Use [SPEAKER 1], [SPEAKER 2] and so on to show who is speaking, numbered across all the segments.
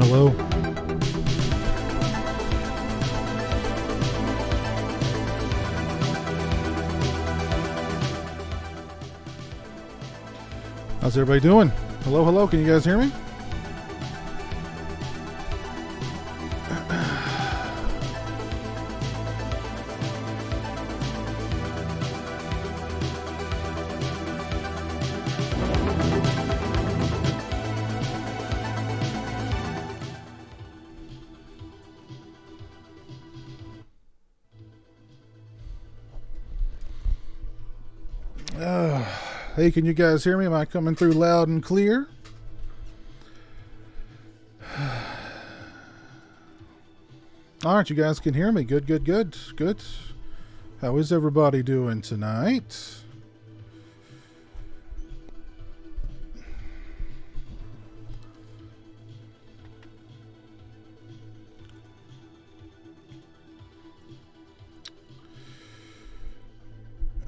[SPEAKER 1] hello. How's everybody doing? Hello, hello. Can you guys hear me? Hey, can you guys hear me? Am I coming through loud and clear? All right, you guys can hear me. Good, good, good, good. How is everybody doing tonight?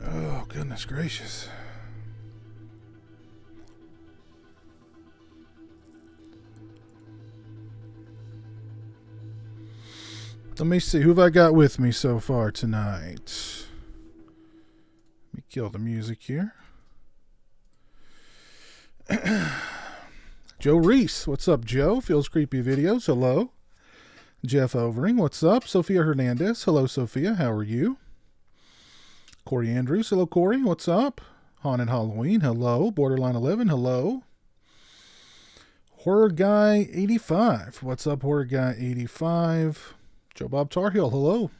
[SPEAKER 1] Oh, goodness gracious. Let me see. Who have I got with me so far tonight? Let me kill the music here. Joe Reese. What's up, Joe? Feels Creepy Videos. Hello. Jeff Overing. What's up? Sophia Hernandez. Hello, Sophia. How are you? Corey Andrews. Hello, Corey. What's up? Haunted Halloween. Hello. Borderline 11. Hello. Horror Guy 85. What's up, Horror Guy 85? Joe Bob Tarhill, hello.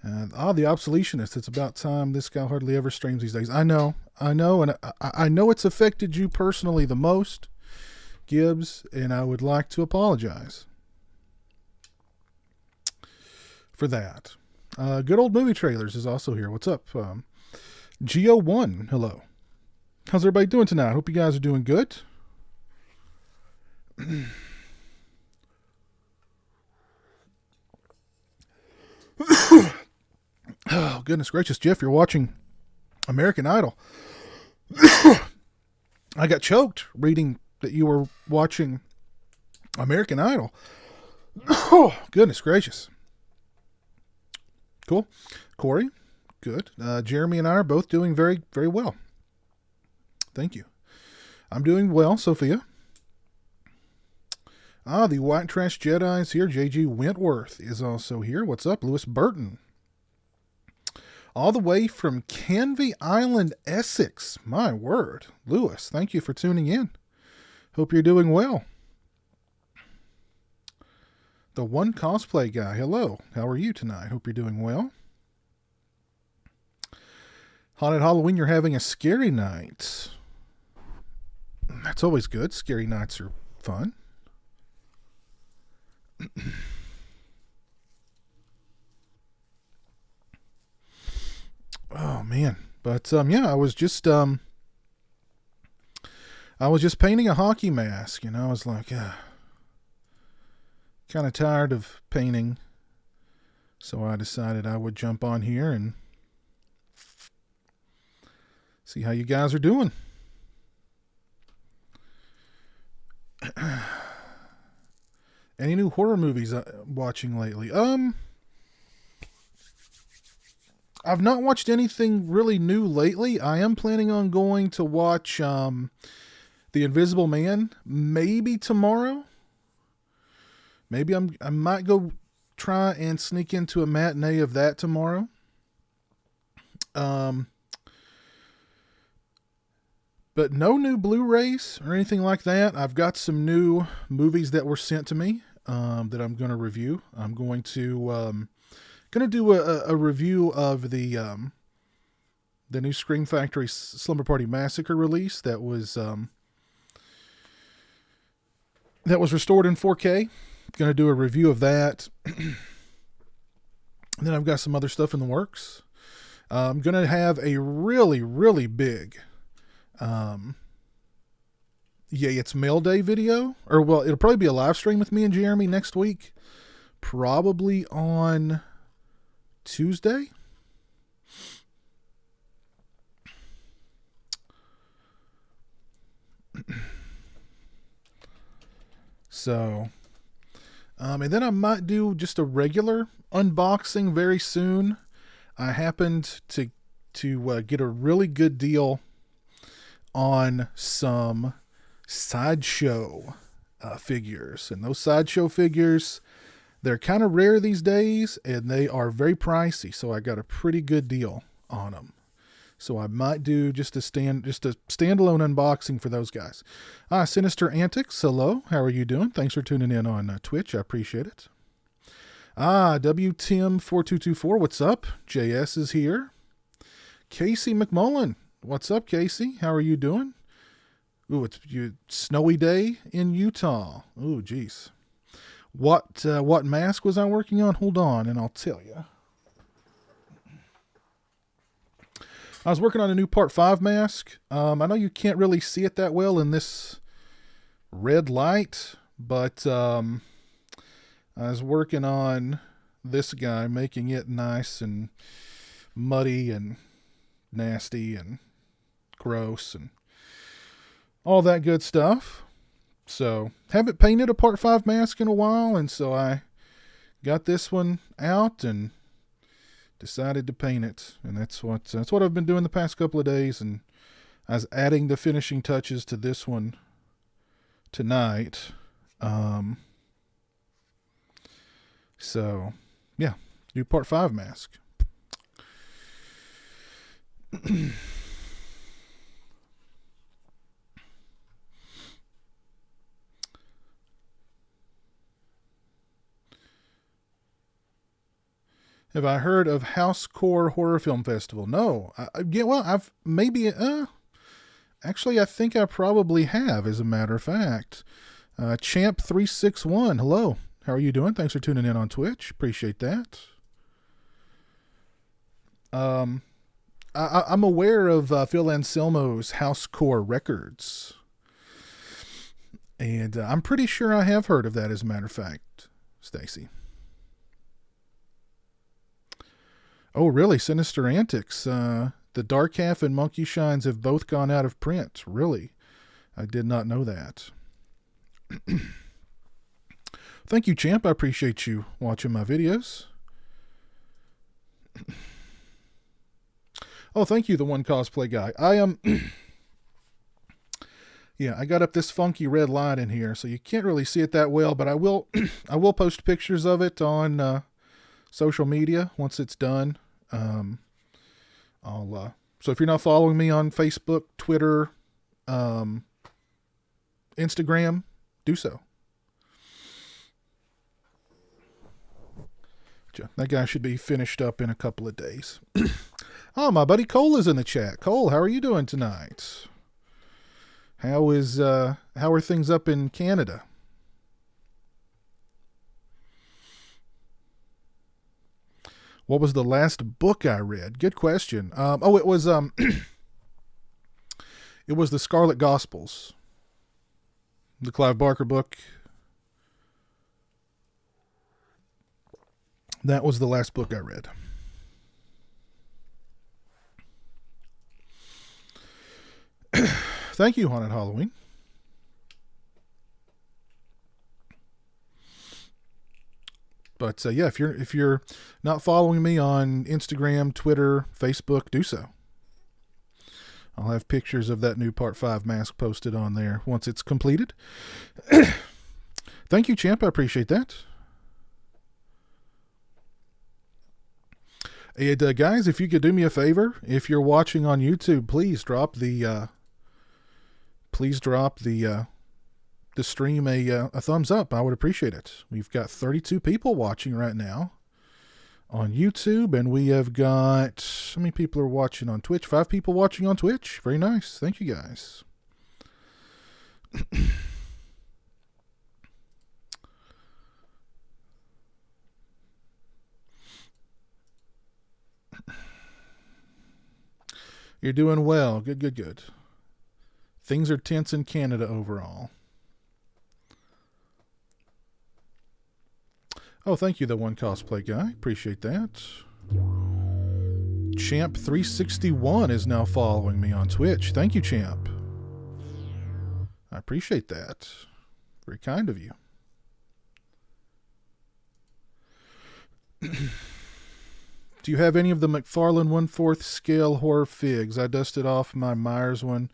[SPEAKER 1] The Obsoletionist. It's about time. This guy hardly ever streams these days. I know, and I know it's affected you personally the most, Gibbs, and I would like to apologize for that. Good Old Movie Trailers is also here. What's up? Geo1, hello. How's everybody doing tonight? I hope you guys are doing good. Oh, goodness gracious, Jeff, you're watching American Idol. I got choked reading that you were watching American Idol. Oh, goodness gracious. Cool. Corey, good. Jeremy and I are both doing very, very well. Thank you. I'm doing well, Sophia. The White Trash Jedi is here. J.G. Wentworth is also here. What's up, Lewis Burton? All the way from Canvey Island, Essex. My word. Lewis, thank you for tuning in. Hope you're doing well. The One Cosplay Guy. Hello. How are you tonight? Hope you're doing well. Haunted Halloween, you're having a scary night. That's always good. Scary nights are fun. Oh man, but yeah, I was just painting a hockey mask, you know. I was like kind of tired of painting, so I decided I would jump on here and see how you guys are doing. Any new horror movies watching lately? I've not watched anything really new lately. I am planning on going to watch The Invisible Man maybe tomorrow. Maybe I might go try and sneak into a matinee of that tomorrow. But no new Blu-rays or anything like that. I've got some new movies that were sent to me that I'm going to review. I'm going to do a review of the new Scream Factory Slumber Party Massacre release that was restored in 4K. Going to do a review of that. And then I've got some other stuff in the works. I'm going to have a really, really big It's Mail Day video. Or, well, it'll probably be a live stream with me and Jeremy next week. Probably on Tuesday. So, and then I might do just a regular unboxing very soon. I happened to get a really good deal on some Sideshow figures, and those Sideshow figures, they're kind of rare these days, and they are very pricey. So I got a pretty good deal on them. So I might do just a standalone unboxing for those guys. Sinister Antics, hello. How are you doing? Thanks for tuning in on Twitch. I appreciate it. WTim4224, what's up? JS is here. Casey McMullen, what's up, Casey? How are you doing? Ooh, it's snowy day in Utah. Ooh, geez. What mask was I working on? Hold on, and I'll tell you. I was working on a new Part 5 mask. I know you can't really see it that well in this red light, but I was working on this guy, making it nice and muddy and nasty and gross and all that good stuff. So, haven't painted a Part 5 mask in a while, and so I got this one out and decided to paint it, and that's what I've been doing the past couple of days, and I was adding the finishing touches to this one tonight. So yeah, new Part 5 mask. Have I heard of Housecore Horror Film Festival? No. I've maybe, actually, I think I probably have, as a matter of fact. Champ361, hello. How are you doing? Thanks for tuning in on Twitch. Appreciate that. I'm aware of Phil Anselmo's Housecore Records. And I'm pretty sure I have heard of that, as a matter of fact, Stacy. Oh, really? Sinister Antics. The Dark Half and Monkey Shines have both gone out of print. Really? I did not know that. Thank you, Champ. I appreciate you watching my videos. Oh, thank you, the one cosplay guy. I am... Yeah, I got up this funky red light in here, so you can't really see it that well, but I will I will post pictures of it on social media once it's done. So if you're not following me on Facebook, Twitter, Instagram, do so. That guy should be finished up in a couple of days. Oh, my buddy Cole is in the chat. Cole, how are you doing tonight? How are things up in Canada? What was the last book I read? Good question. It was it was the Scarlet Gospels, the Clive Barker book. That was the last book I read. Thank you, Haunted Halloween. But yeah, if you're not following me on Instagram, Twitter, Facebook, do so. I'll have pictures of that new Part 5 mask posted on there once it's completed. Thank you, Champ. I appreciate that. And guys, if you could do me a favor, if you're watching on YouTube, please drop the stream a thumbs up. I would appreciate it. We've got 32 people watching right now on YouTube, and we have got, how many people are watching on Twitch? 5 people watching on Twitch. Very nice. Thank you, guys. You're doing well. Good, good, good. Things are tense in Canada overall. Oh, thank you, the one cosplay guy. Appreciate that. Champ361 is now following me on Twitch. Thank you, Champ. I appreciate that. Very kind of you. Do you have any of the McFarlane 1/4 scale horror figs? I dusted off my Myers one.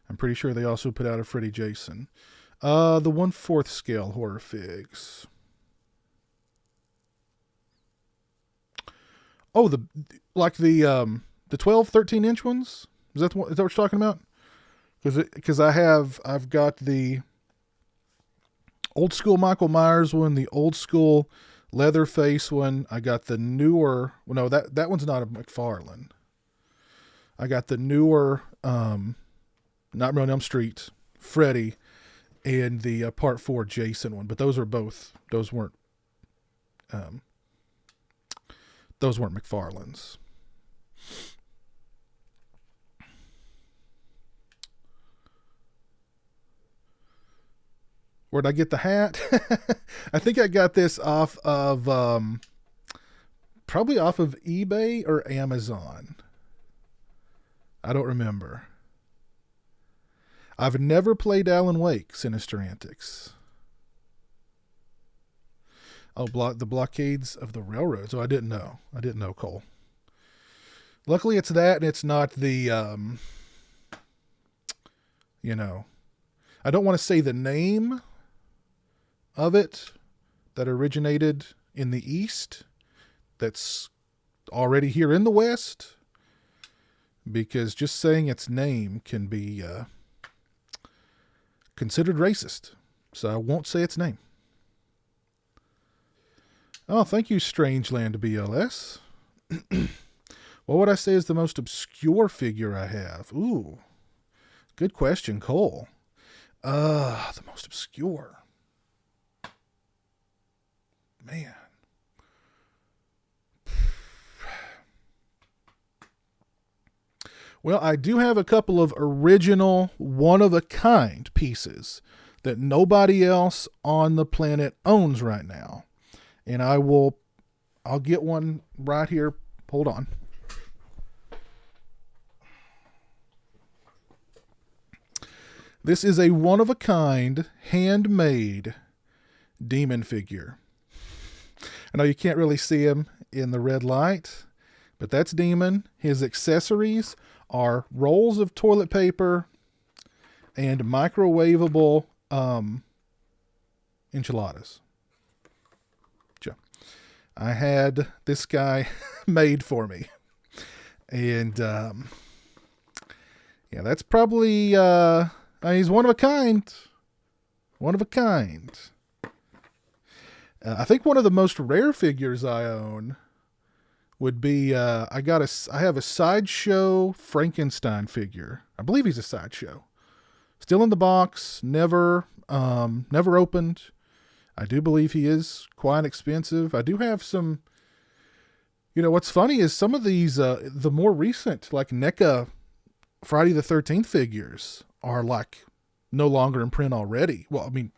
[SPEAKER 1] I'm pretty sure they also put out a Freddy Jason. The 1/4 scale horror figs. Oh, the 12, 13-inch ones? Is that what you're talking about? Because I've got the old school Michael Myers one, the old school Leatherface one. I got the newer. Well, no, that one's not a McFarlane. I got the newer Nightmare on Elm Street, Freddy, and the Part 4 Jason one. But those weren't McFarlane's. Where'd I get the hat? I think I got this off of probably off of eBay or Amazon. I don't remember. I've never played Alan Wake, Sinister Antics. Oh, the blockades of the railroads. Oh, I didn't know, Cole. Luckily, it's that, and it's not the, I don't want to say the name of it that originated in the East that's already here in the West, because just saying its name can be considered racist. So I won't say its name. Oh, thank you, Strangeland BLS. What would I say is the most obscure figure I have? Ooh, good question, Cole. The most obscure. Man. Well, I do have a couple of original, one-of-a-kind pieces that nobody else on the planet owns right now. And I'll get one right here. Hold on. This is a one-of-a-kind, handmade demon figure. I know you can't really see him in the red light, but that's Demon. His accessories are rolls of toilet paper and microwavable enchiladas. I had this guy made for me. And yeah, that's probably he's one of a kind. One of a kind. I think one of the most rare figures I own would be I have a Sideshow Frankenstein figure. I believe he's a Sideshow. Still in the box, never opened. I do believe he is quite expensive. I do have some. What's funny is some of these the more recent, like NECA Friday the 13th figures, are like no longer in print already. Well, I mean,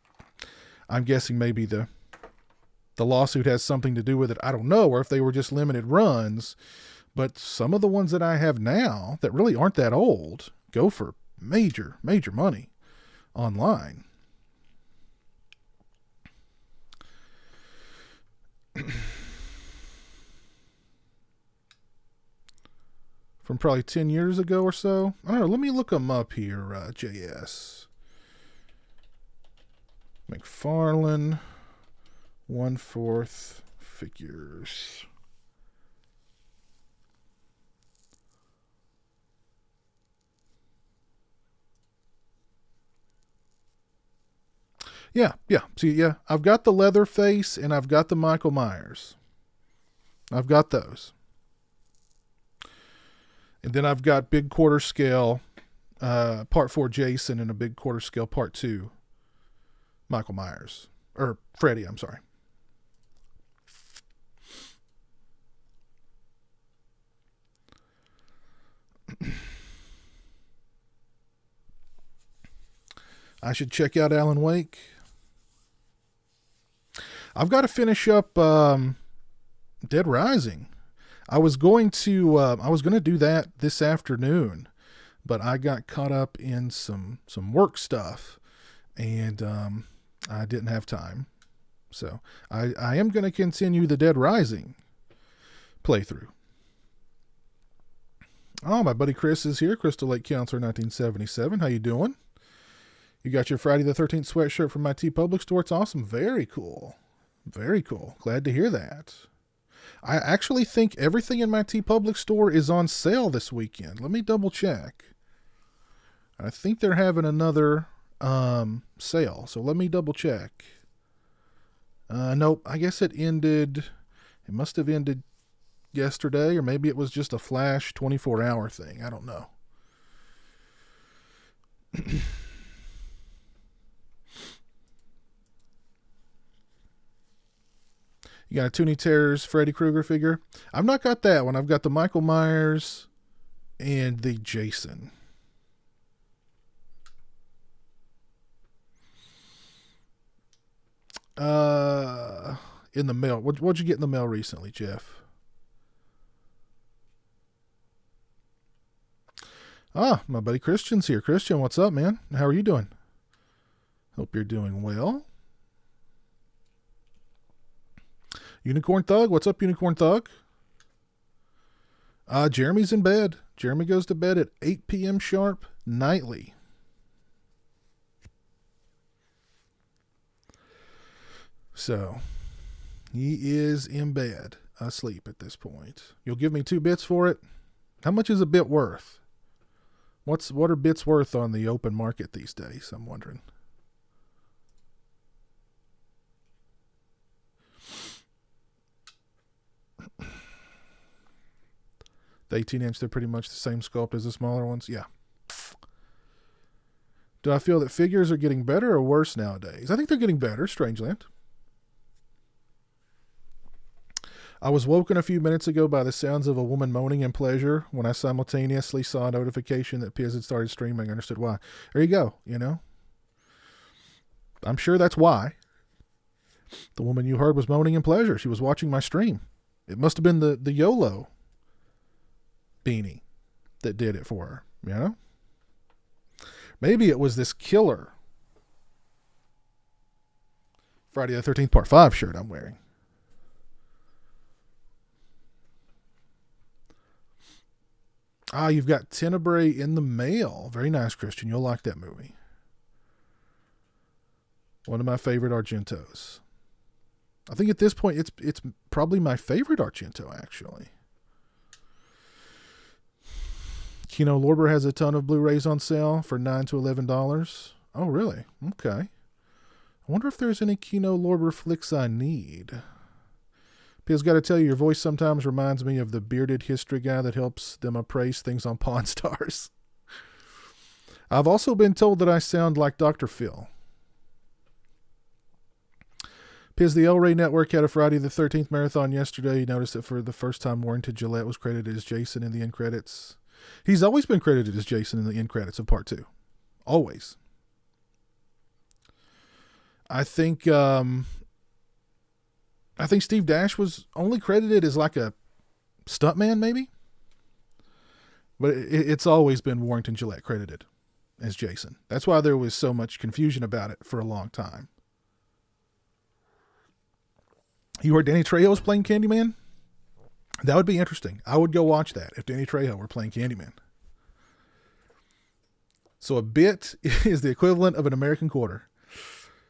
[SPEAKER 1] I'm guessing maybe the lawsuit has something to do with it. I don't know, or if they were just limited runs. But some of the ones that I have now that really aren't that old go for major, major money online. From probably 10 years ago or so. I don't know. Let me look them up here, JS. McFarlane 1/4 figures. Yeah. See, yeah, I've got the Leatherface and I've got the Michael Myers. I've got those. And then I've got big quarter scale Part 4 Jason and a big quarter scale Part 2 Michael Myers. Or Freddy, I'm sorry. I should check out Alan Wake. I've got to finish up Dead Rising. I was going to do that this afternoon, but I got caught up in some work stuff, and I didn't have time. So I am going to continue the Dead Rising playthrough. Oh, my buddy Chris is here. Crystal Lake Counselor 1977. How you doing? You got your Friday the 13th sweatshirt from my TeePublic store. It's awesome. Very cool. Very cool. Glad to hear that. I actually think everything in my TeePublic store is on sale this weekend. Let me double check. I think they're having another sale. So let me double check. Nope. I guess it must have ended yesterday, or maybe it was just a flash 24-hour thing. I don't know. You got a Toonie Terrors Freddy Krueger figure? I've not got that one. I've got the Michael Myers and the Jason. In the mail. What'd you get in the mail recently, Jeff? My buddy Christian's here. Christian, what's up, man? How are you doing? Hope you're doing well. Unicorn Thug, what's up, Unicorn Thug? Jeremy's in bed. Jeremy goes to bed at 8 p.m. sharp nightly. So, he is in bed, asleep at this point. You'll give me 2 bits for it? How much is a bit worth? What are bits worth on the open market these days? I'm wondering. The 18-inch, they're pretty much the same sculpt as the smaller ones? Yeah. Do I feel that figures are getting better or worse nowadays? I think they're getting better, Strangeland. I was woken a few minutes ago by the sounds of a woman moaning in pleasure when I simultaneously saw a notification that Piz had started streaming. I understood why. There you go, I'm sure that's why. The woman you heard was moaning in pleasure. She was watching my stream. It must have been the YOLO beanie that did it for her, Maybe it was this killer Friday the 13th Part 5 shirt I'm wearing. You've got Tenebrae in the mail. Very nice, Christian. You'll like that movie. One of my favorite Argentos. I think at this point it's probably my favorite Argento, actually. Kino Lorber has a ton of Blu-rays on sale for $9 to $11. Oh, really? Okay. I wonder if there's any Kino Lorber flicks I need. Piz, got to tell you, your voice sometimes reminds me of the bearded history guy that helps them appraise things on Pawn Stars. I've also been told that I sound like Dr. Phil. Piz, the El Rey Network had a Friday the 13th marathon yesterday. You noticed that for the first time, Warrington Gillette was credited as Jason in the end credits. He's always been credited as Jason in the end credits of Part 2. Always. I think Steve Dash was only credited as like a stuntman, maybe. But it's always been Warrington Gillette credited as Jason. That's why there was so much confusion about it for a long time. You heard Danny Trejo was playing Candyman? That would be interesting. I would go watch that if Danny Trejo were playing Candyman. So a bit is the equivalent of an American quarter.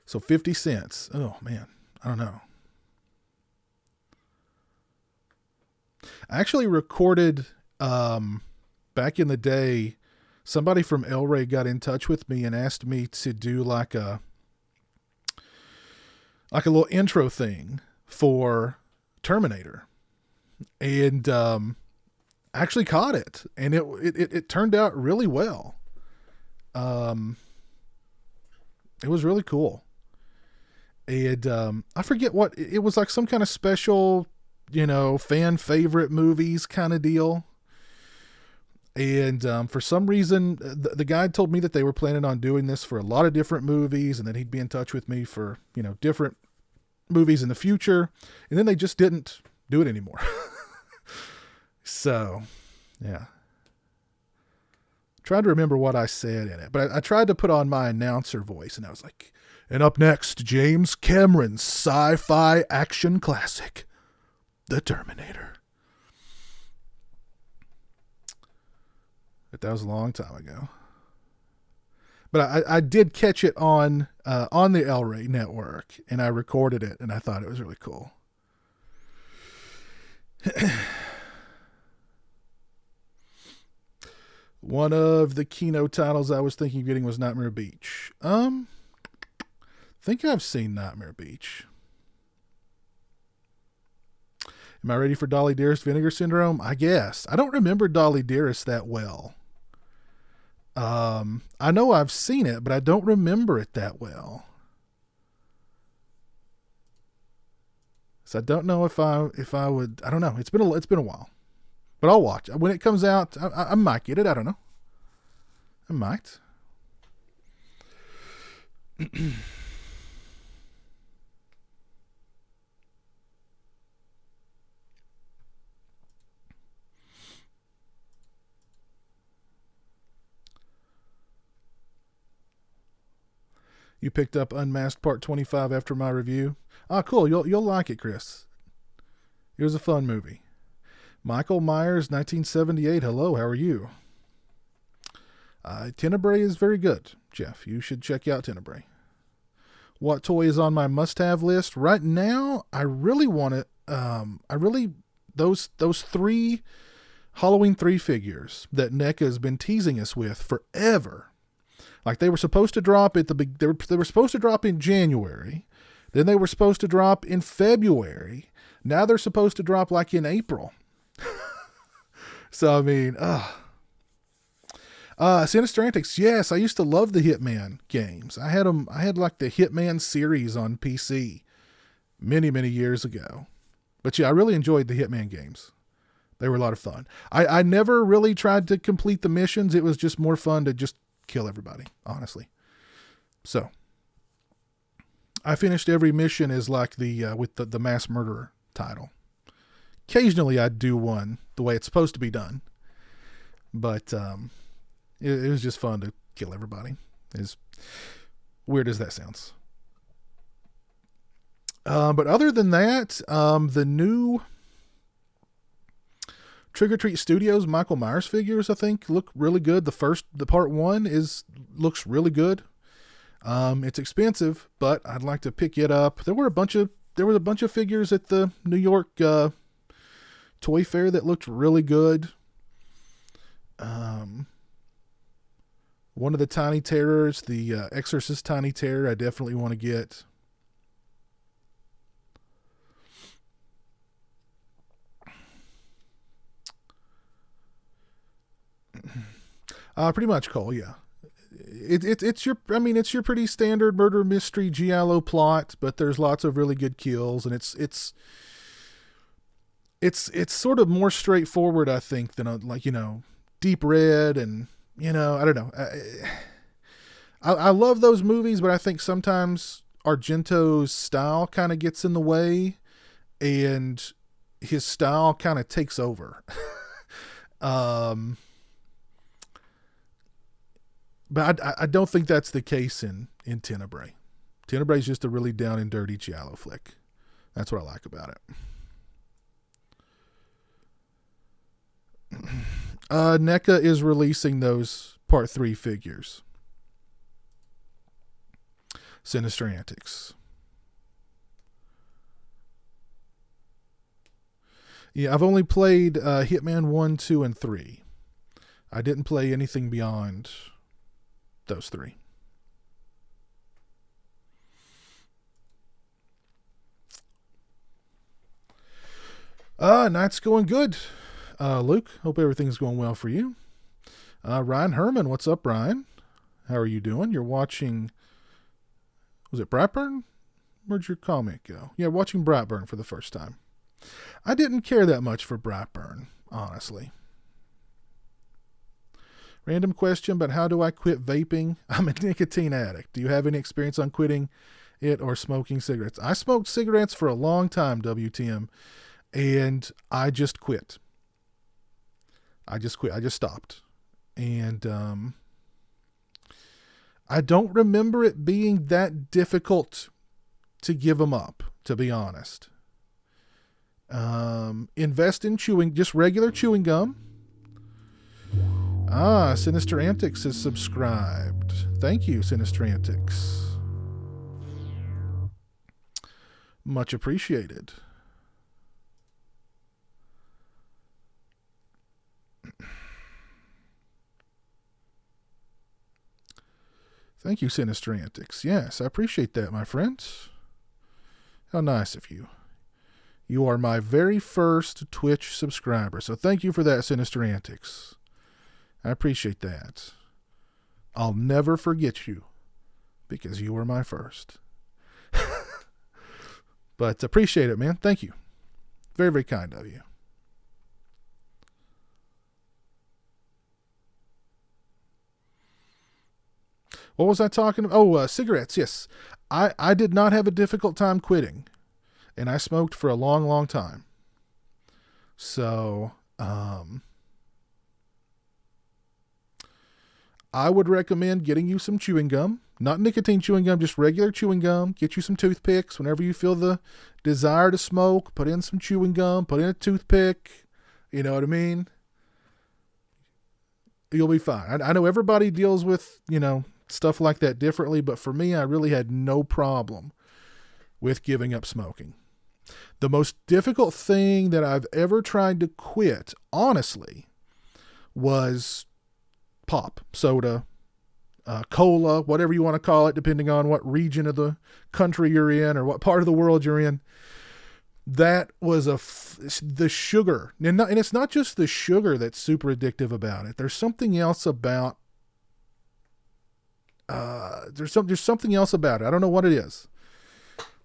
[SPEAKER 1] So 50 cents. Oh, man. I don't know. I actually recorded, back in the day, somebody from El Rey got in touch with me and asked me to do like a little intro thing for Terminator. And I actually caught it, and it turned out really well. It was really cool. And I forget what it was, like some kind of special, fan favorite movies kind of deal. And for some reason, the guy told me that they were planning on doing this for a lot of different movies, and that he'd be in touch with me for different movies in the future. And then they just didn't do it anymore. So, yeah. Tried to remember what I said in it, but I tried to put on my announcer voice, and I was like, and up next, James Cameron's sci-fi action classic, The Terminator. But that was a long time ago. But I did catch it on the El Rey network, and I recorded it, and I thought it was really cool. One of the Kino titles I was thinking of getting was Nightmare Beach. Think I've seen Nightmare Beach. Am I ready for Dolly Dearest Vinegar Syndrome? I guess. I don't remember Dolly Dearest that well. I know I've seen it, but I don't remember it that well. So I don't know if I would. I don't know. It's been a while, but I'll watch when it comes out. I might get it. I don't know. I might. You picked up Unmasked Part 25 after my review. Ah, cool. You'll like it, Chris. It was a fun movie. Michael Myers, 1978. Hello, how are you? Tenebrae is very good, Jeff. You should check out Tenebrae. What toy is on my must-have list right now? I really want it. Those 3 Halloween 3 figures that NECA has been teasing us with forever. Like they were supposed to drop they were supposed to drop in January, then they were supposed to drop in February. Now they're supposed to drop like in April. So I mean, Sinister Antics. Yes, I used to love the Hitman games. I had like the Hitman series on PC many years ago. But yeah, I really enjoyed the Hitman games. They were a lot of fun. I never really tried to complete the missions. It was just more fun to just kill everybody, honestly. So I finished every mission as like with the mass murderer title. Occasionally I'd do one the way it's supposed to be done, but it was just fun to kill everybody, as weird as that sounds. But other than that, the new Trick or Treat Studios Michael Myers figures, I think, look really good. The part 1 looks really good. It's expensive, but I'd like to pick it up. There was a bunch of figures at the New York Toy Fair that looked really good. One of the Tiny Terrors, the Exorcist Tiny Terror, I definitely want to get. Pretty much, Cole. Yeah, it's your pretty standard murder mystery Giallo plot, but there's lots of really good kills, and it's sort of more straightforward, I think, than Deep Red, and I don't know. I love those movies, but I think sometimes Argento's style kind of gets in the way, and his style kind of takes over. But I don't think that's the case in Tenebrae. Tenebrae is just a really down and dirty Giallo flick. That's what I like about it. NECA is releasing those Part 3 figures. Sinister Antics. Yeah, I've only played Hitman 1, 2, and 3. I didn't play anything beyond those 3. Night's going good. Luke, hope everything's going well for you. Ryan Herman, what's up, Ryan? How are you doing? You're watching, was it Brightburn? Where'd your comment go? Yeah, watching Brightburn for the first time. I didn't care that much for Brightburn, honestly. Random question, but how do I quit vaping? I'm a nicotine addict. Do you have any experience on quitting it or smoking cigarettes? I smoked cigarettes for a long time, WTM, and I just quit. I just stopped. And I don't remember it being that difficult to give them up, to be honest. Invest in chewing, just regular chewing gum. Sinister Antics is subscribed. Thank you, Sinister Antics. Much appreciated. Thank you, Sinister Antics. Yes, I appreciate that, my friends. How nice of you. You are my very first Twitch subscriber, so thank you for that, Sinister Antics. I appreciate that. I'll never forget you, because you were my first. But appreciate it, man. Thank you. Very, very kind of you. What was I talking about? Oh, cigarettes, yes. I did not have a difficult time quitting, and I smoked for a long, long time. So, I would recommend getting you some chewing gum. Not nicotine chewing gum, just regular chewing gum. Get you some toothpicks. Whenever you feel the desire to smoke, put in some chewing gum, put in a toothpick. You know what I mean? You'll be fine. I know everybody deals with, stuff like that differently, but for me, I really had no problem with giving up smoking. The most difficult thing that I've ever tried to quit, honestly, was pop, soda, cola, whatever you want to call it, depending on what region of the country you're in or what part of the world you're in. That was the sugar. And it's not just the sugar that's super addictive about it. There's something else about there's something else about it. I don't know what it is.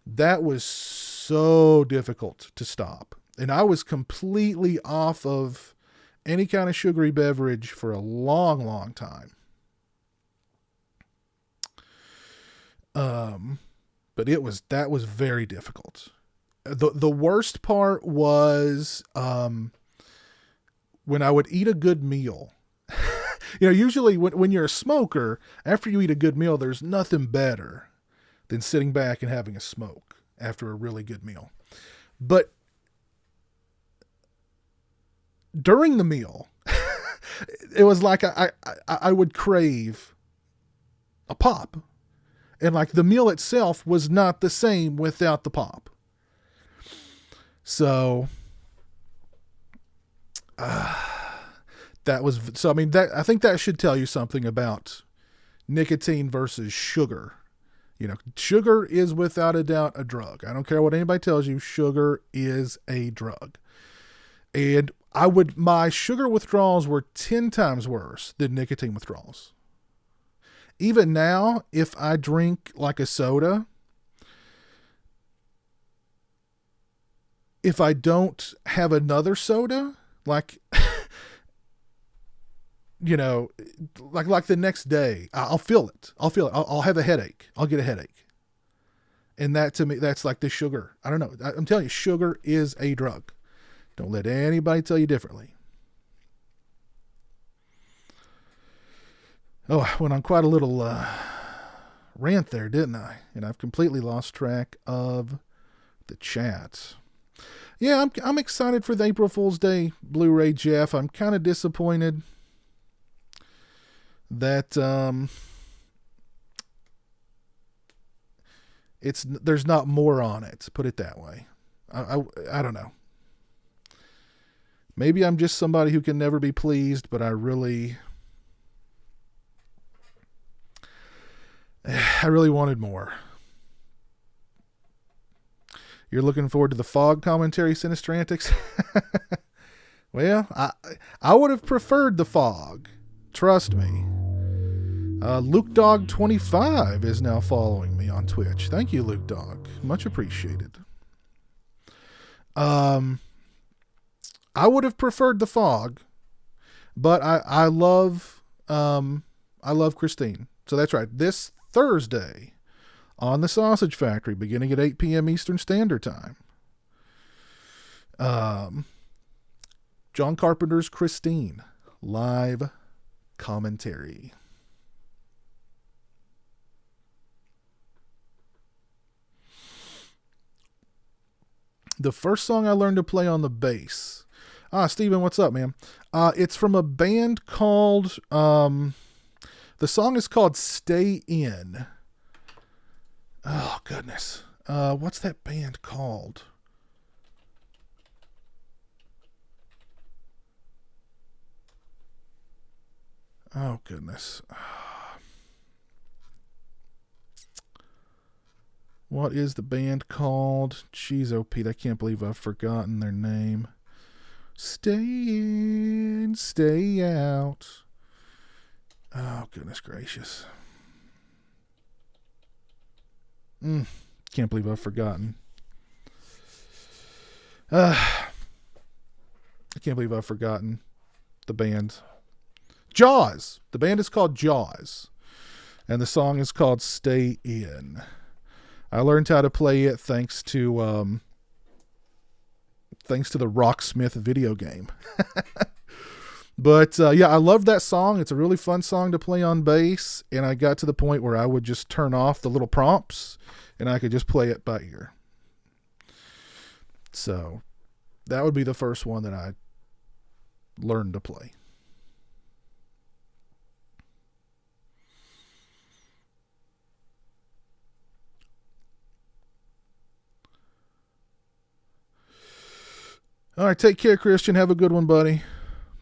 [SPEAKER 1] That was so difficult to stop. And I was completely off of any kind of sugary beverage for a long, long time. But that was very difficult. The worst part was, when I would eat a good meal. Usually when you're a smoker, after you eat a good meal, there's nothing better than sitting back and having a smoke after a really good meal. But during the meal, it was like I would crave a pop. And like the meal itself was not the same without the pop. So, I think that should tell you something about nicotine versus sugar. Sugar is without a doubt a drug. I don't care what anybody tells you. Sugar is a drug. And my sugar withdrawals were 10 times worse than nicotine withdrawals. Even now, if I drink like a soda, if I don't have another soda, like, like the next day, I'll feel it. I'll have a headache. I'll get a headache. And that to me, that's like the sugar. I don't know. I'm telling you, sugar is a drug. Don't let anybody tell you differently. Oh, I went on quite a little rant there, didn't I? And I've completely lost track of the chat. Yeah, I'm excited for the April Fool's Day Blu-ray, Jeff. I'm kind of disappointed that there's not more on it. Put it that way. I don't know. Maybe I'm just somebody who can never be pleased, but I really wanted more. You're looking forward to the Fog commentary, Sinister Antics? Well, I would have preferred the Fog. Trust me. Luke Dog 25 is now following me on Twitch. Thank you, Luke Dog. Much appreciated. I would have preferred the Fog, but I love Christine. So that's right. This Thursday on the Sausage Factory, beginning at 8 p.m. Eastern Standard Time. John Carpenter's Christine live commentary. The first song I learned to play on the bass. Steven, what's up, man? It's from a band called, the song is called Stay In. Oh, goodness. What's that band called? Oh, goodness. What is the band called? Jeez, oh, Pete, I can't believe I've forgotten their name. Stay in, stay out. Oh, goodness gracious. Can't believe I've forgotten. I can't believe I've forgotten the band. Jaws. The band is called Jaws. And the song is called Stay In. I learned how to play it thanks to the Rocksmith video game. But yeah, I love that song. It's a really fun song to play on bass, and I got to the point where I would just turn off the little prompts and I could just play it by ear. So that would be the first one that I learned to play. All right, take care, Christian. Have a good one, buddy.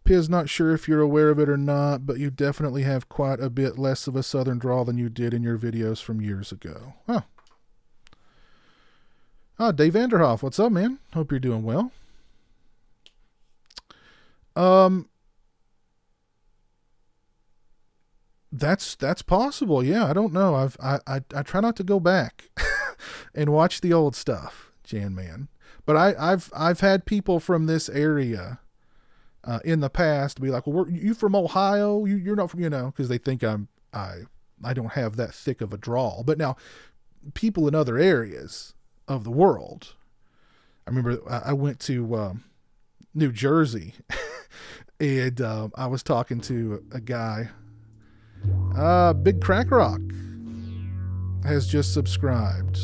[SPEAKER 1] Piz, not sure if you're aware of it or not, but you definitely have quite a bit less of a southern drawl than you did in your videos from years ago. Huh. Oh, Dave Vanderhoff, what's up, man? Hope you're doing well. That's possible. Yeah, I don't know. I try not to go back and watch the old stuff, Jan Man. But I've had people from this area in the past be like, well, you from Ohio? You're not from, because they think I don't have that thick of a drawl. But now people in other areas of the world, I remember I went to New Jersey and I was talking to a guy, Big Crack Rock has just subscribed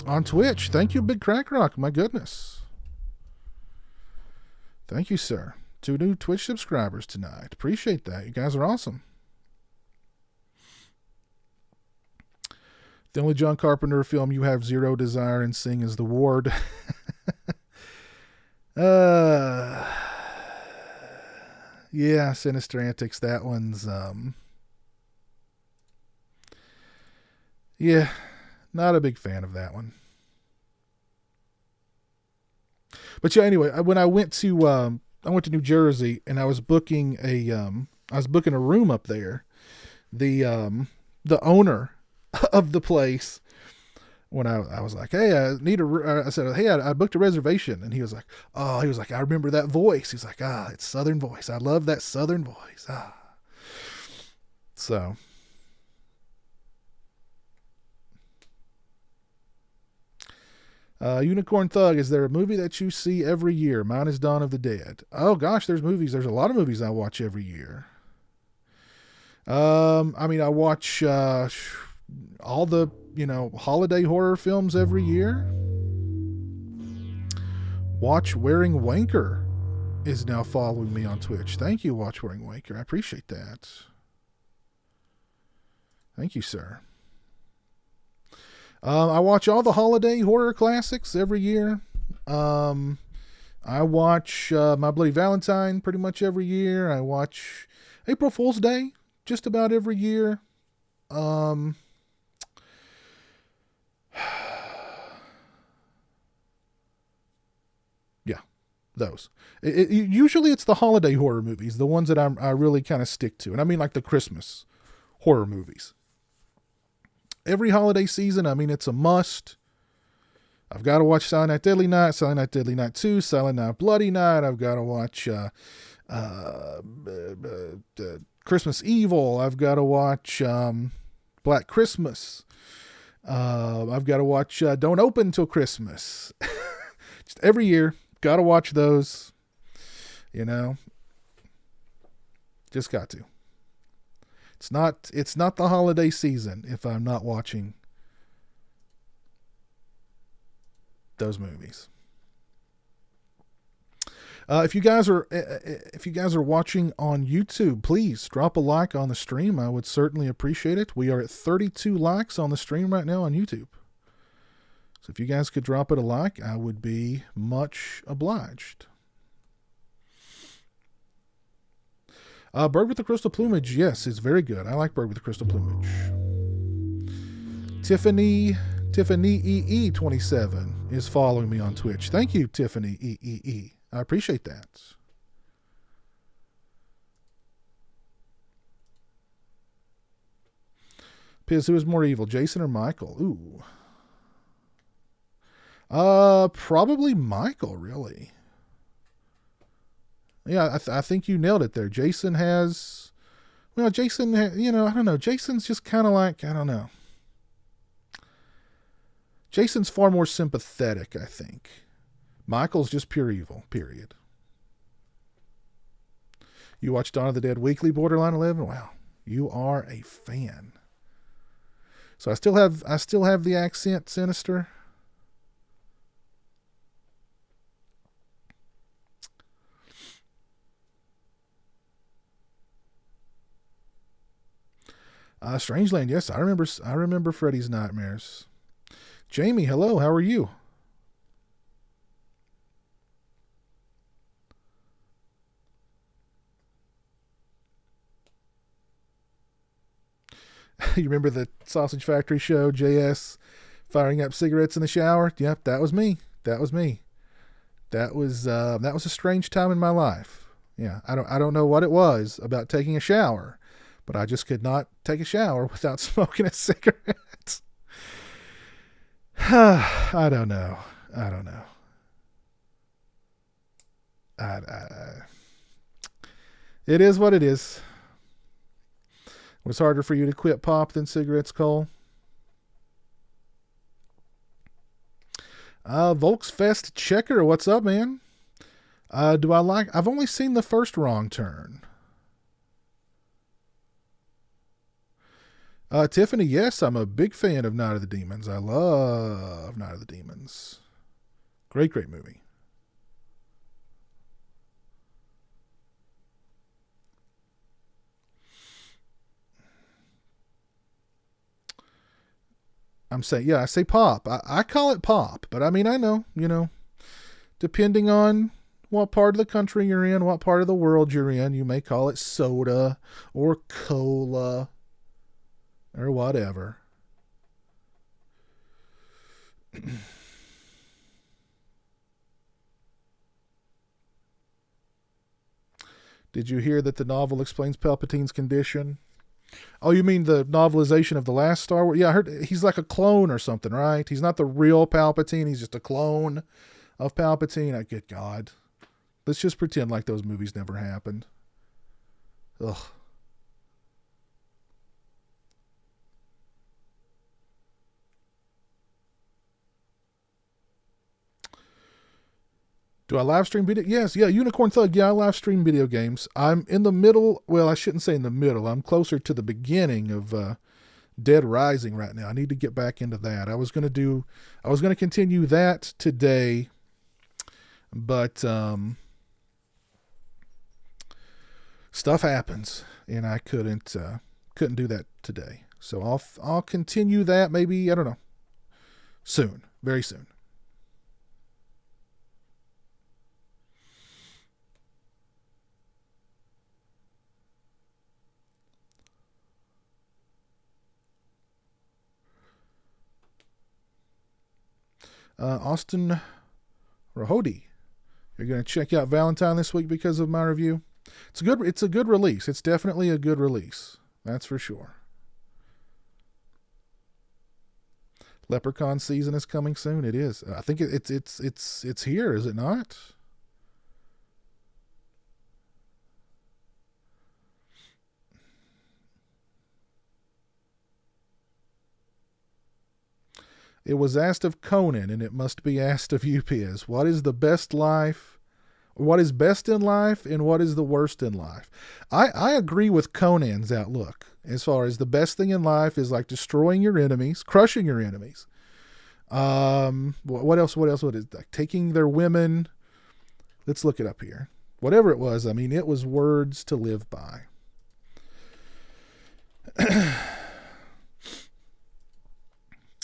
[SPEAKER 1] on Twitch. Thank you, Big Crack Rock. My goodness. Thank you, sir. 2 new Twitch subscribers tonight. Appreciate that. You guys are awesome. The only John Carpenter film you have zero desire in seeing is The Ward. Yeah, Sinister Antics. That one's, yeah, not a big fan of that one. But yeah, anyway, when I went to New Jersey and I was booking a room up there. The owner of the place, when I was like, hey, I said, hey, I booked a reservation. And he was like, I remember that voice. He's like, it's Southern voice. I love that Southern voice. So. Unicorn Thug, is there a movie that you see every year? Mine is Dawn of the Dead. Oh gosh, there's a lot of movies I watch every year. I watch all the holiday horror films every year. Watch Wearing Wanker is now following me on Twitch. Thank you, Watch Wearing Wanker. I appreciate that. Thank you, sir. I watch all the holiday horror classics every year. I watch My Bloody Valentine pretty much every year. I watch April Fool's Day just about every year. Yeah, those. Usually it's the holiday horror movies, the ones that I really kind of stick to. And I mean like the Christmas horror movies. Every holiday season, it's a must. I've got to watch Silent Night, Deadly Night, Silent Night, Deadly Night 2, Silent Night, Bloody Night. I've got to watch Christmas Evil. I've got to watch Black Christmas. I've got to watch Don't Open Till Christmas. Just every year, got to watch those. Just got to. It's not the holiday season if I'm not watching those movies. If you guys are watching on YouTube, please drop a like on the stream. I would certainly appreciate it. We are at 32 likes on the stream right now on YouTube. So if you guys could drop it a like, I would be much obliged. Bird with the Crystal Plumage, yes, is very good. I like Bird with the Crystal Plumage. Tiffany EE27 is following me on Twitch. Thank you, Tiffany EEE. I appreciate that. Piz, who is more evil, Jason or Michael? Ooh. Probably Michael, really. Yeah, I think you nailed it there. Jason has, I don't know. Jason's just kind of like, I don't know. Jason's far more sympathetic, I think. Michael's just pure evil, period. You watch Dawn of the Dead weekly, Borderline 11? Wow, you are a fan. So I still have the accent, Sinister. Strangeland, yes, I remember Freddy's Nightmares. Jamie, hello, how are you? You remember the Sausage Factory show, JS firing up cigarettes in the shower? Yep, that was me. That was a strange time in my life. Yeah, I don't know what it was about taking a shower, but I just could not take a shower without smoking a cigarette. I don't know. It is what it is. It was harder for you to quit pop than cigarettes, Cole. Volksfest Checker, what's up, man? I've only seen the first Wrong Turn. Tiffany, yes, I'm a big fan of Night of the Demons. I love Night of the Demons. Great movie. I'm saying, yeah, I say pop. I call it pop, but I mean, I know, depending on what part of the country you're in, what part of the world you're in, you may call it soda or cola or whatever. Did you hear that the novel explains Palpatine's condition? Oh, you mean the novelization of the last Star Wars? Yeah, I heard he's like a clone or something, right? He's not the real Palpatine. He's just a clone of Palpatine. Good God. Let's just pretend like those movies never happened. Ugh. Do I live stream video? Yes, yeah, Unicorn Thug. Yeah, I live stream video games. I'm in the middle. Well, I shouldn't say in the middle. I'm closer to the beginning of Dead Rising right now. I need to get back into that. I was going to continue that today, but stuff happens, and I couldn't do that today. So I'll continue that maybe, I don't know, soon, very soon. Austin Rahodi, you're going to check out Valentine this week because of my review. It's a good release. It's definitely a good release. That's for sure. Leprechaun season is coming soon. It is. I think it's here, is it not? It was asked of Conan, and it must be asked of you, Piz. What is the best life? What is best in life, and what is the worst in life? I agree with Conan's outlook as far as the best thing in life is like destroying your enemies, crushing your enemies. What else? What is like taking their women, Let's look it up here. Whatever it was, I mean, it was words to live by.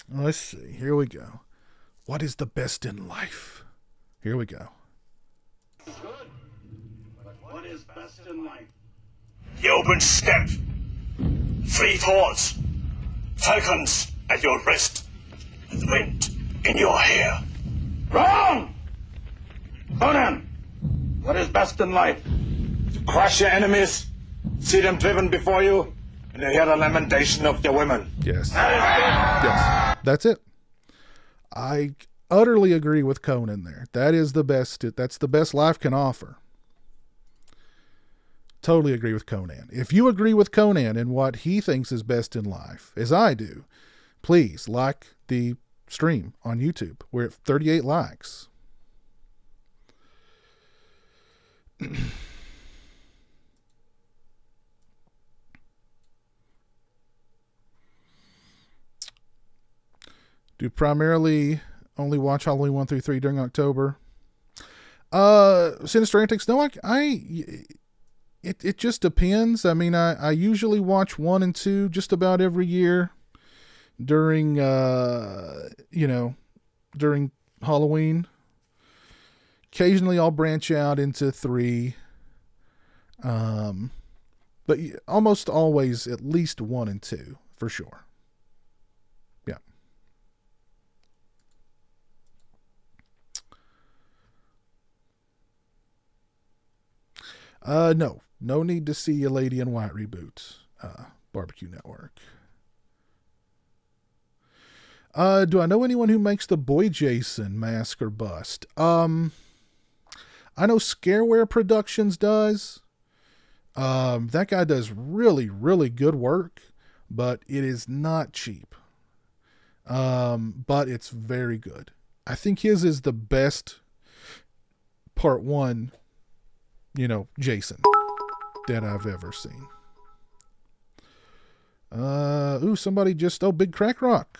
[SPEAKER 1] Let's see. Here we go. What is the best in life? Here we go.
[SPEAKER 2] Good. But what is best in life?
[SPEAKER 3] The open steppe, free falls, falcons at your wrist, and the wind in your hair.
[SPEAKER 2] Wrong! Conan, what is best in life?
[SPEAKER 3] To crush your enemies, see them driven before you, and to hear the lamentation of their women.
[SPEAKER 1] Yes. Yes. That's it. I utterly agree with Conan there. That is the best. That's the best life can offer. Totally agree with Conan. If you agree with Conan and what he thinks is best in life, as I do, please like the stream on YouTube. We're at 38 likes. Do primarily only watch Halloween 1 through 3 during October. Sinister Antics, no, it just depends. I mean, I usually watch 1 and 2 just about every year during, during Halloween. Occasionally I'll branch out into 3. But almost always at least 1 and 2 for sure. Yeah. No need to see a Lady in White reboot. Barbecue Network. Do I know anyone who makes the Boy Jason mask or bust? I know Scareware Productions does. That guy does really, really good work, but it is not cheap. But it's very good. I think his is the best part 1, Jason that I've ever seen. Somebody Big Crack Rock.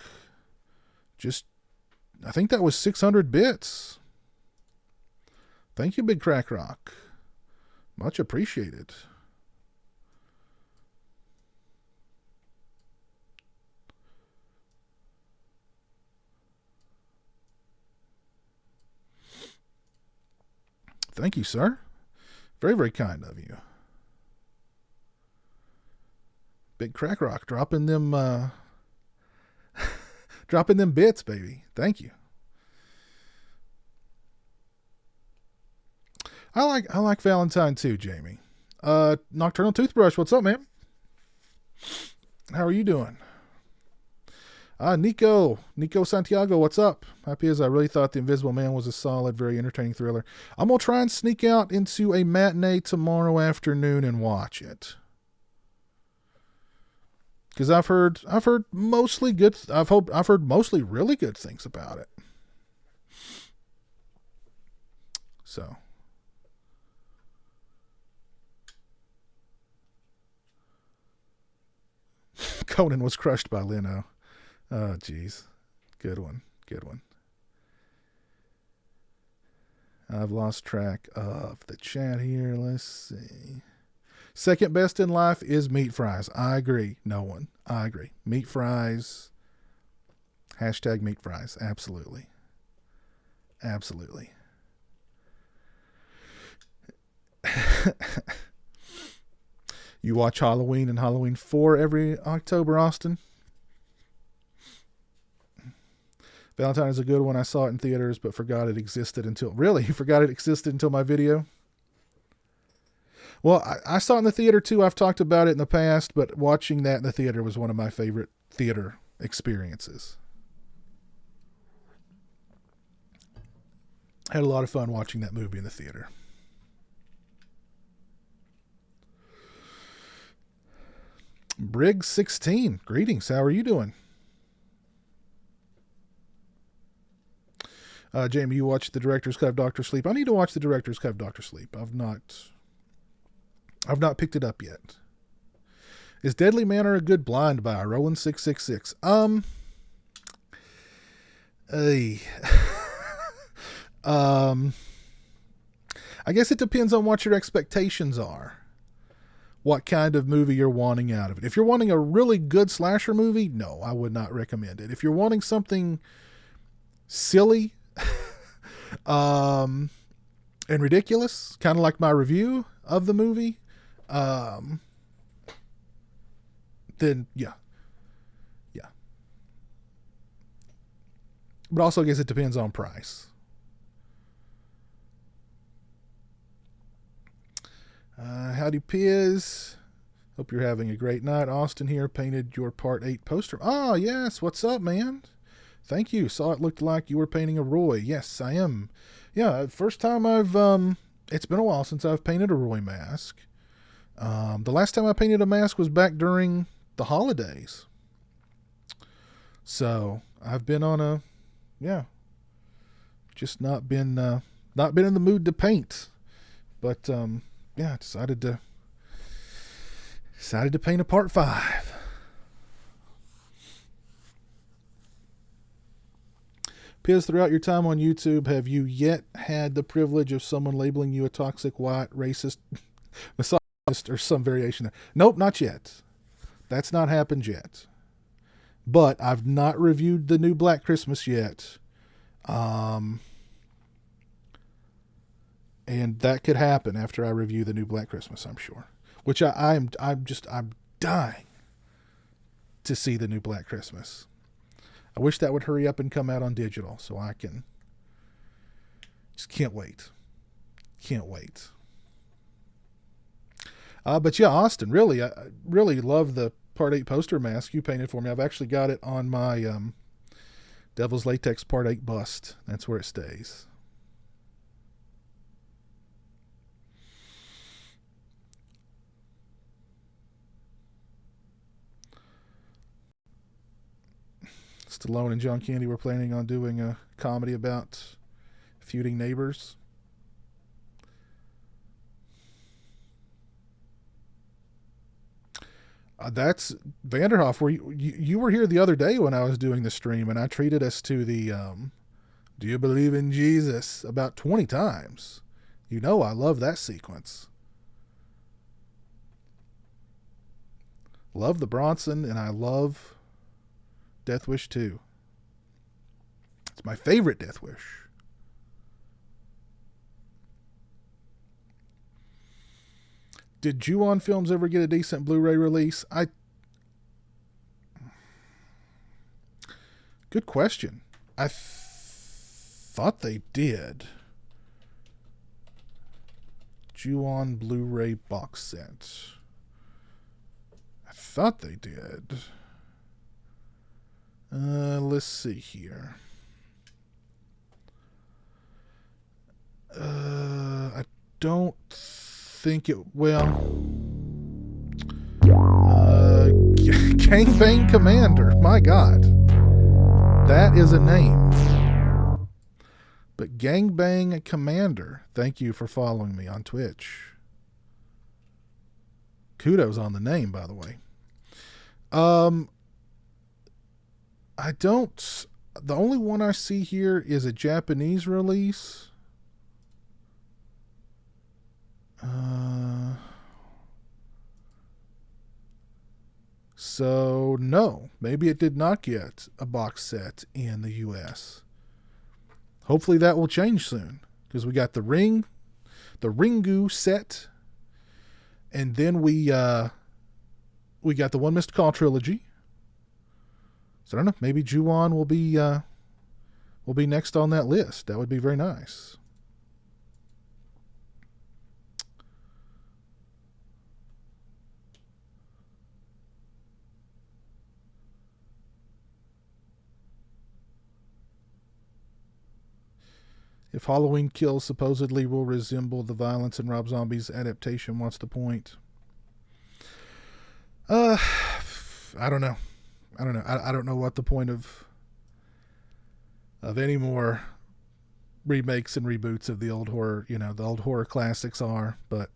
[SPEAKER 1] I think that was 600 bits. Thank you, Big Crack Rock. Much appreciated. Thank you, sir. Very, very kind of you. Big Crack Rock dropping them dropping them bits, baby. Thank you. I like Valentine too, Jamie. Nocturnal Toothbrush, what's up, man? How are you doing? Nico Santiago, what's up? Happy as I really thought The Invisible Man was a solid, very entertaining thriller. I'm gonna try and sneak out into a matinee tomorrow afternoon and watch it. Because I've heard mostly good. I've heard mostly really good things about it. So. Conan was crushed by Leno. Oh, geez. Good one. I've lost track of the chat here. Let's see. Second best in life is meat fries. I agree. No one. I agree. Meat fries. Hashtag meat fries. Absolutely. You watch Halloween and Halloween 4 every October, Austin? Valentine is a good one. I saw it in theaters, but forgot it existed until... Really? You forgot it existed until my video? Well, I saw it in the theater too. I've talked about it in the past, but watching that in the theater was one of my favorite theater experiences. Had a lot of fun watching that movie in the theater. Briggs 16, greetings. How are you doing? Jamie, you watched the director's cut of Doctor Sleep. I need to watch the director's cut of Doctor Sleep. I've not picked it up yet. Is Deadly Manor a good blind buy? Roland 666. I guess it depends on what your expectations are. What kind of movie you're wanting out of it. If you're wanting a really good slasher movie, no, I would not recommend it. If you're wanting something silly and ridiculous, kind of like my review of the movie, then yeah. But also, I guess it depends on price. Howdy, Piz. Hope you're having a great night. Austin here, painted your Part 8 poster. Oh, yes. What's up, man? Thank you. Saw it looked like you were painting a Roy. Yes, I am. Yeah, first time I've... it's been a while since I've painted a Roy mask. The last time I painted a mask was back during the holidays. So, I've been on a... Yeah. Just not been in the mood to paint. But, yeah, decided to paint a Part 5. Piz, throughout your time on YouTube, have you yet had the privilege of someone labeling you a toxic, white, racist, misogynist, or some variation? Nope, not yet. That's not happened yet. But I've not reviewed the new Black Christmas yet. And that could happen after I review the new Black Christmas, I'm sure. Which I'm dying to see the new Black Christmas. I wish that would hurry up and come out on digital so I can. Just can't wait. Can't wait. But yeah, Austin, really, I really love the Part 8 poster mask you painted for me. I've actually got it on my Devil's Latex Part 8 bust. That's where it stays. Stallone and John Candy were planning on doing a comedy about feuding neighbors. That's Vanderhoff. Where you were here the other day when I was doing the stream, and I treated us to the "Do you believe in Jesus?" about 20 times. You know I love that sequence. Love the Bronson, and I love Death Wish 2. It's my favorite Death Wish. Did Ju-On Films ever get a decent Blu-ray release? Good question. I thought they did. Ju-On Blu-ray box set. I thought they did. Let's see here. I don't think it... Well... Gangbang Commander. My God. That is a name. But Gangbang Commander, thank you for following me on Twitch. Kudos on the name, by the way. I don't... The only one I see here is a Japanese release. So, no. Maybe it did not get a box set in the U.S. Hopefully that will change soon. Because we got the Ringu set. And then we got the One Missed Call trilogy. So I don't know. Maybe Ju-On will be next on that list. That would be very nice. If Halloween Kills supposedly will resemble the violence in Rob Zombie's adaptation, what's the point? I don't know. I don't know what the point of any more remakes and reboots of the old horror, the old horror classics are, but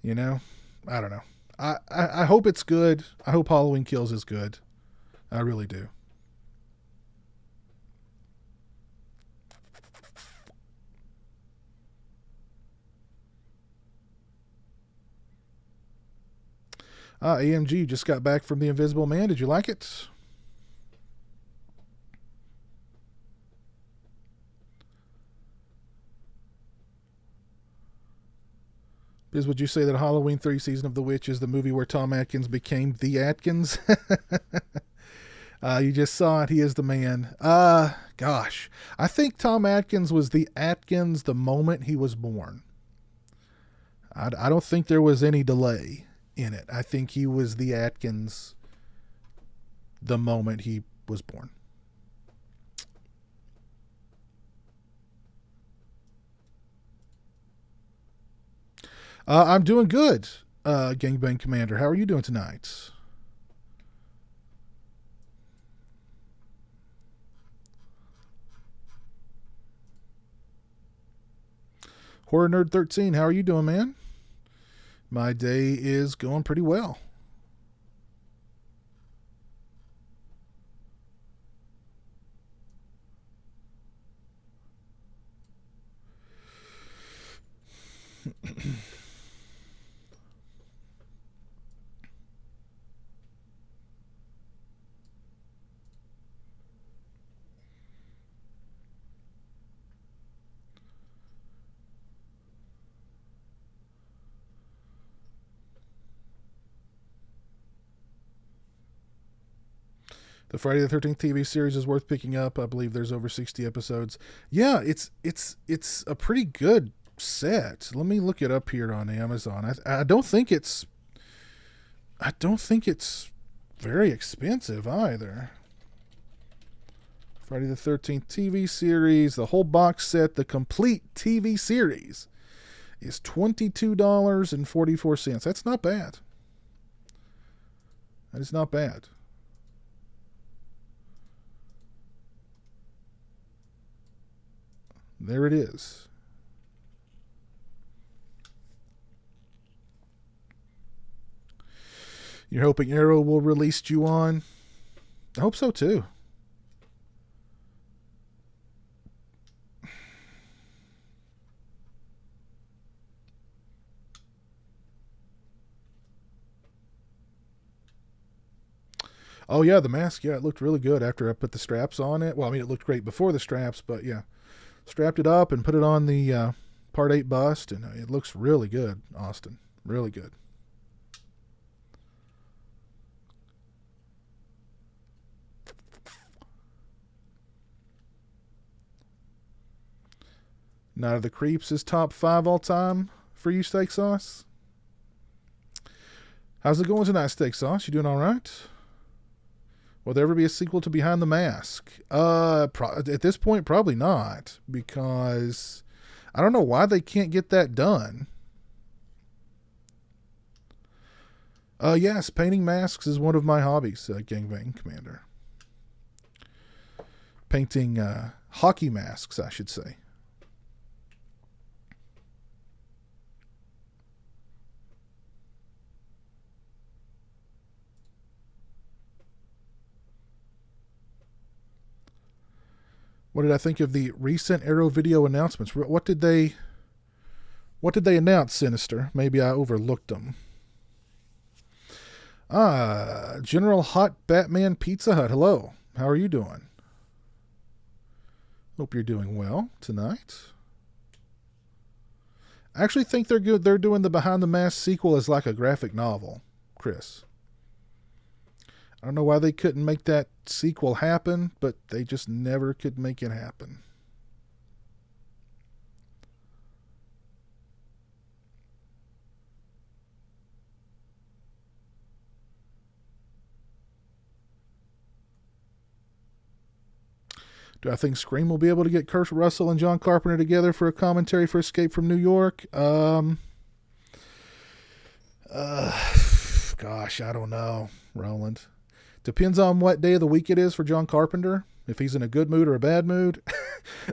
[SPEAKER 1] I don't know. I hope it's good. I hope Halloween Kills is good. I really do. AMG just got back from The Invisible Man. Did you like it? Biz, would you say that Halloween 3 Season of the Witch is the movie where Tom Atkins became the Atkins? You just saw it. He is the man. Gosh. I think Tom Atkins was the Atkins the moment he was born. I don't think there was any delay in it. I think he was the Atkins the moment he was born. I'm doing good, Gangbang Commander. How are you doing tonight? Horror Nerd 13, how are you doing, man? My day is going pretty well. The Friday the 13th TV series is worth picking up. I believe there's over 60 episodes. Yeah, it's a pretty good set. Let me look it up here on Amazon. I don't think it's very expensive either. Friday the 13th TV series, the whole box set, the complete TV series is $22.44. That's not bad. That is not bad. There it is. You're hoping Arrow will release Ju-on? I hope so too. Oh yeah, the mask. Yeah, it looked really good after I put the straps on it. Well, I mean, it looked great before the straps, but yeah. Strapped it up and put it on the Part 8 bust, and it looks really good, Austin. Really good. Night of the Creeps is top 5 all time for you, Steak Sauce. How's it going tonight, Steak Sauce? You doing all right? Will there ever be a sequel to Behind the Mask? At this point, probably not, because I don't know why they can't get that done. Yes, painting masks is one of my hobbies, Gangbang Commander. Painting hockey masks, I should say. What did I think of the recent Arrow video announcements? What did they announce, Sinister? Maybe I overlooked them. General Hot Batman Pizza Hut. Hello. How are you doing? Hope you're doing well tonight. I actually think they're good. They're doing the Behind the Mask sequel as like a graphic novel, Chris. I don't know why they couldn't make that sequel happen, but they just never could make it happen. Do I think Scream will be able to get Kurt Russell and John Carpenter together for a commentary for Escape from New York? Gosh, I don't know, Roland. Depends on what day of the week it is for John Carpenter, if he's in a good mood or a bad mood.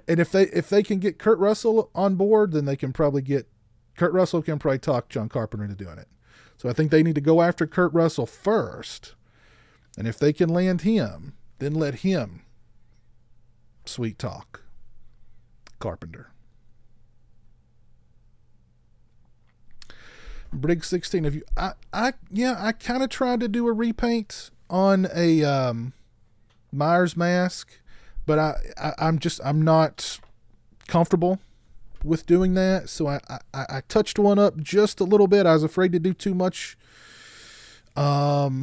[SPEAKER 1] And if they can get Kurt Russell on board, then they can probably get Kurt Russell can probably talk John Carpenter into doing it. So I think they need to go after Kurt Russell first. And if they can land him, then let him sweet talk Carpenter. Brig 16. Have you? I kind of tried to do a repaint on a Myers mask, but I'm not comfortable with doing that. So I touched one up just a little bit. I was afraid to do too much. Yeah,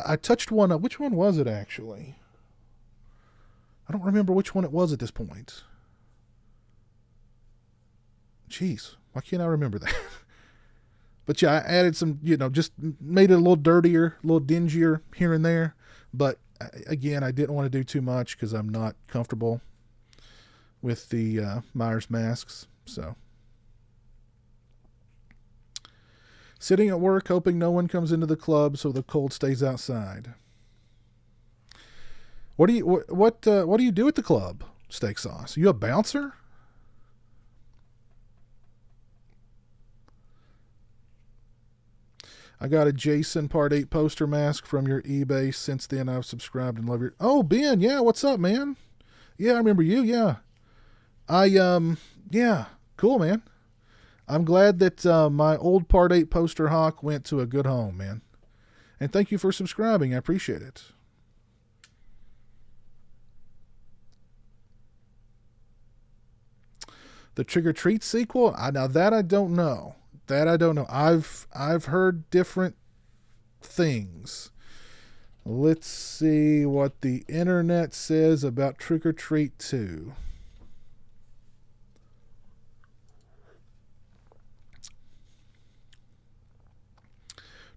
[SPEAKER 1] I touched one up. Which one was it actually? I don't remember which one it was at this point. Jeez, why can't I remember that? But yeah, I added some, just made it a little dirtier, a little dingier here and there. But again, I didn't want to do too much because I'm not comfortable with the Myers masks. So, sitting at work, hoping no one comes into the club so the cold stays outside. What do you do at the club, Steak Sauce? Are you a bouncer? I got a Jason Part 8 poster mask from your eBay. Since then, I've subscribed and love your... Oh, Ben, yeah, what's up, man? Yeah, I remember you, yeah. Yeah, cool, man. I'm glad that my old Part 8 poster hawk went to a good home, man. And thank you for subscribing. I appreciate it. The Trick or Treat sequel? Now that I don't know. I've heard different things. Let's see what the internet says about Trick or Treat 2.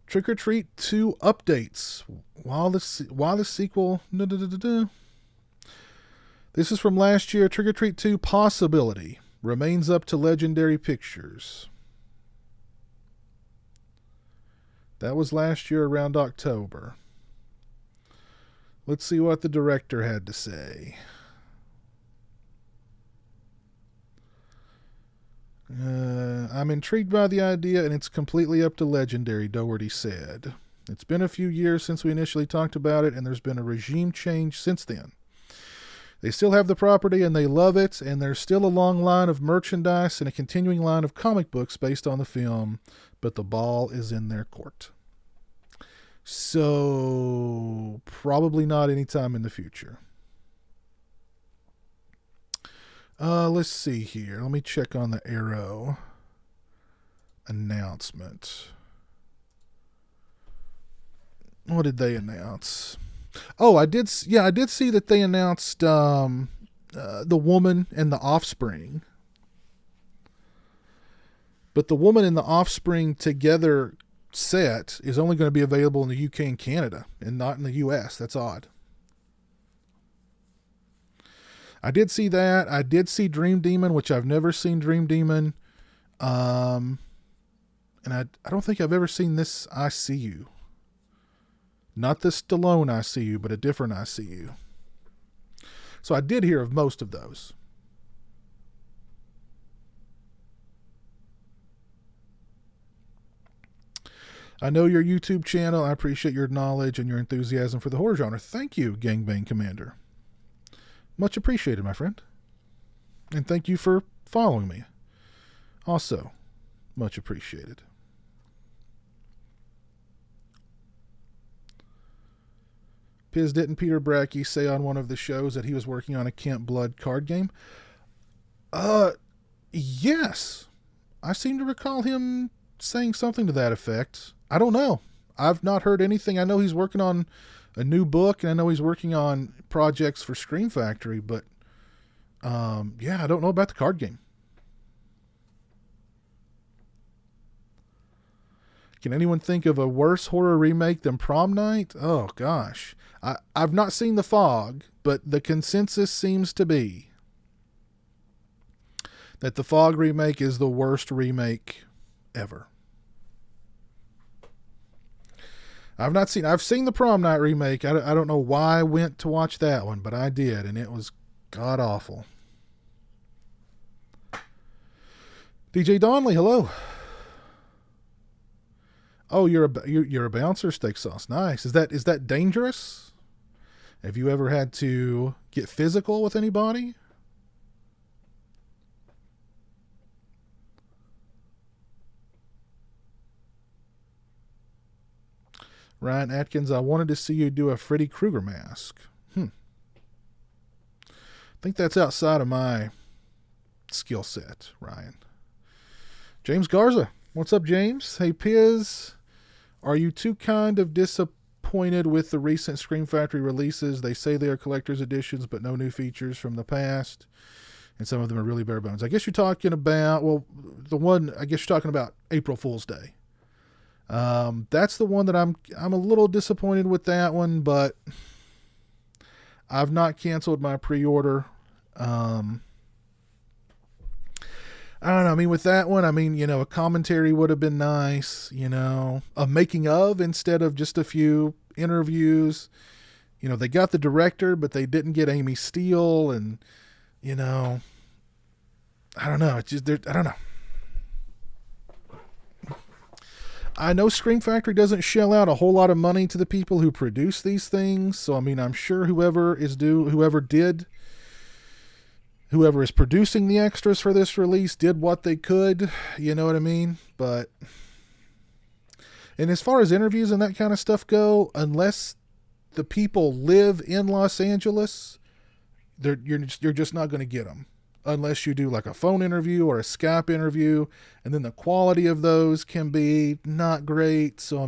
[SPEAKER 1] Trick or Treat 2 updates. While the sequel... This is from last year. Trick or Treat 2 possibility remains up to Legendary Pictures. That was last year around October. Let's see what the director had to say. I'm intrigued by the idea, and it's completely up to Legendary, Doherty said. It's been a few years since we initially talked about it, and there's been a regime change since then. They still have the property, and they love it, and there's still a long line of merchandise and a continuing line of comic books based on the film, but the ball is in their court. So, probably not anytime in the future. Let's see here. Let me check on the Arrow announcement. What did they announce? Oh, I did see that they announced The Woman and the Offspring. But The Woman and the Offspring together set is only going to be available in the UK and Canada and not in the US. That's odd. I did see that. I did see Dream Demon, which I've never seen Dream Demon. And I don't think I've ever seen this I See You. Not the Stallone I See You, but a different I See You. So I did hear of most of those. I know your YouTube channel. I appreciate your knowledge and your enthusiasm for the horror genre. Thank you, Gangbang Commander. Much appreciated, my friend. And thank you for following me. Also, much appreciated. Piz, didn't Peter Brackey say on one of the shows that he was working on a Camp Blood card game? Yes. I seem to recall him saying something to that effect. I don't know. I've not heard anything. I know he's working on a new book, and I know he's working on projects for Scream Factory, but I don't know about the card game. Can anyone think of a worse horror remake than Prom Night? Oh, gosh. I've not seen The Fog, but the consensus seems to be that the Fog remake is the worst remake ever. I've seen the Prom Night remake. I don't know why I went to watch that one, but I did, and it was god awful. DJ Donnelly, hello. Oh, you're a bouncer, Steak Sauce. Nice. Is that dangerous? Have you ever had to get physical with anybody? Ryan Atkins, I wanted to see you do a Freddy Krueger mask. I think that's outside of my skill set, Ryan. James Garza. What's up, James? Hey, Piz. Are you too kind of disappointed with the recent Scream Factory releases? They say they are collector's editions, but no new features from the past. And some of them are really bare bones. I guess you're talking about, you're talking about April Fool's Day. That's the one that I'm a little disappointed with that one, but I've not canceled my pre-order. I don't know. I mean, with that one, a commentary would have been nice, a making of instead of just a few interviews. They got the director, but they didn't get Amy Steele, and, I don't know. I don't know. I know Scream Factory doesn't shell out a whole lot of money to the people who produce these things. So, I'm sure whoever is producing the extras for this release did what they could. You know what I mean? And as far as interviews and that kind of stuff go, unless the people live in Los Angeles, you're just not going to get them. Unless you do like a phone interview or a Skype interview, and then the quality of those can be not great. So,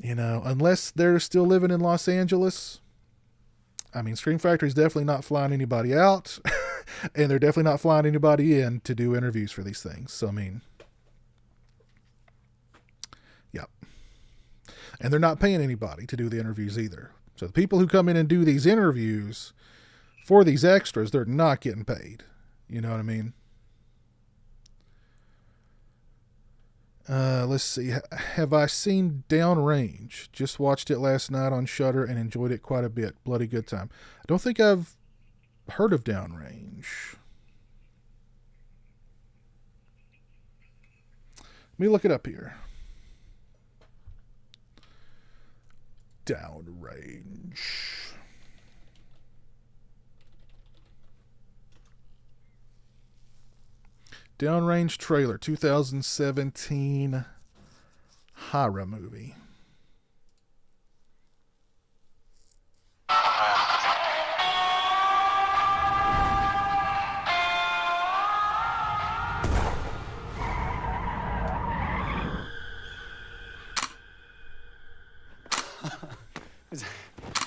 [SPEAKER 1] unless they're still living in Los Angeles, Scream Factory is definitely not flying anybody out, and they're definitely not flying anybody in to do interviews for these things. So, yeah. And they're not paying anybody to do the interviews either. So the people who come in and do these interviews for these extras, they're not getting paid. You know what I mean? Let's see. Have I seen Downrange? Just watched it last night on Shudder and enjoyed it quite a bit. Bloody good time. I don't think I've heard of Downrange. Let me look it up here. Downrange. Downrange trailer, 2017 horror movie.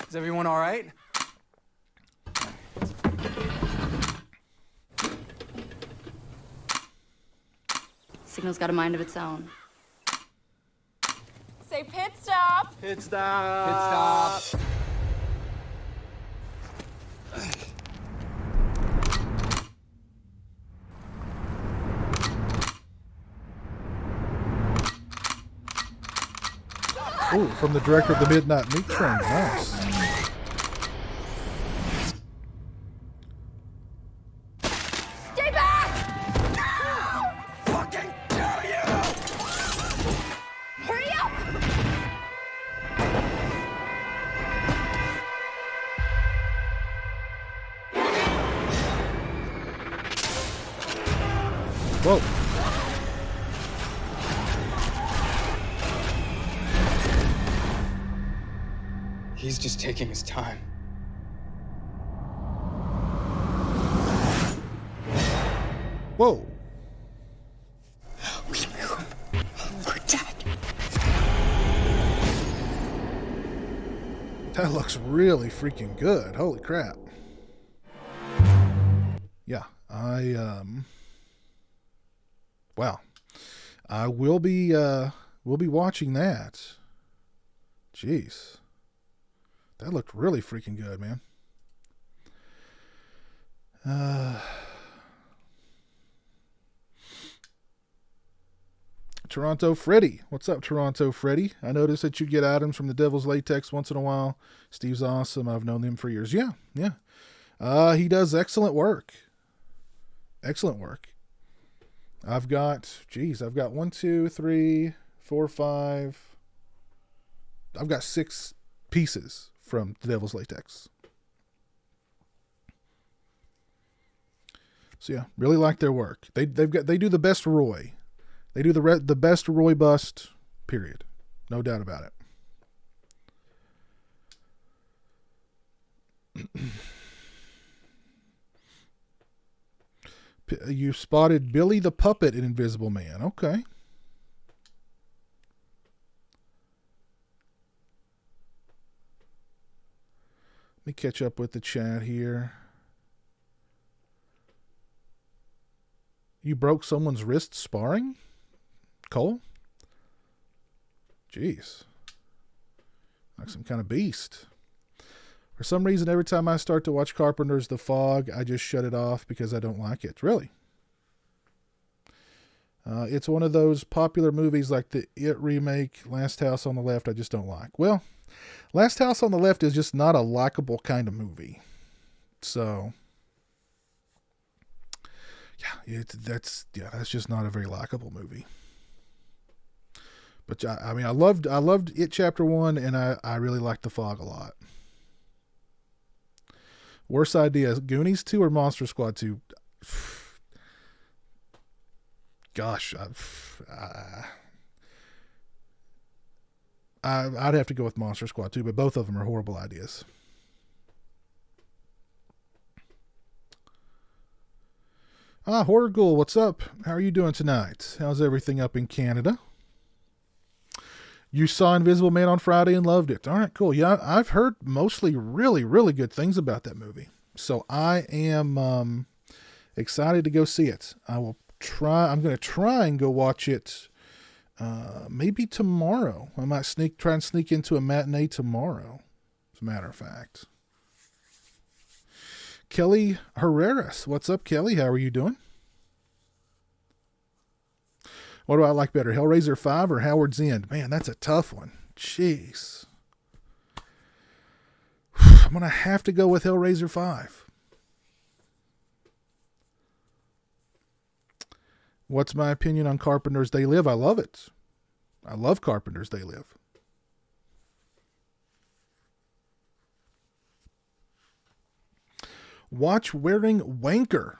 [SPEAKER 4] Is everyone all right?
[SPEAKER 5] Signal's got a mind of its own.
[SPEAKER 6] Say pit stop.
[SPEAKER 4] Pit stop. Pit stop.
[SPEAKER 1] Ooh, from the director of The Midnight Meat Train. Nice.
[SPEAKER 6] Stay back! No!
[SPEAKER 4] Fucking kill you!
[SPEAKER 6] Hurry up!
[SPEAKER 1] Whoa.
[SPEAKER 4] He's just taking his time.
[SPEAKER 1] Whoa.
[SPEAKER 4] We're dead.
[SPEAKER 1] That looks really freaking good. Holy crap. Yeah, wow. I will be watching that. Jeez. That looked really freaking good, man. Toronto Freddy. What's up, Toronto Freddy? I noticed that you get items from the Devil's Latex once in a while. Steve's awesome. I've known him for years. Yeah. He does excellent work. Excellent work. I've got 1, 2, 3, 4, 5. I've got 6 pieces from the Devil's Latex. So yeah, really like their work. They do the best Roy. They do the best Roy bust, period. No doubt about it. You spotted Billy the Puppet in Invisible Man. Okay. Let me catch up with the chat here. You broke someone's wrist sparring? Cole? Jeez. Like some kind of beast. For some reason, every time I start to watch Carpenter's The Fog, I just shut it off because I don't like it. Really. It's one of those popular movies like the It remake, Last House on the Left, I just don't like. Well, Last House on the Left is just not a likable kind of movie. So, yeah, that's just not a very likable movie. But I mean, I loved It Chapter 1, and I really liked The Fog a lot. Worst idea, Goonies 2 or Monster Squad 2? Gosh, I'd have to go with Monster Squad 2, but both of them are horrible ideas. Horror Ghoul, what's up? How are you doing tonight? How's everything up in Canada? You saw Invisible Man on Friday and loved it. All right, cool. Yeah, I've heard mostly really, really good things about that movie. So I am excited to go see it. I'm going to try and go watch it maybe tomorrow. I might try and sneak into a matinee tomorrow, as a matter of fact. Kelly Herreras. What's up, Kelly? How are you doing? What do I like better, Hellraiser 5 or Howard's End? Man, that's a tough one. Jeez. I'm going to have to go with Hellraiser 5. What's my opinion on Carpenter's They Live? I love it. I love Carpenter's They Live. Watch Wearing Wanker.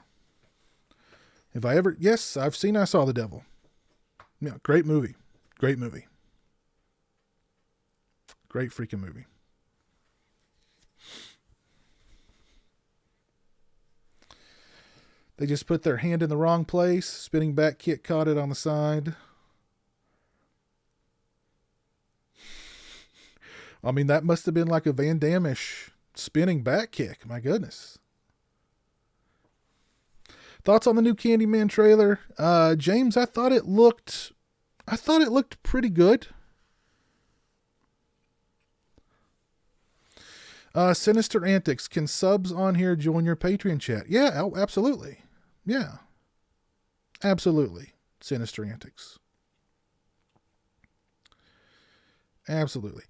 [SPEAKER 1] Yes, I've seen I Saw the Devil. Yeah, great movie. Great movie. Great freaking movie. They just put their hand in the wrong place. Spinning back kick caught it on the side. I mean, that must have been like a Van Damme-ish spinning back kick. My goodness. Thoughts on the new Candyman trailer? James, I thought it looked pretty good. Sinister Antics. Can subs on here join your Patreon chat? Yeah, absolutely. Yeah. Absolutely. Sinister Antics. Absolutely.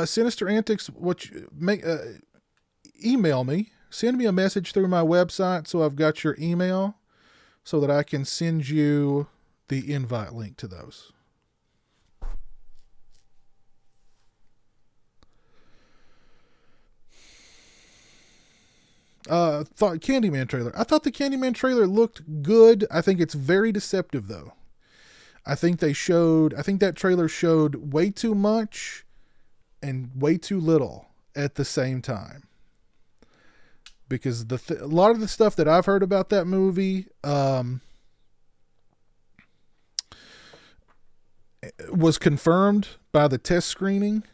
[SPEAKER 1] Sinister Antics, email me. Send me a message through my website so I've got your email so that I can send you the invite link to those. Thought Candyman trailer. I thought the Candyman trailer looked good. I think it's very deceptive though. I think that trailer showed way too much and way too little at the same time. Because a lot of the stuff that I've heard about that movie was confirmed by the test screening,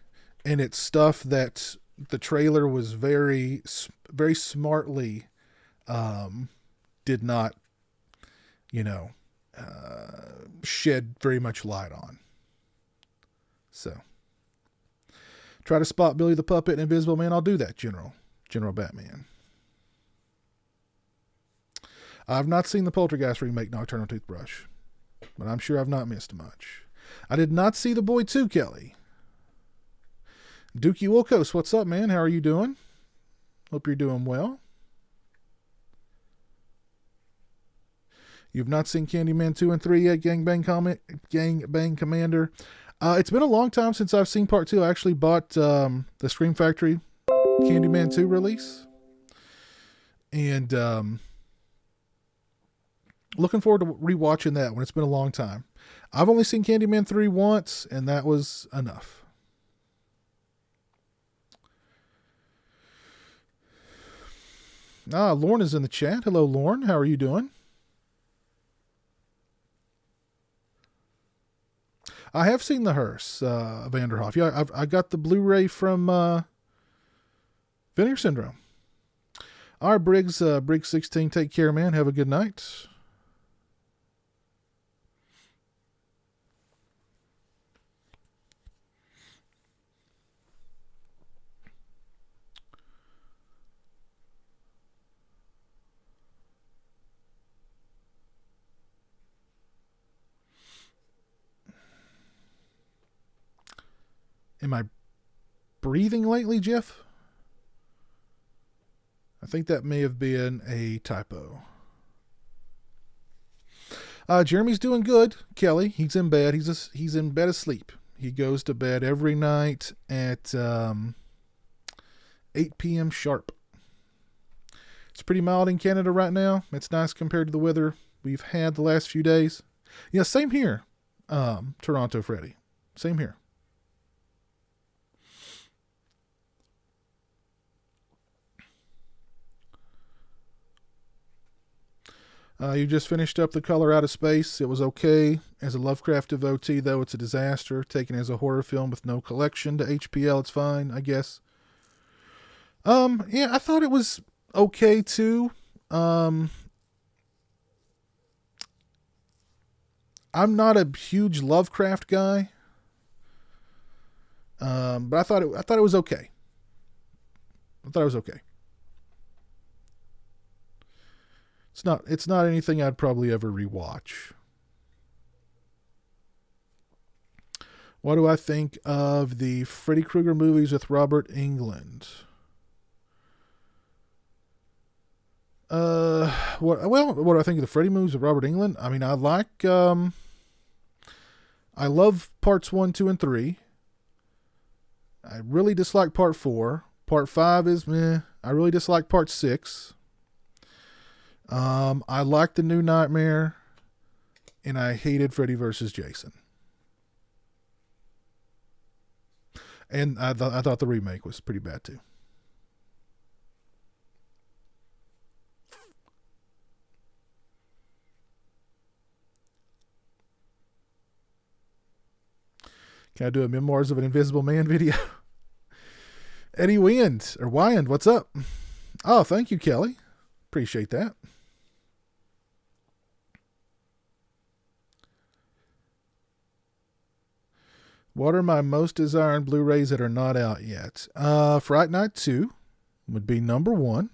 [SPEAKER 1] and it's stuff that the trailer was very, very smartly did not, shed very much light on. So, try to spot Billy the Puppet and Invisible Man. I'll do that, General Batman. I've not seen the Poltergeist remake Nocturnal Toothbrush, but I'm sure I've not missed much. I did not see The Boy 2, Kelly. Dookie Wilkos, what's up, man? How are you doing? Hope you're doing well. You've not seen Candyman 2 and 3 yet, Gangbang Commander. It's been a long time since I've seen part 2. I actually bought the Scream Factory Candyman 2 release. And looking forward to rewatching that one. It's been a long time. I've only seen Candyman 3 once, and that was enough. Lorne is in the chat. Hello, Lorne. How are you doing? I have seen the hearse, Vanderhoff. Yeah, I got the Blu-ray from Vinegar Syndrome. All right, Briggs 16, take care, man. Have a good night. Am I breathing lately, Jeff? I think that may have been a typo. Jeremy's doing good. Kelly, he's in bed. He's in bed asleep. He goes to bed every night at 8 p.m. sharp. It's pretty mild in Canada right now. It's nice compared to the weather we've had the last few days. Yeah, same here, Toronto Freddy. Same here. You just finished up The Color Out of Space. It was okay. As a Lovecraft devotee, though, it's a disaster. Taken as a horror film with no collection to HPL, it's fine, I guess. Yeah, I thought it was okay, too. I'm not a huge Lovecraft guy. But I thought it was okay. I thought it was okay. It's not anything I'd probably ever rewatch. What do I think of the Freddy Krueger movies with Robert Englund? What do I think of the Freddy movies with Robert Englund? I mean, I love parts 1, 2, and 3. I really dislike part 4. Part 5 is meh. I really dislike part 6. I liked The New Nightmare, and I hated Freddy vs. Jason. And I thought the remake was pretty bad too. Can I do a Memoirs of an Invisible Man video? Eddie Wyand, what's up? Oh, thank you, Kelly. Appreciate that. What are my most desired Blu-rays that are not out yet? Fright Night 2 would be number 1.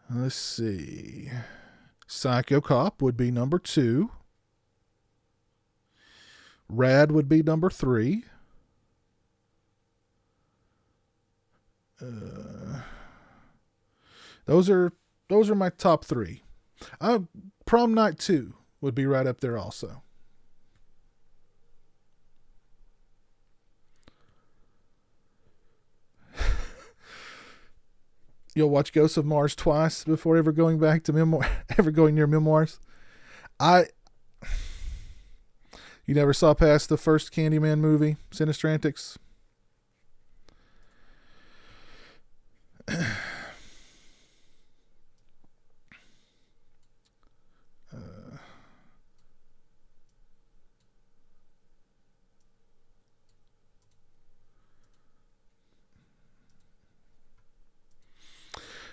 [SPEAKER 1] Let's see. Psycho Cop would be number 2. Rad would be number 3. Those are my top 3. Prom Night 2 would be right up there also. You'll watch Ghosts of Mars twice before ever going back to ever going near Memoirs. You never saw past the first Candyman movie, Sinister Antics?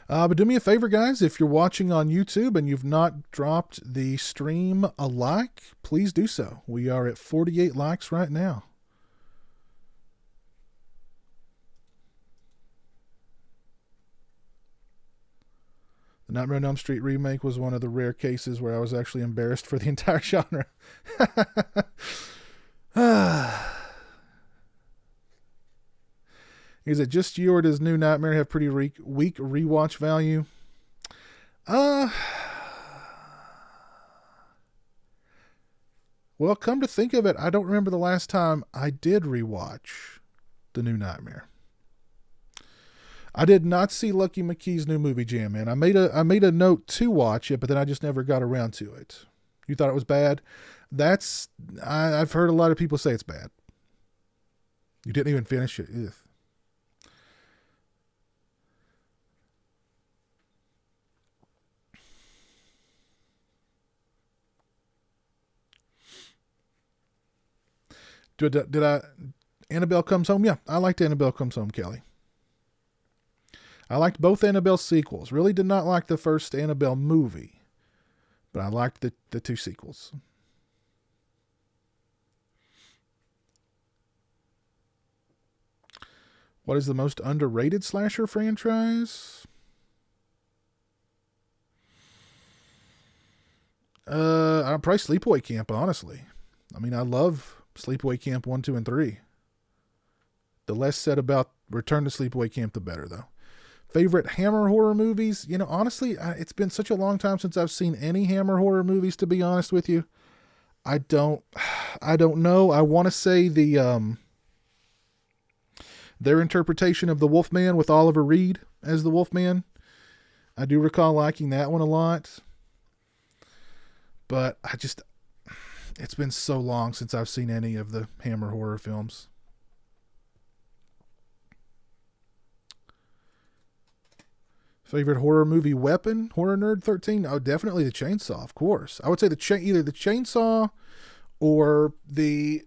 [SPEAKER 1] But do me a favor, guys. If you're watching on YouTube and you've not dropped the stream a like, please do so. We are at 48 likes right now. The Nightmare on Elm Street remake was one of the rare cases where I was actually embarrassed for the entire genre. Is it just you, or does New Nightmare have pretty weak rewatch value? Well, come to think of it, I don't remember the last time I did rewatch The New Nightmare. I did not see Lucky McKee's new movie, Jam Man. I made a note to watch it, but then I just never got around to it. You thought it was bad? I've heard a lot of people say it's bad. You didn't even finish it. Ugh. Did I? Annabelle Comes Home? Yeah, I liked Annabelle Comes Home, Kelly. I liked both Annabelle sequels. Really did not like the first Annabelle movie, but I liked the two sequels. What is the most underrated slasher franchise? Probably Sleepaway Camp, honestly. I mean, I love Sleepaway Camp 1, 2, and 3. The less said about Return to Sleepaway Camp, the better, though. Favorite Hammer horror movies? You know, honestly, it's been such a long time since I've seen any Hammer horror movies, to be honest with you. I don't know. I want to say their interpretation of the Wolfman with Oliver Reed as the Wolfman. I do recall liking that one a lot. But it's been so long since I've seen any of the Hammer horror films. Favorite horror movie weapon? Horror Nerd 13? Oh, definitely the chainsaw, of course. I would say either the chainsaw or the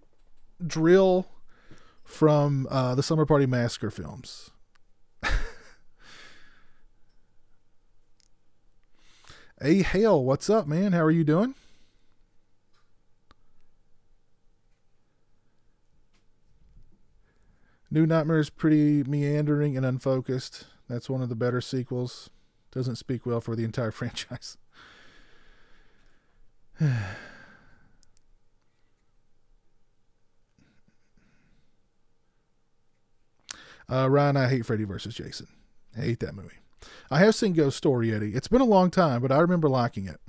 [SPEAKER 1] drill from the Summer Party Massacre films. Hey, Hale, what's up, man? How are you doing? New Nightmare is pretty meandering and unfocused. That's one of the better sequels. Doesn't speak well for the entire franchise. Ryan, I hate Freddy vs. Jason. I hate that movie. I have seen Ghost Story, Eddie. It's been a long time, but I remember liking it.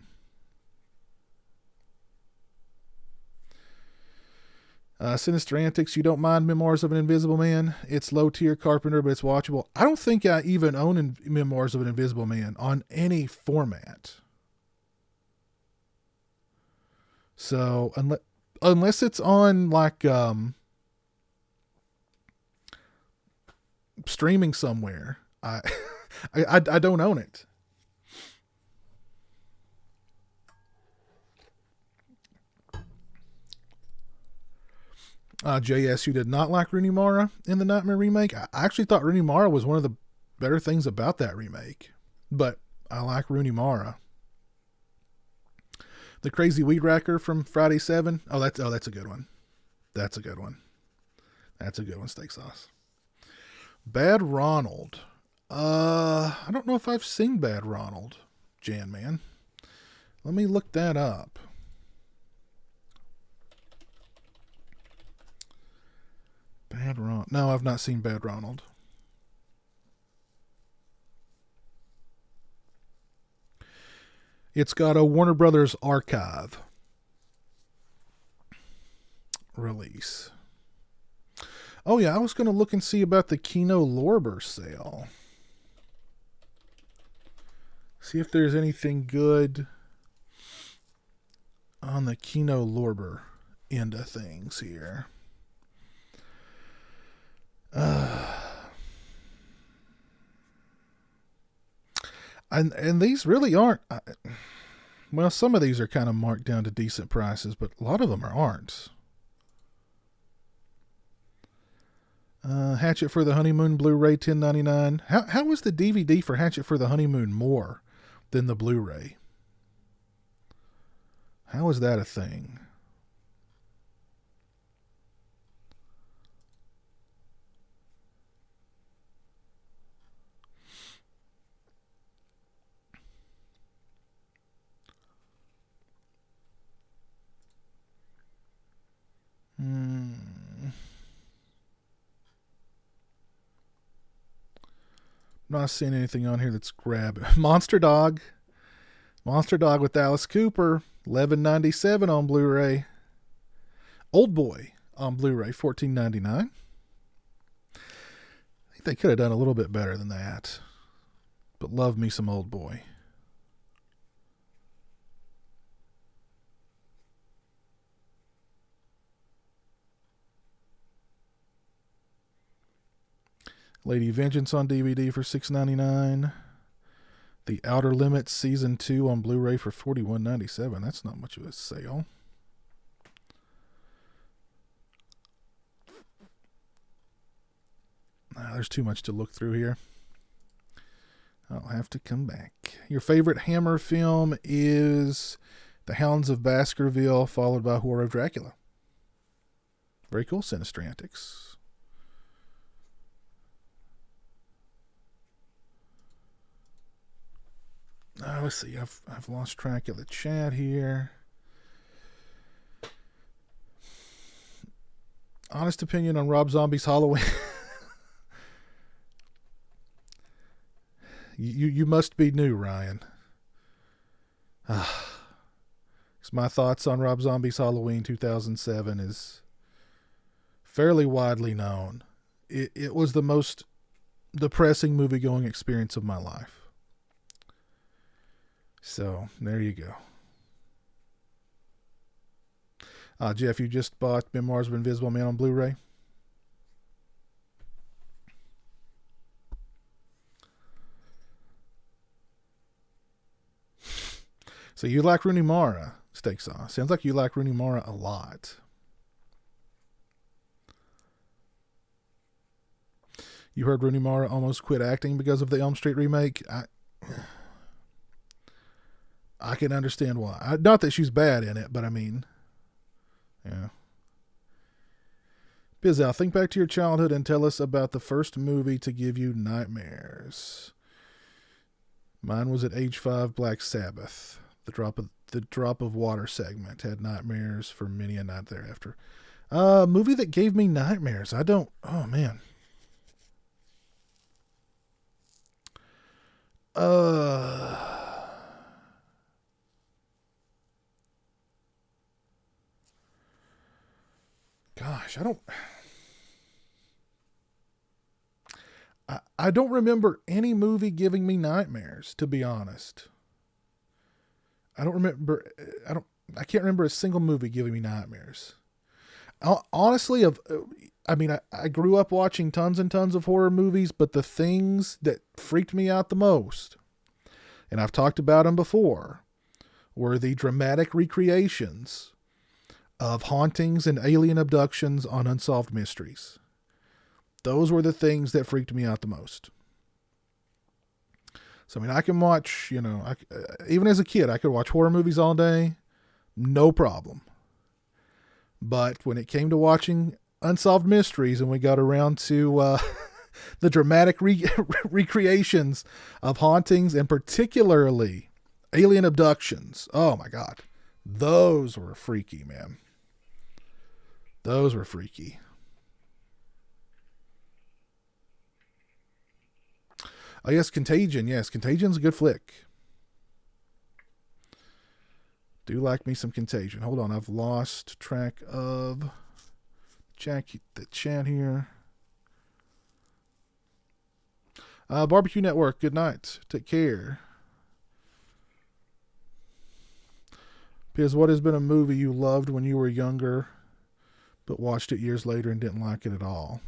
[SPEAKER 1] Sinister Antics, you don't mind Memoirs of an Invisible Man? It's low tier Carpenter, but it's watchable. I don't think I even own Memoirs of an Invisible Man on any format. So unless it's on like streaming somewhere, I don't own it. JS, you did not like Rooney Mara in the Nightmare remake. I actually thought Rooney Mara was one of the better things about that remake, but I like Rooney Mara. The Crazy Weed Whacker from Friday 7. That's a good one. That's a good one. That's a good one, Steak Sauce. Bad Ronald. I don't know if I've seen Bad Ronald, Jan Man. Let me look that up. Bad Ronald. No, I've not seen Bad Ronald. It's got a Warner Brothers Archive release. Oh yeah, I was going to look and see about the Kino Lorber sale. See if there's anything good on the Kino Lorber end of things here. And these really aren't, well, some of these are kind of marked down to decent prices, but a lot of them aren't. Hatchet for the Honeymoon Blu-ray $10.99. How was the DVD for Hatchet for the Honeymoon more than the Blu-ray? How is that a thing? Not seeing anything on here that's grabbing. Monster Dog with Alice Cooper, $11.97 on Blu-ray. Old Boy on Blu-ray, $14.99. think they could have done a little bit better than that. But love me some Old Boy. Lady Vengeance on DVD for $6.99. The Outer Limits Season 2 on Blu-ray for $41.97. That's not much of a sale. There's too much to look through here. I'll have to come back. Your favorite Hammer film is The Hounds of Baskerville, followed by Horror of Dracula. Very cool, Sinister Antics. Let's see. I've lost track of the chat here. Honest opinion on Rob Zombie's Halloween. You must be new, Ryan. My thoughts on Rob Zombie's Halloween 2007 is fairly widely known. It was the most depressing movie-going experience of my life. So, there you go. Jeff, you just bought Memoirs of an Invisible Man on Blu-ray? So you like Rooney Mara, Steak Sauce. Sounds like you like Rooney Mara a lot. You heard Rooney Mara almost quit acting because of the Elm Street remake. I can understand why. Not that she's bad in it, but I mean, yeah. Pizowell, think back to your childhood and tell us about the first movie to give you nightmares. Mine was at age 5, Black Sabbath. The drop of water segment had nightmares for many a night thereafter. Movie that gave me nightmares. Oh man. Gosh, I don't remember any movie giving me nightmares, to be honest. I can't remember a single movie giving me nightmares. Honestly, I grew up watching tons and tons of horror movies, but the things that freaked me out the most, and I've talked about them before, were the dramatic recreations of hauntings and alien abductions on Unsolved Mysteries. Those were the things that freaked me out the most. So, I can watch, even as a kid, I could watch horror movies all day, no problem. But when it came to watching Unsolved Mysteries and we got around to the dramatic recreations of hauntings and particularly alien abductions, oh my God, those were freaky, man. Those were freaky. Oh, yes, Contagion. Yes, Contagion's a good flick. Do like me some Contagion. Hold on, I've lost track of the chat here. Barbecue Network, good night. Take care. Piz, what has been a movie you loved when you were younger, but watched it years later and didn't like it at all?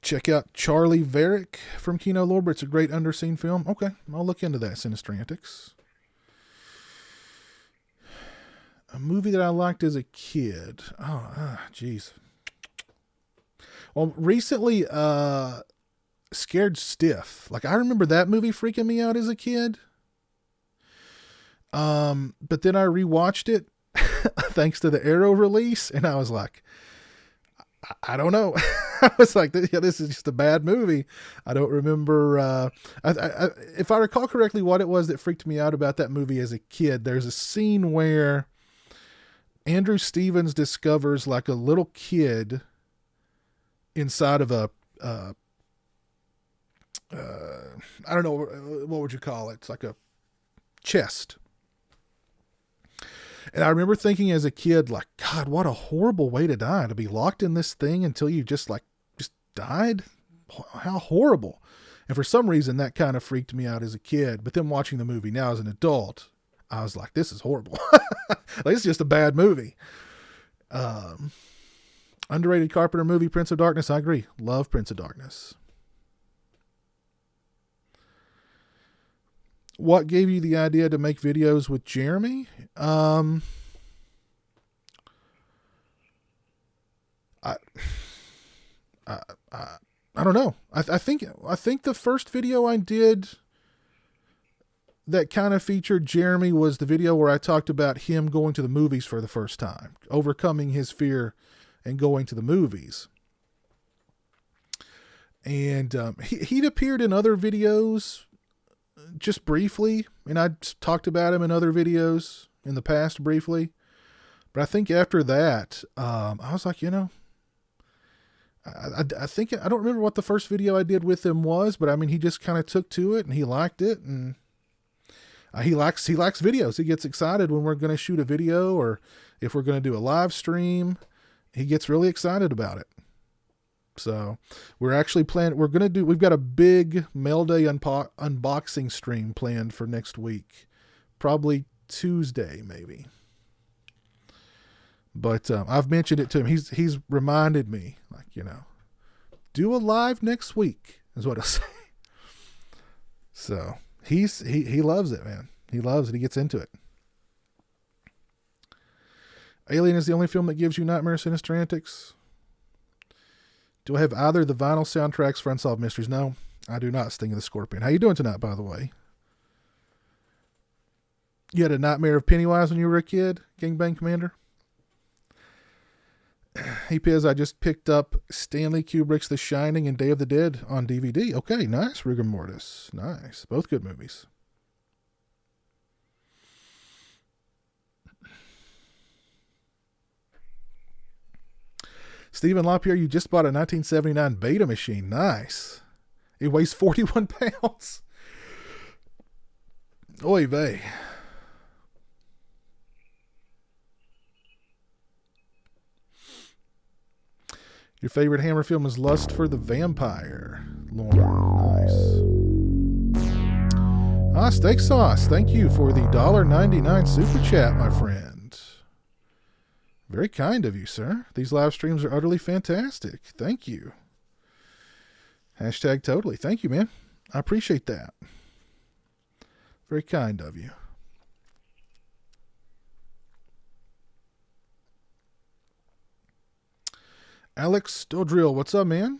[SPEAKER 1] Check out Charlie Varick from Kino Lorber. It's a great underseen film. Okay, I'll look into that. Sinister Antics. A movie that I liked as a kid. Jeez. Well, recently, Scared Stiff. I remember that movie freaking me out as a kid. But then I rewatched it thanks to the Arrow release, and I was like, I don't know. I was like, this is just a bad movie. I don't remember. If I recall correctly, what it was that freaked me out about that movie as a kid, there's a scene where Andrew Stevens discovers a little kid inside of a, I don't know, what would you call it? It's like a chest. And I remember thinking as a kid, like, God, what a horrible way to die, to be locked in this thing until you just died. How horrible. And for some reason that kind of freaked me out as a kid. But then watching the movie now as an adult, I was like, this is horrible. Like, it's just a bad movie. Underrated Carpenter movie, Prince of Darkness. I agree. Love Prince of Darkness. What gave you the idea to make videos with Jeremy? I don't know. I think the first video I did that kind of featured Jeremy was the video where I talked about him going to the movies for the first time, overcoming his fear and going to the movies. And he'd appeared in other videos just briefly, and I talked about him in other videos in the past briefly. But I think after that, I was like, I think, I don't remember what the first video I did with him was, but I mean, he just kind of took to it and he liked it, and he likes videos. He gets excited when we're going to shoot a video, or if we're going to do a live stream, he gets really excited about it. So we're actually we've got a big Mail Day unboxing stream planned for next week, probably Tuesday, maybe. But I've mentioned it to him. He's reminded me, like, do a live next week is what I say. So he loves it, man. He loves it. He gets into it. Alien is the only film that gives you nightmare, sinister antics. Do I have either the vinyl soundtracks for Unsolved Mysteries? No, I do not. Sting of the Scorpion. How you doing tonight, by the way? You had a nightmare of Pennywise when you were a kid, Gangbang Commander? Hey, Piz, I just picked up Stanley Kubrick's The Shining and Day of the Dead on DVD. Okay, nice. Rigor Mortis. Nice. Both good movies. Stephen LaPierre, you just bought a 1979 Beta machine. Nice. It weighs 41 pounds. Oy vey. Your favorite Hammer film is Lust for the Vampire. Lauren, nice. Steak Sauce, thank you for the $1.99 super chat, my friend. Very kind of you, sir. These live streams are utterly fantastic. Thank you. Hashtag totally. Thank you, man. I appreciate that. Very kind of you. Alex Stodrill, what's up, man?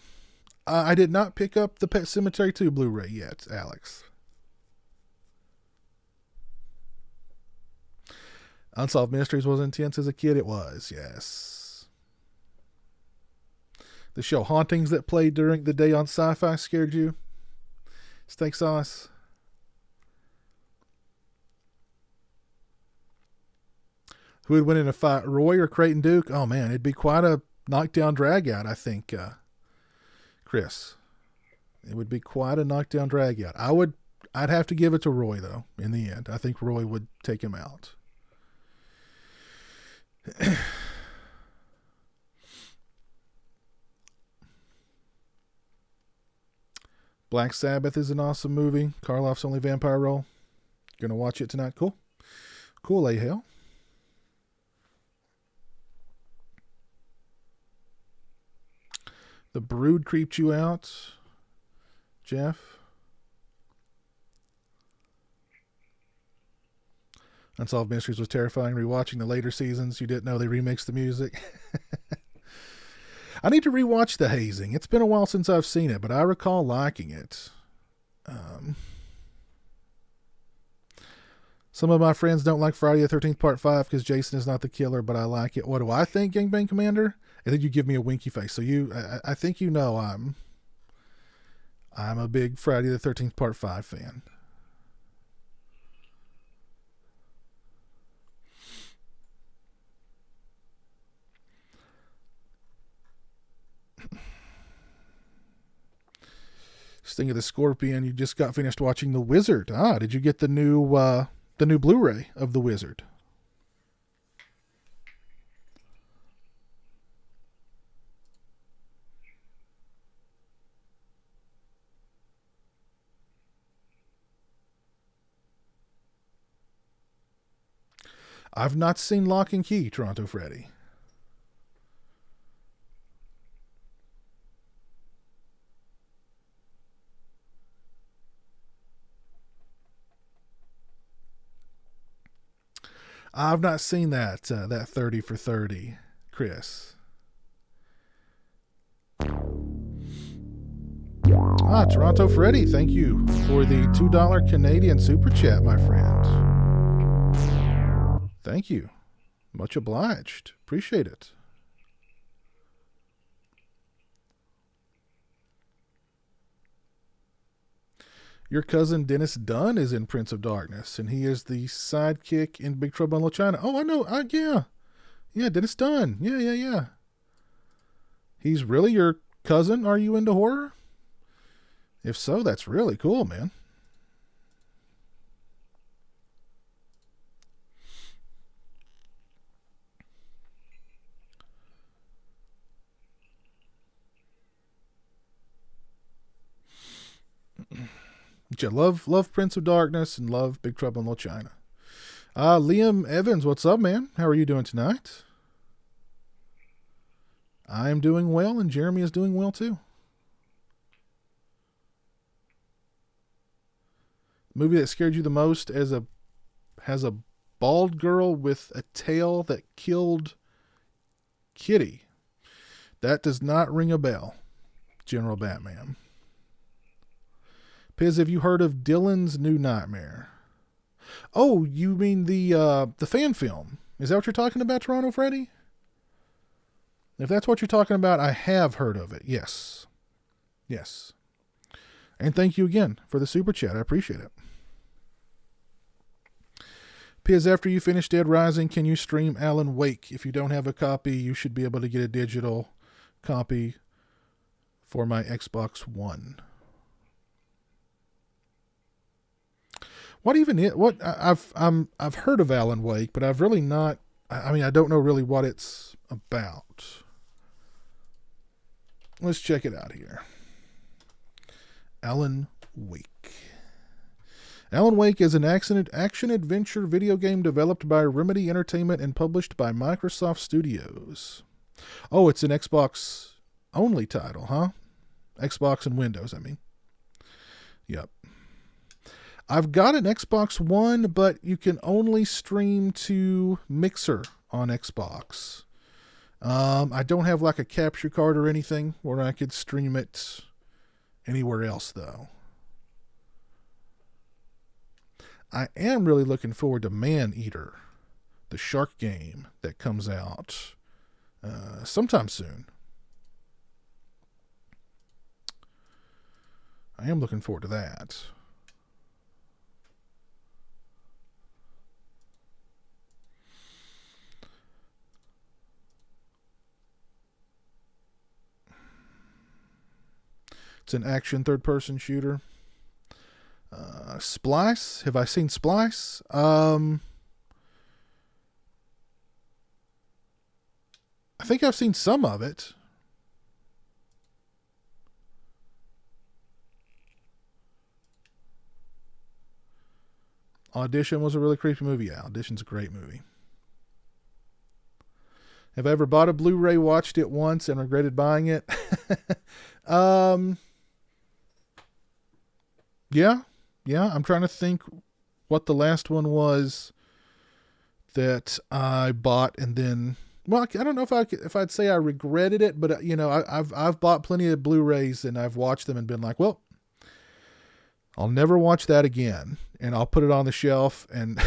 [SPEAKER 1] I did not pick up the Pet Sematary 2 Blu-ray yet, Alex. Unsolved Mysteries was intense as a kid. It was, yes. The show Hauntings that played during the day on Sci-Fi scared you? Steak Sauce. Who would win in a fight, Roy or Creighton Duke? Oh, man, it'd be quite a knockdown drag out, I think, Chris. It would be quite a knockdown drag out. I'd have to give it to Roy, though, in the end. I think Roy would take him out. Black Sabbath is an awesome movie. Karloff's only vampire role. Gonna watch it tonight. Cool. Cool, A-Hale. The Brood creeped you out, Jeff? Unsolved Mysteries was terrifying. Rewatching the later seasons, you didn't know they remixed the music. I need to rewatch The Hazing. It's been a while since I've seen it, but I recall liking it. Some of my friends don't like Friday the 13th Part 5 because Jason is not the killer, but I like it. What do I think, Gangbang Commander? And then you give me a winky face. So I think you know I'm a big Friday the 13th Part 5 fan. Sting of the Scorpion, you just got finished watching The Wizard. Did you get the new Blu-ray of The Wizard? I've not seen Lock and Key, Toronto Freddy. I've not seen that 30 for 30, Chris. Toronto Freddy, thank you for the $2 Canadian Super Chat, my friend. Thank you. Much obliged. Appreciate it. Your cousin Dennis Dunn is in Prince of Darkness, and he is the sidekick in Big Trouble in Little China. Oh, I know. Yeah. Yeah, Dennis Dunn. Yeah. He's really your cousin? Are you into horror? If so, that's really cool, man. Yeah, love Prince of Darkness and love Big Trouble in Little China. Liam Evans, what's up, man? How are you doing tonight? I am doing well, and Jeremy is doing well too. Movie that scared you the most has a bald girl with a tail that killed Kitty. That does not ring a bell, General Batman. Piz, have you heard of Dylan's New Nightmare? Oh, you mean the fan film? Is that what you're talking about, Toronto Freddy? If that's what you're talking about, I have heard of it. Yes. And thank you again for the super chat. I appreciate it. Piz, after you finish Dead Rising, can you stream Alan Wake? If you don't have a copy, you should be able to get a digital copy for my Xbox One. What even is what I've heard of Alan Wake, but I've really not. I mean, I don't know really what it's about. Let's check it out here. Alan Wake. Alan Wake is an action-adventure video game developed by Remedy Entertainment and published by Microsoft Studios. Oh, it's an Xbox-only title, huh? Xbox and Windows, I mean. Yep. I've got an Xbox One, but you can only stream to Mixer on Xbox. I don't have like a capture card or anything where I could stream it anywhere else, though. I am really looking forward to Man-Eater, the shark game that comes out sometime soon. I am looking forward to that. It's an action third-person shooter. Splice. Have I seen Splice? I think I've seen some of it. Audition was a really creepy movie. Yeah, Audition's a great movie. Have I ever bought a Blu-ray, watched it once, and regretted buying it? Yeah. I'm trying to think what the last one was that I bought and then. Well, I don't know if I'd say I regretted it, but I've bought plenty of Blu-rays and I've watched them and been like, well, I'll never watch that again, and I'll put it on the shelf, and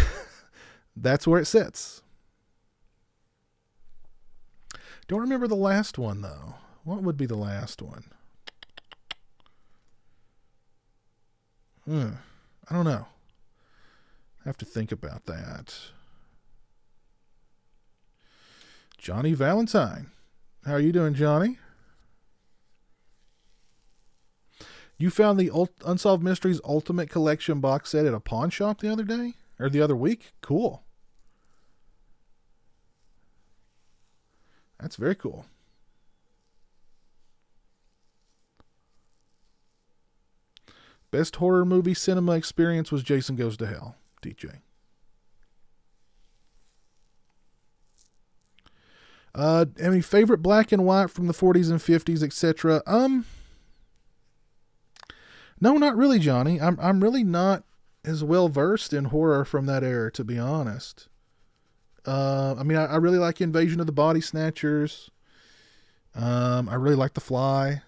[SPEAKER 1] that's where it sits. Don't remember the last one though. What would be the last one? I don't know. I have to think about that. Johnny Valentine. How are you doing, Johnny? You found the Unsolved Mysteries Ultimate Collection box set at a pawn shop the other day? Or the other week? Cool. That's very cool. Best horror movie cinema experience was Jason Goes to Hell, DJ. Any favorite black and white from the 40s and 50s, etc.? No, not really, Johnny. I'm really not as well versed in horror from that era, to be honest. I mean, I really like Invasion of the Body Snatchers. I really like The Fly.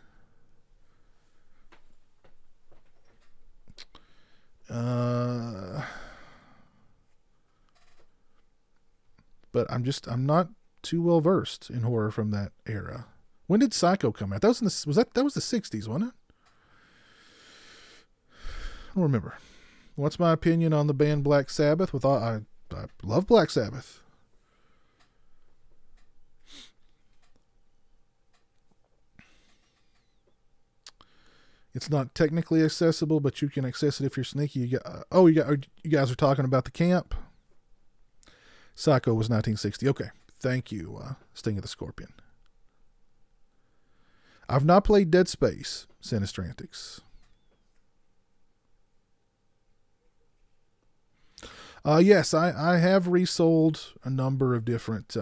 [SPEAKER 1] But I'm not too well versed in horror from that era. When did Psycho come out? That was that was the 60s, wasn't it? I don't remember. What's my opinion on the band Black Sabbath? I love Black Sabbath. It's not technically accessible, but you can access it if you're sneaky. You guys are talking about the camp. Psycho was 1960. Okay, thank you, Sting of the Scorpion. I've not played Dead Space, Sinister Antics. Yes, I have resold a number of different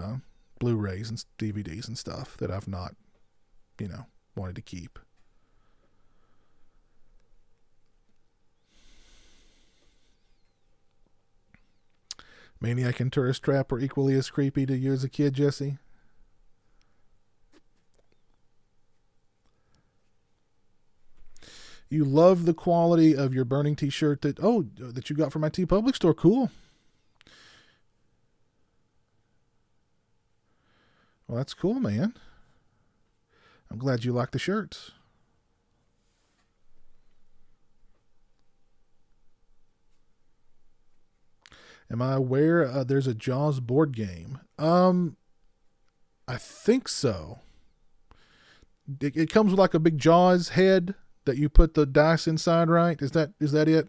[SPEAKER 1] Blu-rays and DVDs and stuff that I've not, wanted to keep. Maniac and Tourist Trap were equally as creepy to you as a kid, Jesse? You love the quality of your Burning t-shirt that you got from my TeePublic store. Cool. Well, that's cool, man. I'm glad you like the shirts. Am I aware there's a Jaws board game? I think so. It comes with like a big Jaws head that you put the dice inside, right? Is that it?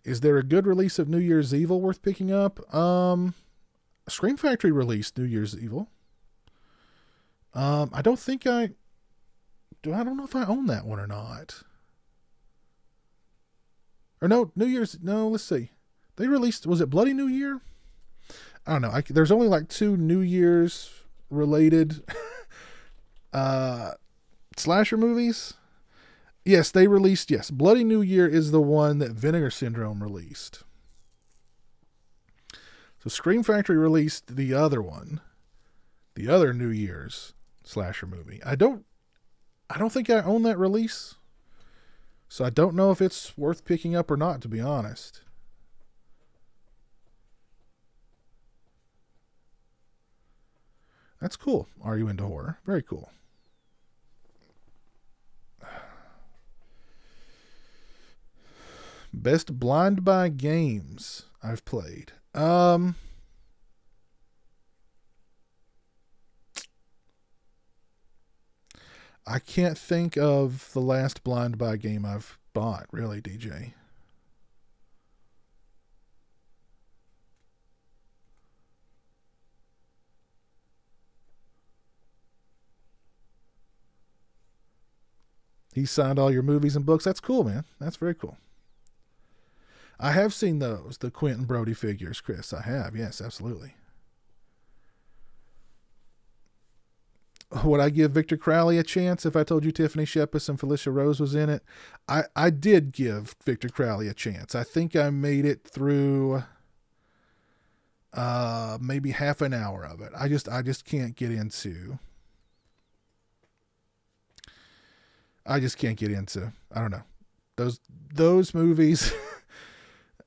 [SPEAKER 1] Is there a good release of New Year's Evil worth picking up? Scream Factory released New Year's Evil. I don't know if I own that one or not. Or no, let's see. They released, was it Bloody New Year? I don't know. There's only like 2 New Year's related slasher movies. Yes, they released, Bloody New Year is the one that Vinegar Syndrome released. So Scream Factory released the other one, the other New Year's slasher movie. I don't think I own that release, so I don't know if it's worth picking up or not, to be honest. That's cool. Are you into horror? Very cool. Best blind buy games I've played. I can't think of the last blind buy game I've bought, really, DJ. He signed all your movies and books. That's cool, man. That's very cool. I have seen those, the Quentin Brody figures, Chris. I have, yes, absolutely. Would I give Victor Crowley a chance if I told you Tiffany Shepis and Felicia Rose was in it? I did give Victor Crowley a chance. I think I made it through maybe half an hour of it. I just can't get into. I don't know. Those movies.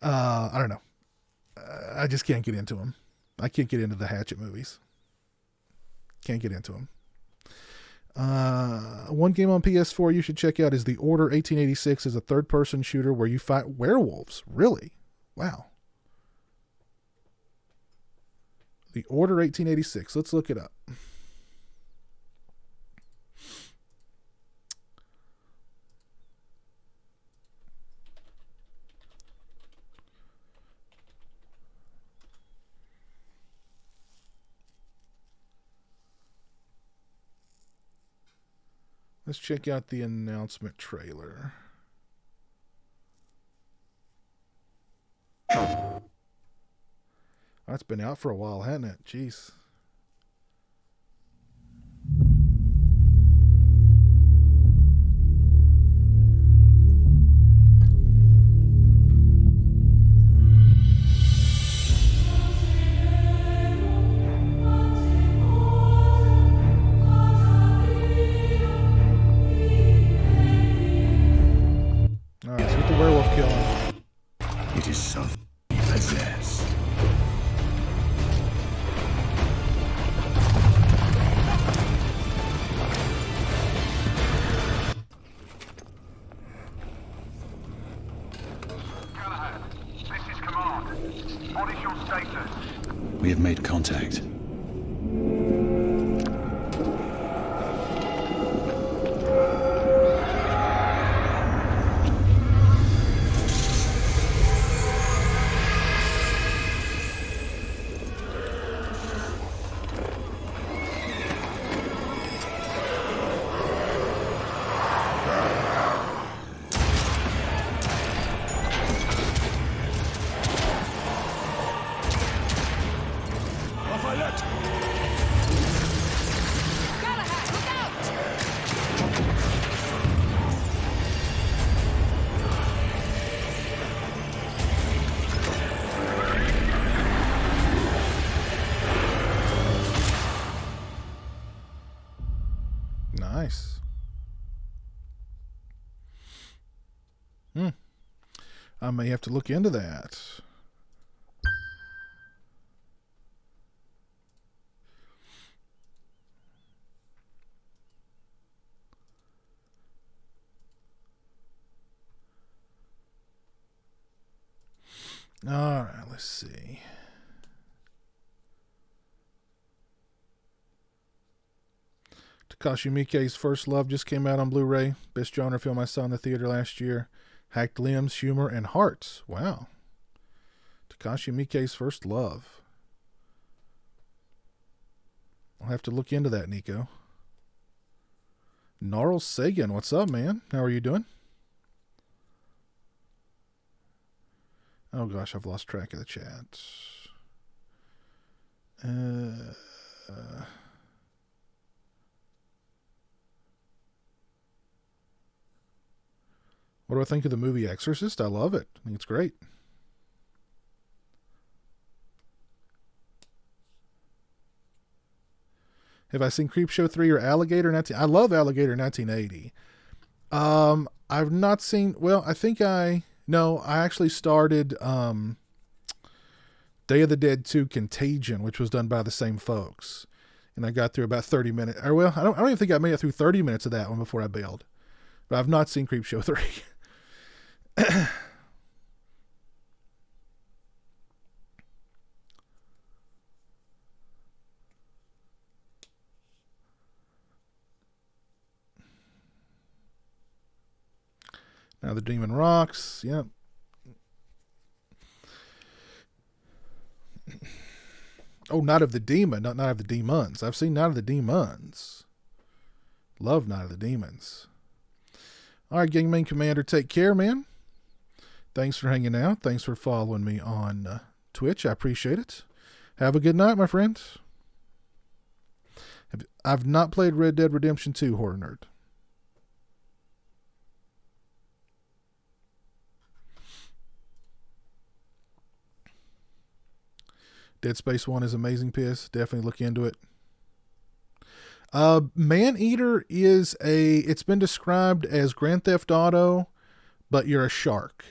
[SPEAKER 1] I don't know. I just can't get into them. I can't get into the Hatchet movies. Can't get into them. One game on PS4 you should check out is The Order 1886. Is a third-person shooter where you fight werewolves. Really? Wow. The Order 1886. Let's look it up. Let's check out the announcement trailer. Oh, it's been out for a while, hasn't it? Jeez. Alright, so get the werewolf killing.
[SPEAKER 3] It is something we possess.
[SPEAKER 7] Callahan, this is Command. What is your status?
[SPEAKER 3] We have made contact.
[SPEAKER 1] Nice. I may have to look into that. All right, let's see. Takashi Miike's First Love just came out on Blu-ray. Best genre film I saw in the theater last year. Hacked limbs, humor, and hearts. Wow. Takashi Miike's First Love. I'll have to look into that, Nico. Gnarls Sagan, what's up, man? How are you doing? Oh gosh, I've lost track of the chat. What do I think of the movie Exorcist? I love it. I think it's great. Have I seen Creepshow 3 or Alligator 19? I love Alligator 1980. I've not seen, well, I actually started Day of the Dead 2 Contagion, which was done by the same folks. And I got through about 30 minutes. Or well, I don't even think I made it through 30 minutes of that one before I bailed. But I've not seen Creepshow 3. Now the Demon Rocks. Yep. Oh, Night of the Demon, not Night of the Demons. I've seen Night of the Demons. Love Night of the Demons. All right, Gangman Commander, take care, man. Thanks for hanging out. Thanks for following me on Twitch. I appreciate it. Have a good night, my friend. I've not played Red Dead Redemption 2, Horror Nerd. Dead Space 1 is amazing piss. Definitely look into it. Man-Eater is it's been described as Grand Theft Auto, but you're a shark.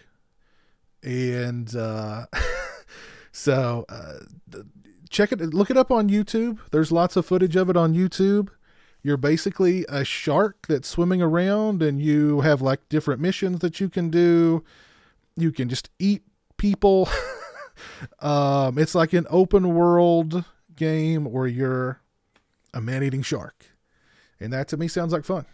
[SPEAKER 1] And check it, look it up on YouTube. There's lots of footage of it on YouTube. You're basically a shark that's swimming around, and you have like different missions that you can do. You can just eat people. It's like an open world game where you're a man-eating shark. And that to me sounds like fun.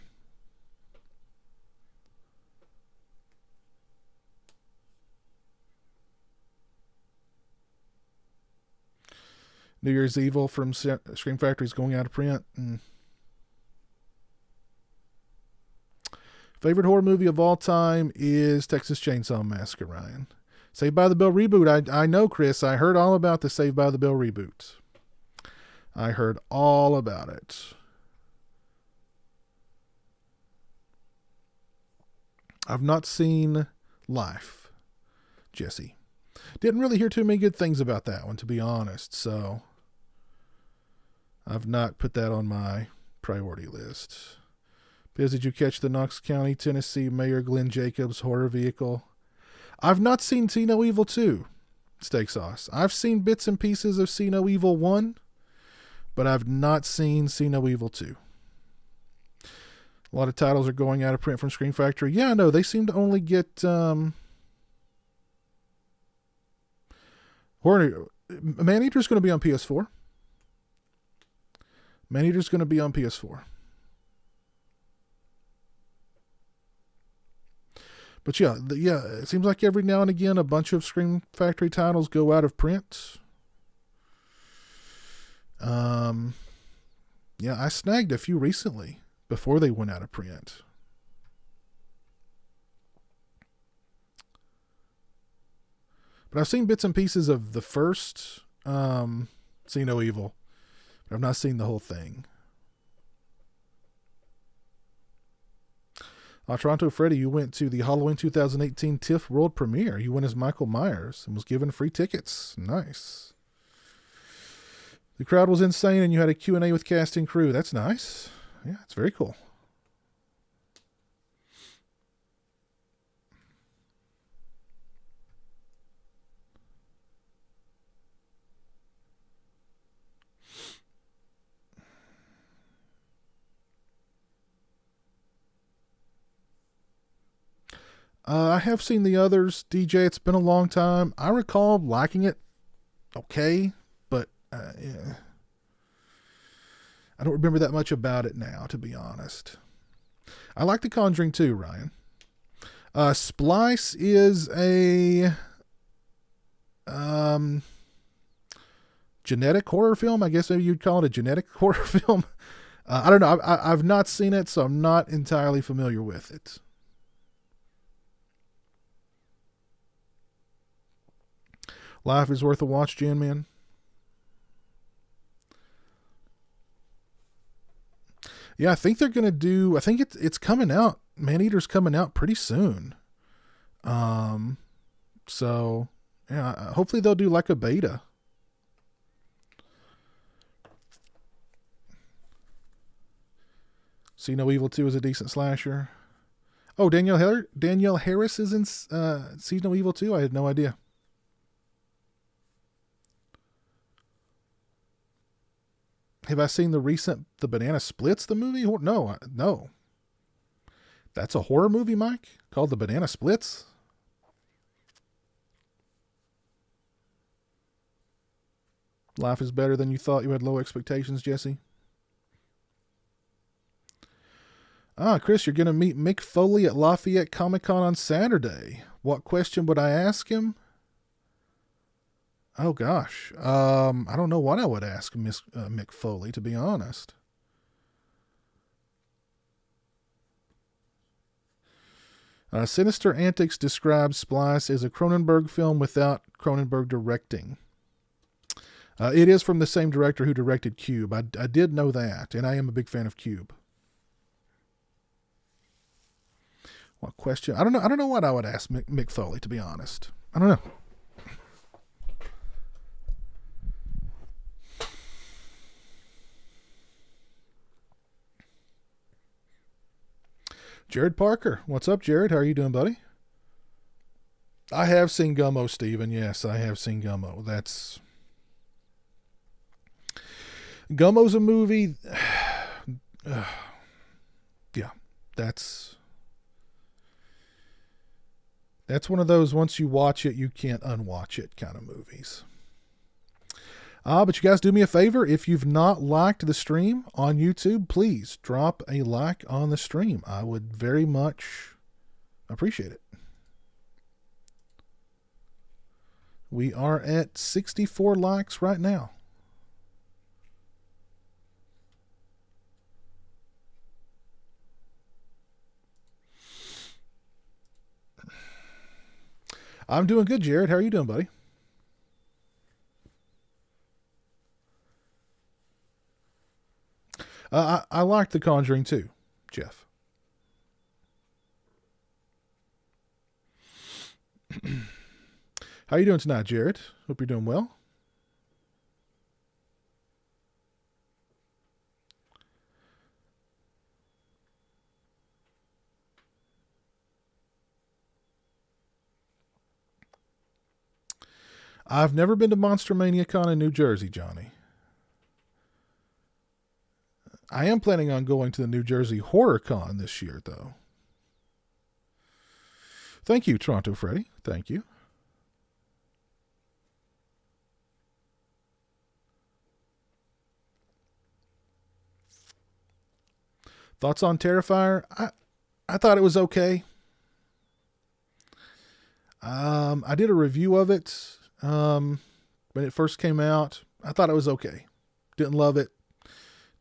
[SPEAKER 1] New Year's Evil from Scream Factory is going out of print. Favorite horror movie of all time is Texas Chainsaw Massacre, Ryan. Saved by the Bell reboot. I know, Chris. I heard all about the Saved by the Bell reboot. I heard all about it. I've not seen Life, Jesse. Didn't really hear too many good things about that one, to be honest. So I've not put that on my priority list. Biz, did you catch the Knox County, Tennessee Mayor Glenn Jacobs horror vehicle? I've not seen See No Evil 2, Steak Sauce. I've seen bits and pieces of See No Evil 1, but I've not seen See No Evil 2. A lot of titles are going out of print from Screen Factory. Yeah, I know. They seem to only get... Maneater's going to be on PS4. Maneater's going to be on PS4. But yeah, it seems like every now and again a bunch of Screen Factory titles go out of print. Yeah, I snagged a few recently before they went out of print. But I've seen bits and pieces of the first See No Evil. But I've not seen the whole thing. Toronto Freddy, you went to the Halloween 2018 TIFF World Premiere. You went as Michael Myers and was given free tickets. Nice. The crowd was insane and you had a Q&A with cast and crew. That's nice. Yeah, it's very cool. I have seen the others, DJ. It's been a long time. I recall liking it okay, but yeah. I don't remember that much about it now, to be honest. I like The Conjuring 2, Ryan. Splice is a genetic horror film. I guess maybe you'd call it a genetic horror film. I don't know. I've not seen it, so I'm not entirely familiar with it. Life is worth a watch, Jan Man. Yeah, I think they're going to do, I think it's coming out. Maneater's coming out pretty soon. So, yeah, hopefully they'll do like a beta. See No Evil 2 is a decent slasher. Oh, Danielle Harris is in See No Evil 2? I had no idea. Have I seen the Banana Splits, the movie? No. That's a horror movie, Mike, called The Banana Splits? Life is better than you thought. You had low expectations, Jesse. Chris, you're going to meet Mick Foley at Lafayette Comic-Con on Saturday. What question would I ask him? Oh, gosh. I don't know what I would ask Mick Foley, to be honest. Sinister Antics describes Splice as a Cronenberg film without Cronenberg directing. It is from the same director who directed Cube. I did know that, and I am a big fan of Cube. What question? I don't know what I would ask Mick Foley, to be honest. I don't know. Jared Parker. What's up, Jared? How are you doing, buddy? I have seen Gummo, Steven. Yes, I have seen Gummo. Gummo's a movie. Yeah, that's one of those, once you watch it, you can't unwatch it kind of movies. But you guys do me a favor. If you've not liked the stream on YouTube, please drop a like on the stream. I would very much appreciate it. We are at 64 likes right now. I'm doing good, Jared. How are you doing, buddy? I liked The Conjuring too, Jeff. How you doing tonight, Jared? Hope you're doing well. I've never been to Monster Mania Con in New Jersey, Johnny. I am planning on going to the New Jersey Horror Con this year, though. Thank you, Toronto Freddy. Thank you. Thoughts on Terrifier? I thought it was okay. I did a review of it when it first came out. I thought it was okay. Didn't love it.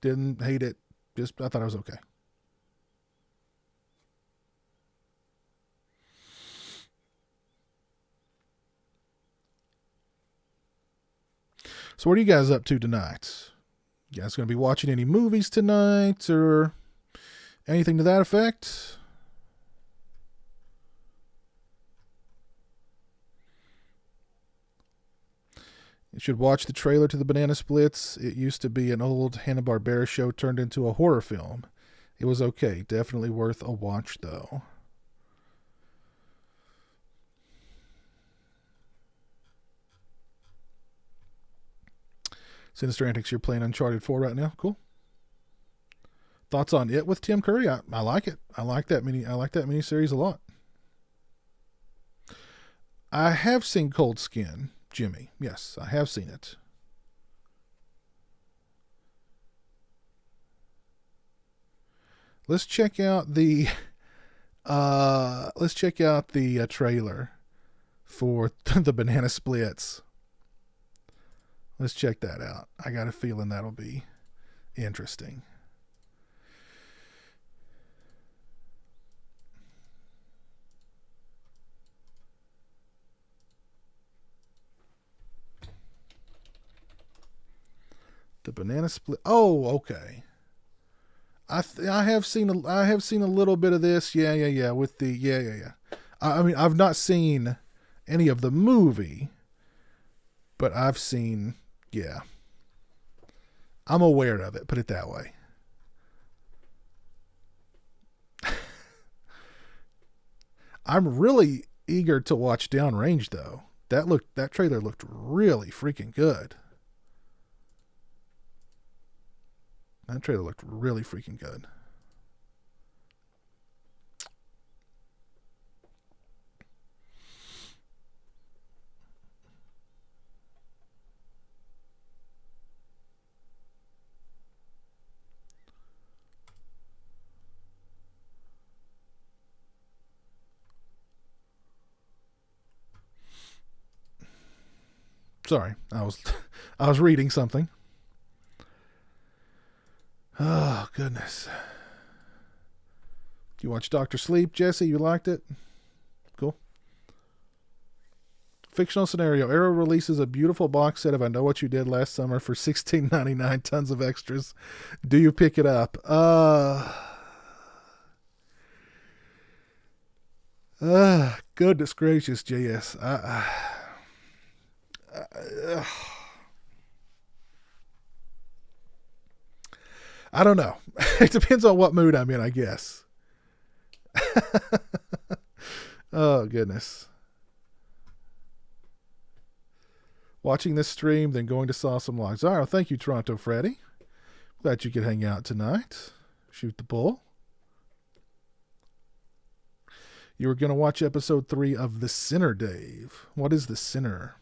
[SPEAKER 1] Didn't hate it. Just I thought it was okay. So what are you guys up to tonight? You guys going to be watching any movies tonight or anything to that effect? You should watch the trailer to the Banana Splits. It used to be an old Hanna-Barbera show turned into a horror film. It was okay. Definitely worth a watch, though. Sinister Antics, you're playing Uncharted 4 right now? Cool. Thoughts on it with Tim Curry? I like it. I like that miniseries a lot. I have seen Cold Skin, Jimmy. Yes, I have seen it. Let's check out the trailer for the Banana Splits. Let's check that out. I got a feeling that'll be interesting. The Banana Split. Oh, okay. I have seen a little bit of this. Yeah. With the yeah. I mean, I've not seen any of the movie, but I've seen. Yeah. I'm aware of it. Put it that way. I'm really eager to watch Downrange though. That trailer looked really freaking good. That trailer looked really freaking good. Sorry, I was reading something. Oh, goodness. You watch Dr. Sleep, Jesse? You liked it? Cool. Fictional scenario. Arrow releases a beautiful box set of I Know What You Did Last Summer for $16.99. Tons of extras. Do you pick it up? Goodness gracious, JS. I don't know. It depends on what mood I'm in, I guess. Oh, goodness. Watching this stream, then going to saw some logs. All right, thank you, Toronto Freddy. Glad you could hang out tonight. Shoot the bull. You were going to watch episode 3 of The Sinner, Dave. What is The Sinner?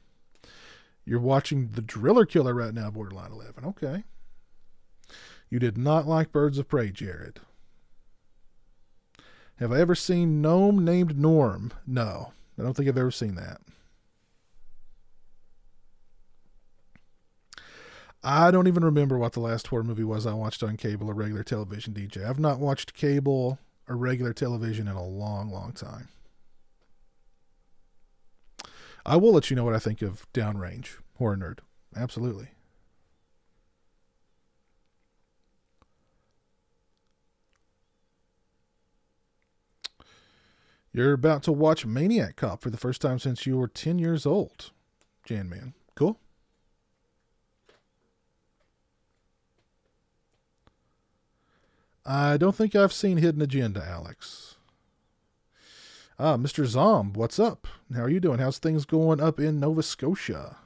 [SPEAKER 1] You're watching The Driller Killer right now, Borderline 11. Okay. You did not like Birds of Prey, Jared. Have I ever seen Gnome Named Norm? No, I don't think I've ever seen that. I don't even remember what the last horror movie was I watched on cable or regular television, DJ. I've not watched cable or regular television in a long, long time. I will let you know what I think of Downrange, Horror Nerd. Absolutely. You're about to watch Maniac Cop for the first time since you were 10 years old. Jan Man. Cool. I don't think I've seen Hidden Agenda, Alex. Mr. Zomb, what's up? How are you doing? How's things going up in Nova Scotia?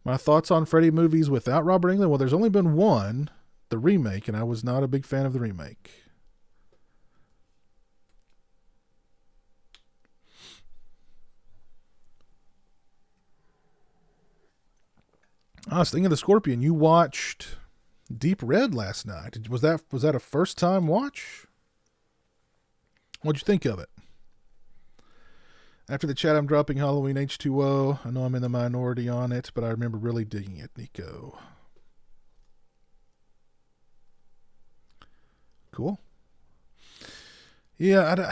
[SPEAKER 1] My thoughts on Freddy movies without Robert Englund? Well, there's only been one, the remake, and I was not a big fan of the remake. Speaking of the Scorpion, you watched Deep Red last night. Was that a first time watch? What'd you think of it? After the chat, I'm dropping Halloween H2O. I know I'm in the minority on it, but I remember really digging it, Nico. Cool. Yeah,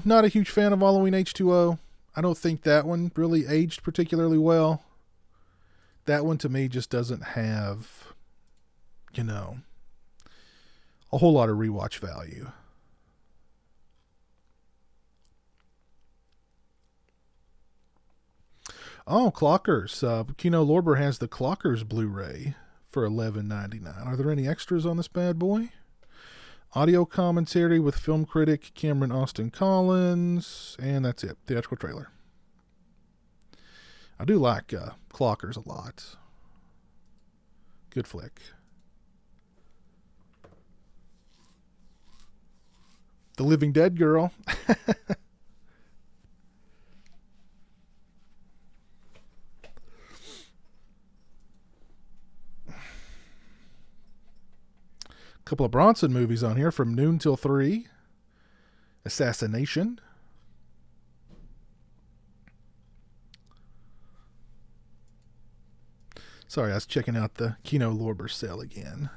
[SPEAKER 1] not a huge fan of Halloween H2O. I don't think that one really aged particularly well. That one to me just doesn't have, a whole lot of rewatch value. Oh, Clockers. Kino Lorber has the Clockers Blu-ray for $11.99. Are there any extras on this bad boy? Audio commentary with film critic Cameron Austin Collins. And that's it. Theatrical trailer. I do like Clockers a lot. Good flick. The Living Dead Girl. Couple of Bronson movies on here. From Noon Till 3. Assassination. Sorry, I was checking out the Kino Lorber sale again.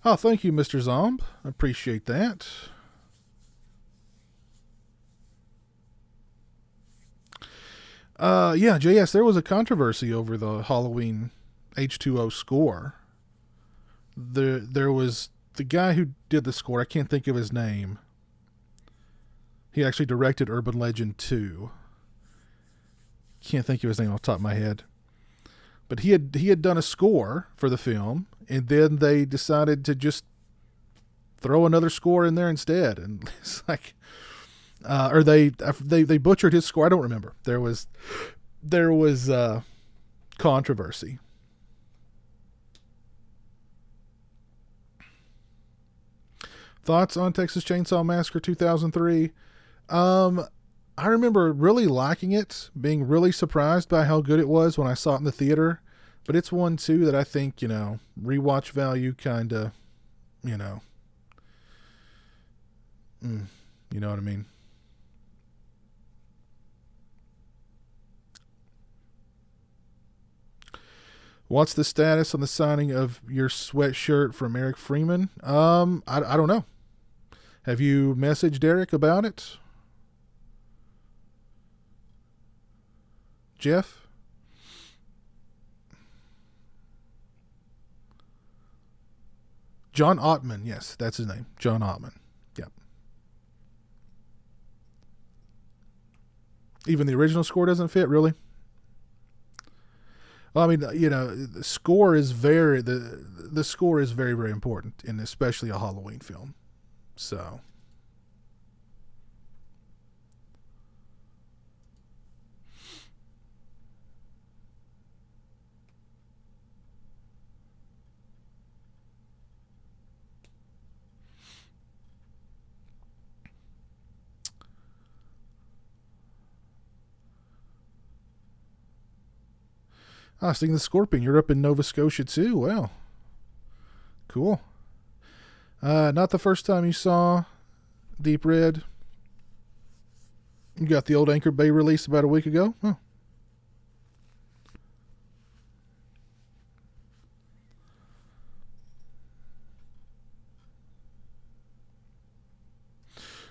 [SPEAKER 1] Oh, thank you, Mr. Zomb. I appreciate that. Yeah, JS, there was a controversy over the Halloween H2O score. There was the guy who did the score. I can't think of his name. He actually directed Urban Legend 2. Can't think of his name off the top of my head. But he had done a score for the film, and then they decided to just throw another score in there instead. And it's like, or they butchered his score. I don't remember. There was controversy. Thoughts on Texas Chainsaw Massacre 2003? I remember really liking it, being really surprised by how good it was when I saw it in the theater. But it's one, too, that I think, rewatch value kind of, you know what I mean? What's the status on the signing of your sweatshirt from Eric Freeman? I don't know. Have you messaged Eric about it? Jeff? John Ottman. Yes, that's his name. John Ottman. Yep. Even the original score doesn't fit, really? Well, I mean, the score is the score is very, very important, and especially a Halloween film. So, speaking of the Scorpion, you're up in Nova Scotia too. Wow. Cool. Not the first time you saw Deep Red. You got the old Anchor Bay release about a week ago? Huh.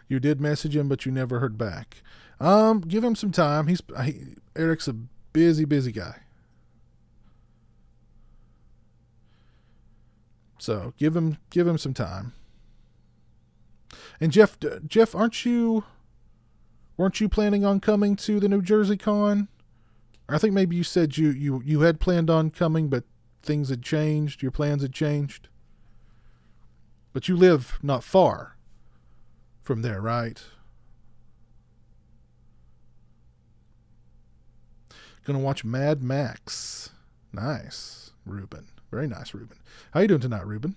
[SPEAKER 1] You did message him, but you never heard back. Give him some time. Eric's a busy guy. So give him some time. And Jeff, weren't you planning on coming to the New Jersey Con? I think maybe you said you had planned on coming, but things had changed. Your plans had changed. But you live not far from there, right? Gonna watch Mad Max. Nice, Ruben. Very nice, Ruben. How you doing tonight, Ruben?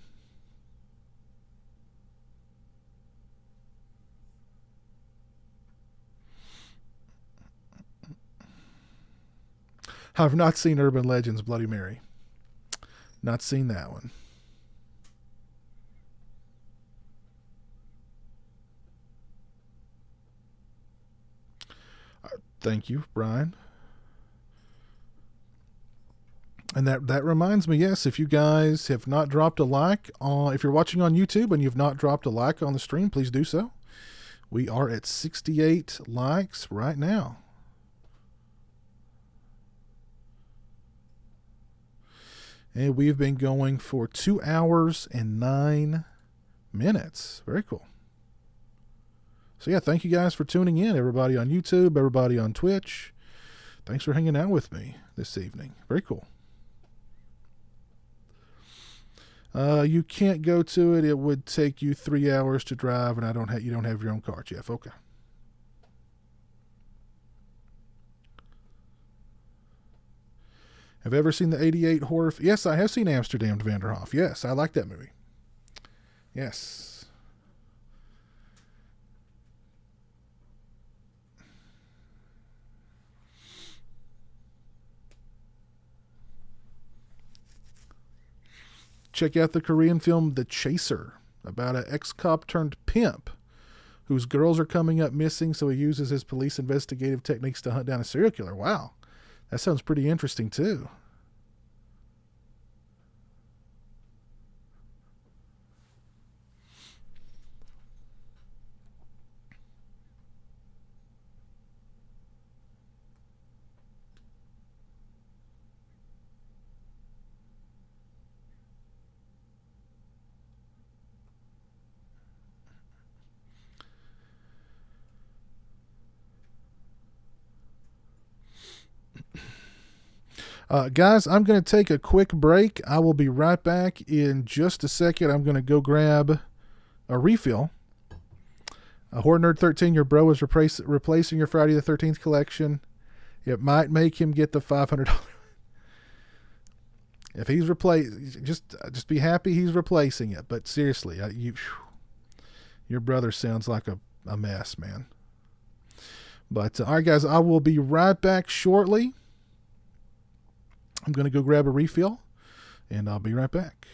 [SPEAKER 1] I've not seen Urban Legends Bloody Mary. Not seen that one. Thank you, Brian. And that reminds me, yes, if you guys have not dropped a like, if you're watching on YouTube and you've not dropped a like on the stream, please do so. We are at 68 likes right now. And we've been going for 2 hours and 9 minutes. Very cool. So yeah, thank you guys for tuning in. Everybody on YouTube, everybody on Twitch. Thanks for hanging out with me this evening. Very cool. You can't go to it. It would take you 3 hours to drive, and you don't have your own car, Jeff. Okay. Have you ever seen the 88 horror? Yes, I have seen Amsterdam to Vanderhoff. Yes, I like that movie. Yes. Check out the Korean film The Chaser, about an ex-cop turned pimp whose girls are coming up missing, so he uses his police investigative techniques to hunt down a serial killer. Wow. That sounds pretty interesting, too. Guys, I'm going to take a quick break. I will be right back in just a second. I'm going to go grab a refill. Horror Nerd 13, your bro is replacing your Friday the 13th collection. It might make him get the $500. If he's just be happy he's replacing it. But seriously, your brother sounds like a mess, man. But all right, guys, I will be right back shortly. I'm going to go grab a refill, and I'll be right back.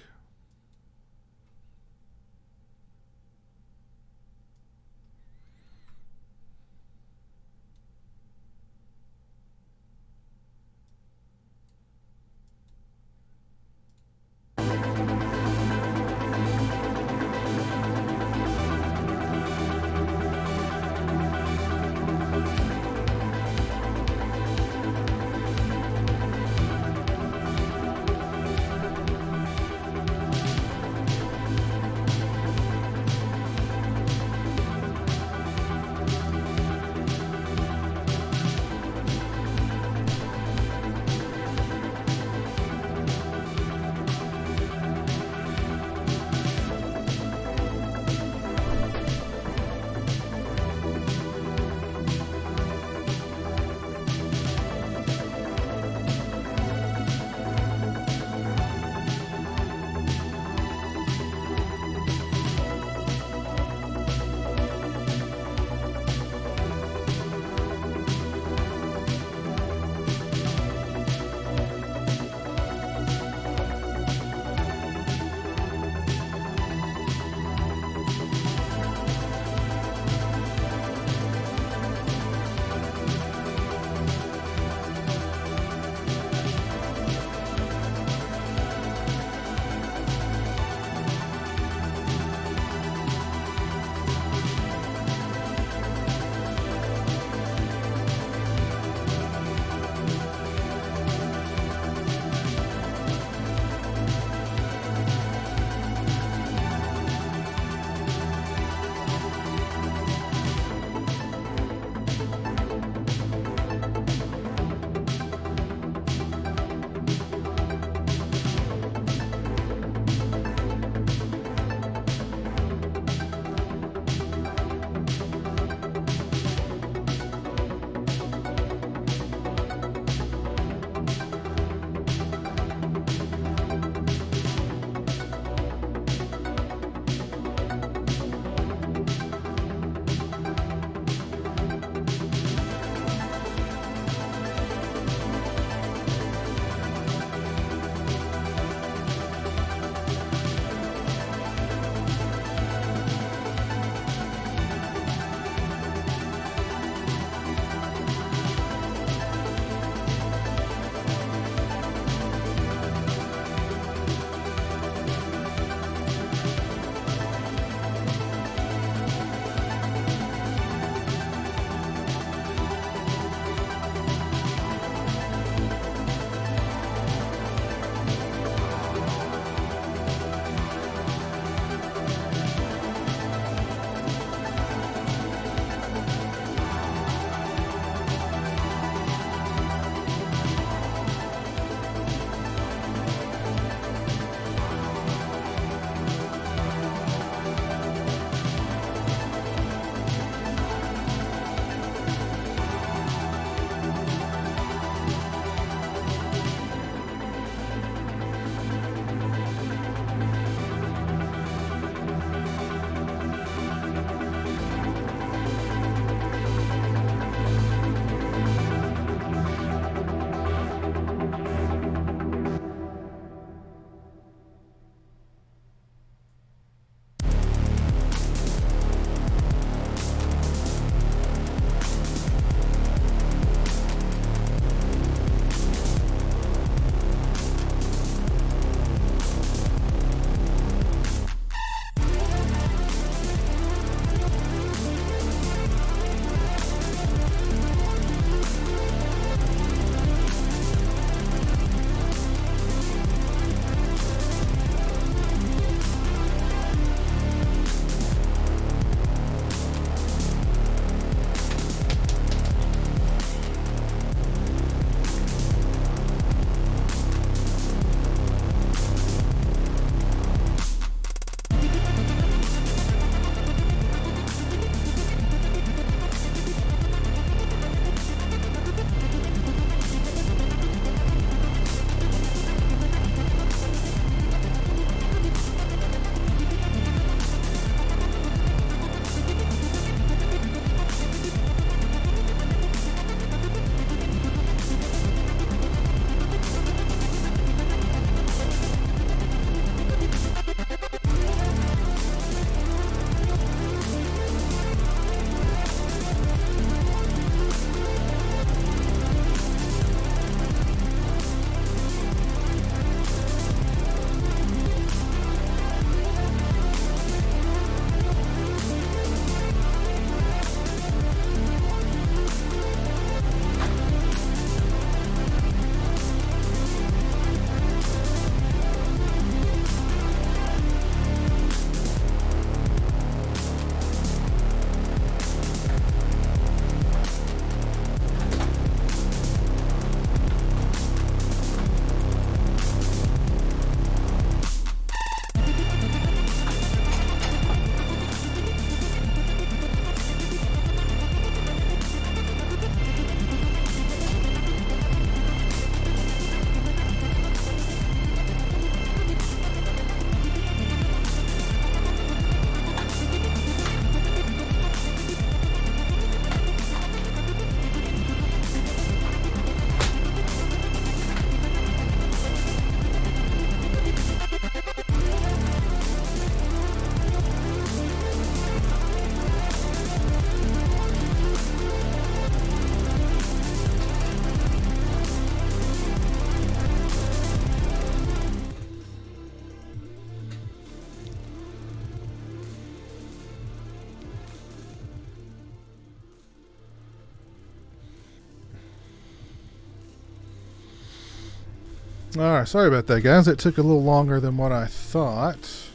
[SPEAKER 1] Alright, sorry about that, guys. It took a little longer than what I thought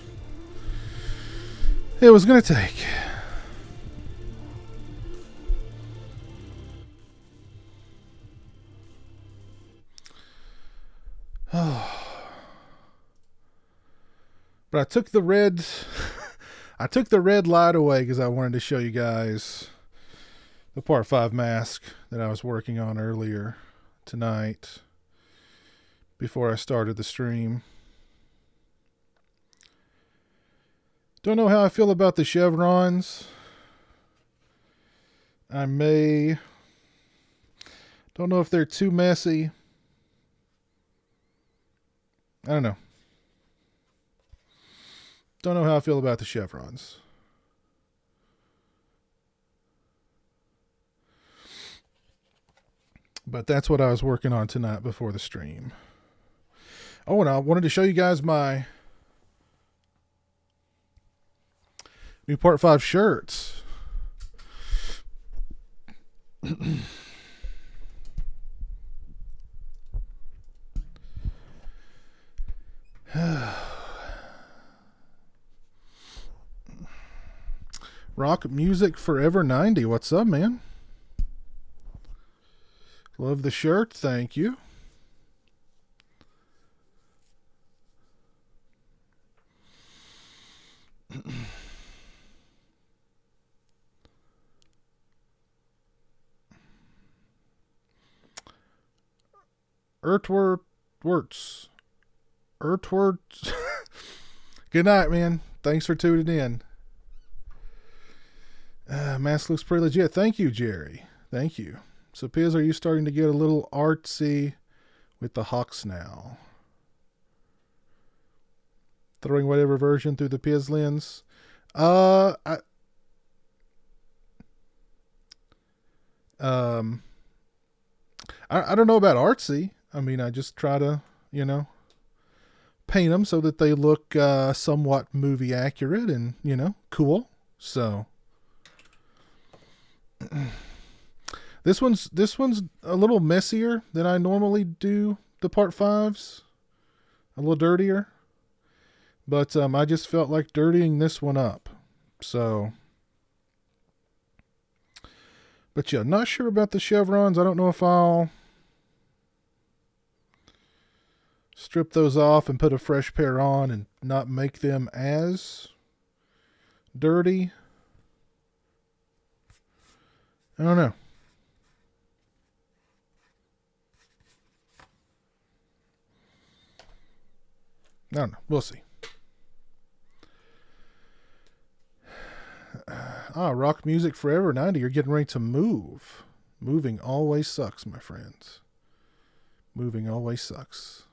[SPEAKER 1] it was going to take. But I took the red I took the red light away because I wanted to show you guys the part 5 mask that I was working on earlier tonight before I started the stream. Don't know how I feel about the chevrons. Don't know if they're too messy. I don't know. Don't know how I feel about the chevrons. But that's what I was working on tonight before the stream. Oh, and I wanted to show you guys my new Part 5 shirts. Rock Music Forever 90. What's up, man? Love the shirt. Thank you. Earthwords. Good night, man. Thanks for tuning in. Mask looks pretty legit. Thank you, Jerry. Thank you. So, Piz, are you starting to get a little artsy with the hawks now? Throwing whatever version through the Piz lens? I don't know about artsy. I mean, I just try to, paint them so that they look somewhat movie accurate and, cool. So this one's a little messier than I normally do the Part 5s. A little dirtier. But I just felt like dirtying this one up. So, but yeah, not sure about the chevrons. I don't know if I'll strip those off and put a fresh pair on and not make them as dirty. I don't know. I don't know. We'll see. Rock Music Forever 90. You're getting ready to move. Moving always sucks, my friends. Moving always sucks.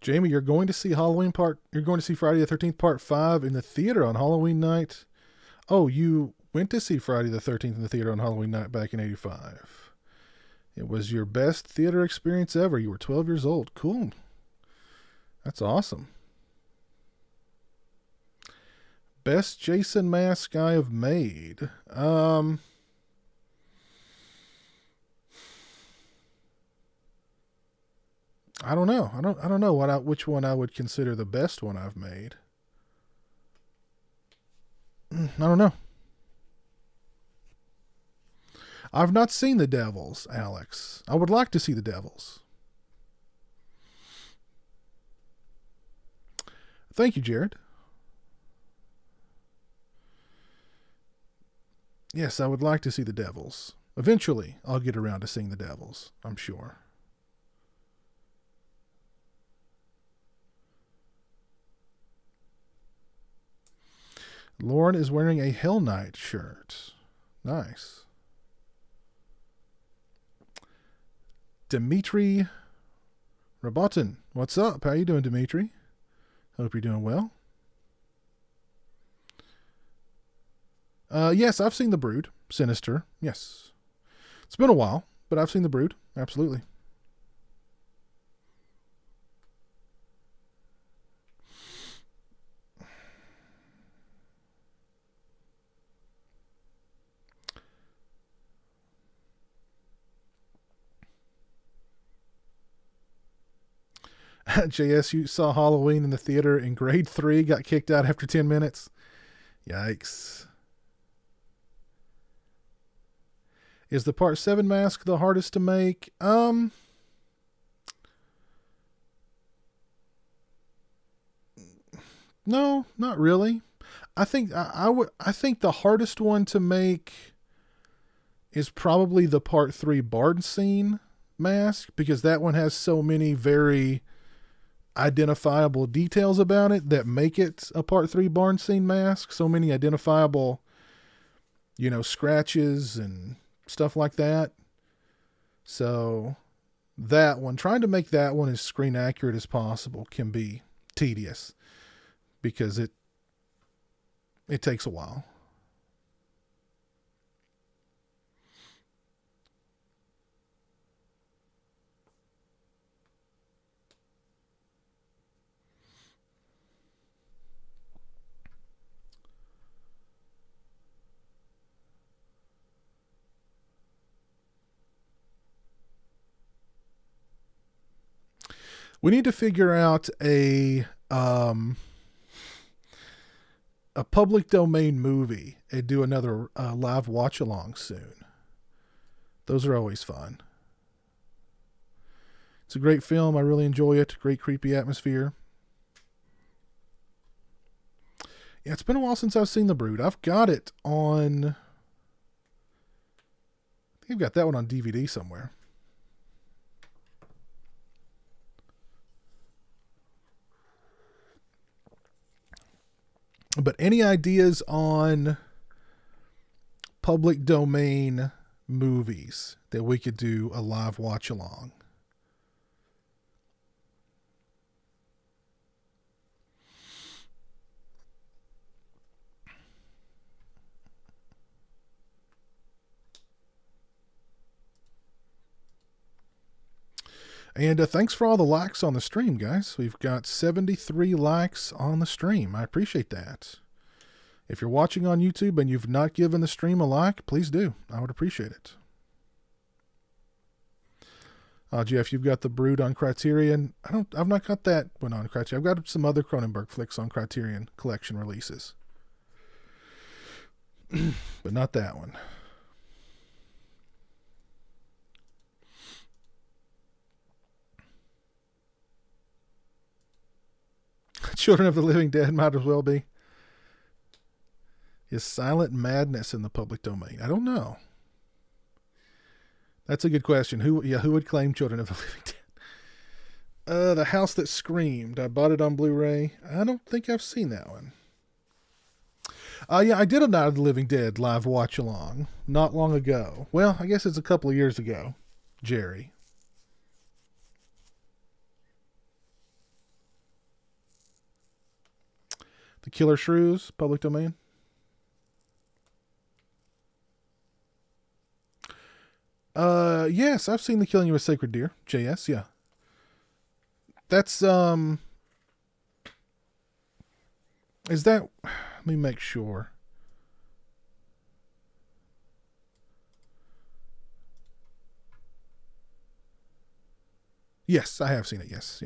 [SPEAKER 1] Jamie, you're going to see Friday the 13th Part 5 in the theater on Halloween night. Oh, you went to see Friday the 13th in the theater on Halloween night back in 85. It was your best theater experience ever. You were 12 years old. Cool. That's awesome. Best Jason mask I have made. I don't know. I don't know which one I would consider the best one I've made. I don't know. I've not seen The Devils, Alex. I would like to see The Devils. Thank you, Jared. Yes, I would like to see The Devils. Eventually, I'll get around to seeing The Devils, I'm sure. Lauren is wearing a Hell Knight shirt. Nice. Dimitri Rabotin. What's up? How you doing, Dimitri? Hope you're doing well. Yes, I've seen The Brood. Sinister. Yes. It's been a while, but I've seen The Brood. Absolutely. JS, you saw Halloween in the theater in grade 3, got kicked out after 10 minutes. Yikes. Is the part 7 mask the hardest to make? No, not really. I think I think the hardest one to make is probably the part 3 barn scene mask, because that one has so many very identifiable details about it that make it a part 3 barn scene mask. So many identifiable, scratches and stuff like that. So that one, trying to make that one as screen accurate as possible can be tedious, because it takes a while. We need to figure out a public domain movie and do another live watch along soon. Those are always fun. It's a great film. I really enjoy it. Great creepy atmosphere. Yeah, it's been a while since I've seen The Brood. I've got it on... I think I've got that one on DVD somewhere. But any ideas on public domain movies that we could do a live watch along? And thanks for all the likes on the stream, guys. We've got 73 likes on the stream. I appreciate that. If you're watching on YouTube and you've not given the stream a like, please do. I would appreciate it. Jeff, you've got The Brood on Criterion. I've not got that one on Criterion. I've got some other Cronenberg flicks on Criterion collection releases. But not that one. Children of the Living Dead might as well be. Is silent madness in the public domain? I don't know. That's a good question. Who would claim Children of the Living Dead? The House That Screamed. I bought it on Blu-ray. I don't think I've seen that one. Yeah, I did a Night of the Living Dead live watch along not long ago. Well, I guess it's a couple of years ago, Jerry. The Killer Shrews, public domain. Yes, I've seen The Killing of a Sacred Deer. JS, yeah. That's, is that, let me make sure. Yes, I have seen it. Yes.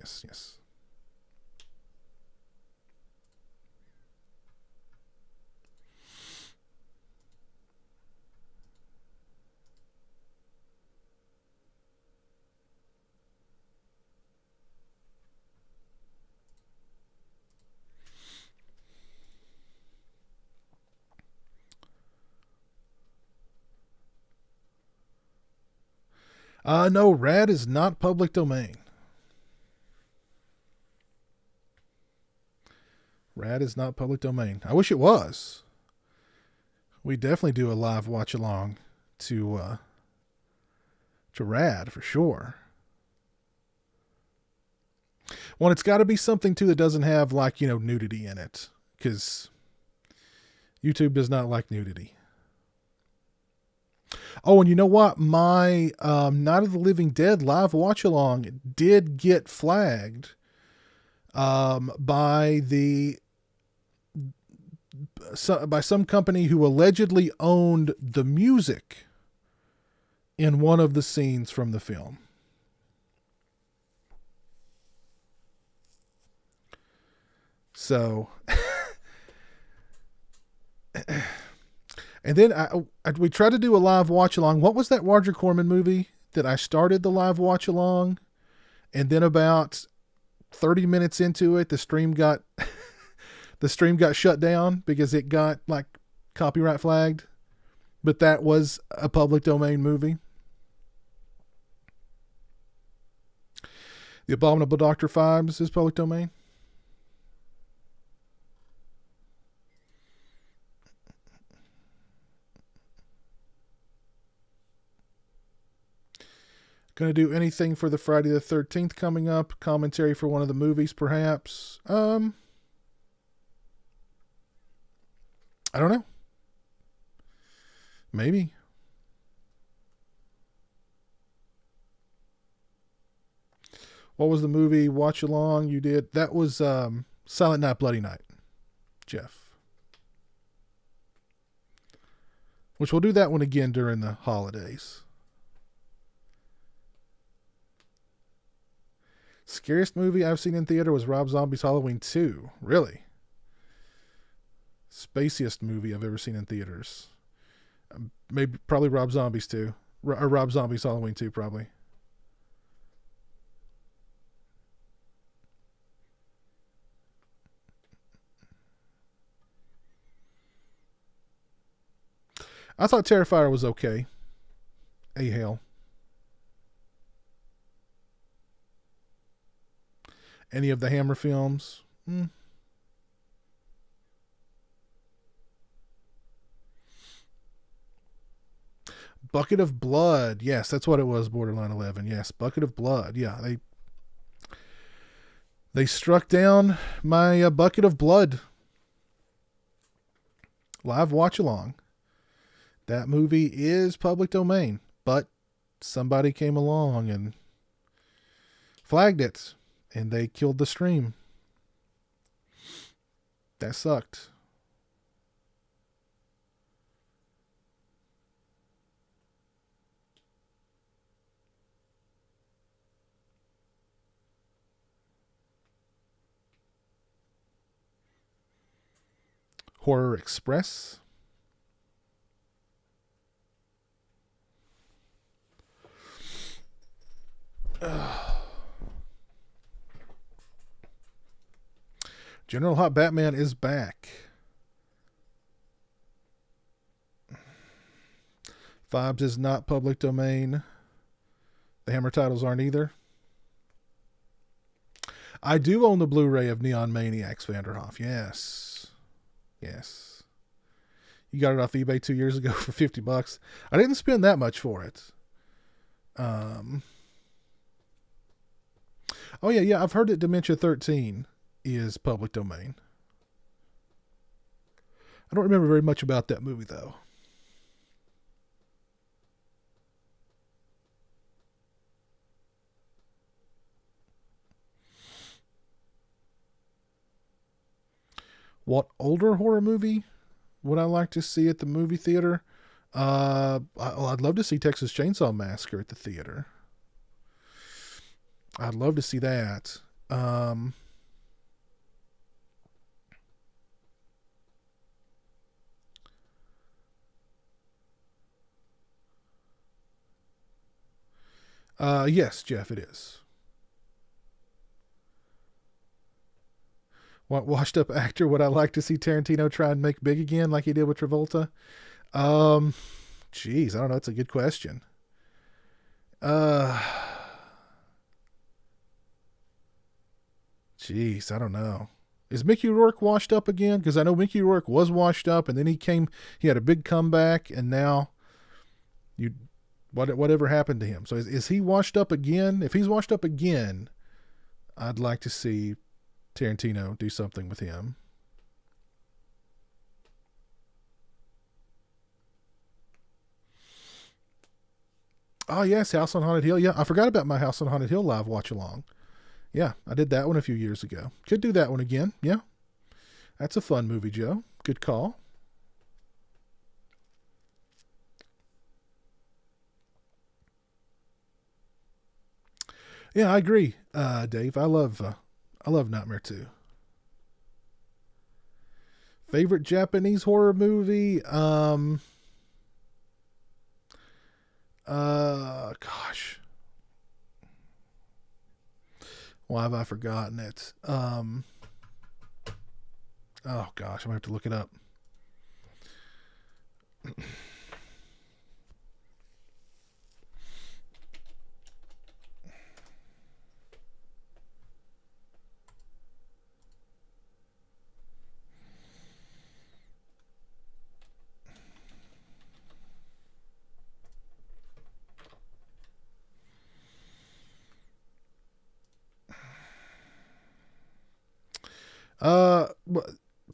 [SPEAKER 1] No, Rad is not public domain. Rad is not public domain. I wish it was. We definitely do a live watch along to Rad for sure. Well, it's got to be something too that doesn't have nudity in it, because YouTube does not like nudity. Oh, and you know what? My Night of the Living Dead live watch along did get flagged by some company who allegedly owned the music in one of the scenes from the film. So, and then we tried to do a live watch along. What was that Roger Corman movie that I started the live watch along? And then about 30 minutes into it, the stream got shut down because it got like copyright flagged. But that was a public domain movie. The Abominable Dr. Phibes is public domain. Going to do anything for the Friday the 13th coming up. Commentary for one of the movies, perhaps. I don't know. Maybe. What was the movie watch along you did? That was Silent Night, Bloody Night, Jeff. Which we'll do that one again during the holidays. Scariest movie I've seen in theater was Rob Zombie's Halloween 2. Really? Spaciest movie I've ever seen in theaters. Probably Rob Zombie's 2. Or Rob Zombie's Halloween 2, probably. I thought Terrifier was okay. A-Hail. Any of the Hammer films? Bucket of Blood. Yes, that's what it was, Borderline 11. Yes, Bucket of Blood. Yeah, they struck down my Bucket of Blood live watch along. That movie is public domain, but somebody came along and flagged it, and they killed the stream. That sucked. Horror Express. General Hot Batman is back. Phibes is not public domain. The Hammer titles aren't either. I do own the Blu-ray of Neon Maniacs Vanderhoff. Yes. Yes. You got it off eBay 2 years ago for $50. I didn't spend that much for it. Oh yeah. I've heard that Dementia 13 is public domain. I don't remember very much about that movie though. What older horror movie would I like to see at the movie theater? I'd love to see Texas Chainsaw Massacre at the theater. I'd love to see that. Yes, Jeff, it is. What washed up actor would I like to see Tarantino try and make big again like he did with Travolta? Geez, I don't know. That's a good question. Geez, I don't know. Is Mickey Rourke washed up again? Because I know Mickey Rourke was washed up, and then he had a big comeback, and now whatever happened to him? So is he washed up again? If he's washed up again, I'd like to see Tarantino do something with him. Oh yes, House on Haunted Hill. Yeah, I forgot about my House on Haunted Hill live watch along. Yeah, I did that one a few years ago. Could do that one again. Yeah. That's a fun movie, Joe. Good call. Yeah, I agree, Dave. I love Nightmare 2. Favorite Japanese horror movie? Gosh. Why have I forgotten it? Oh gosh, I'm gonna have to look it up.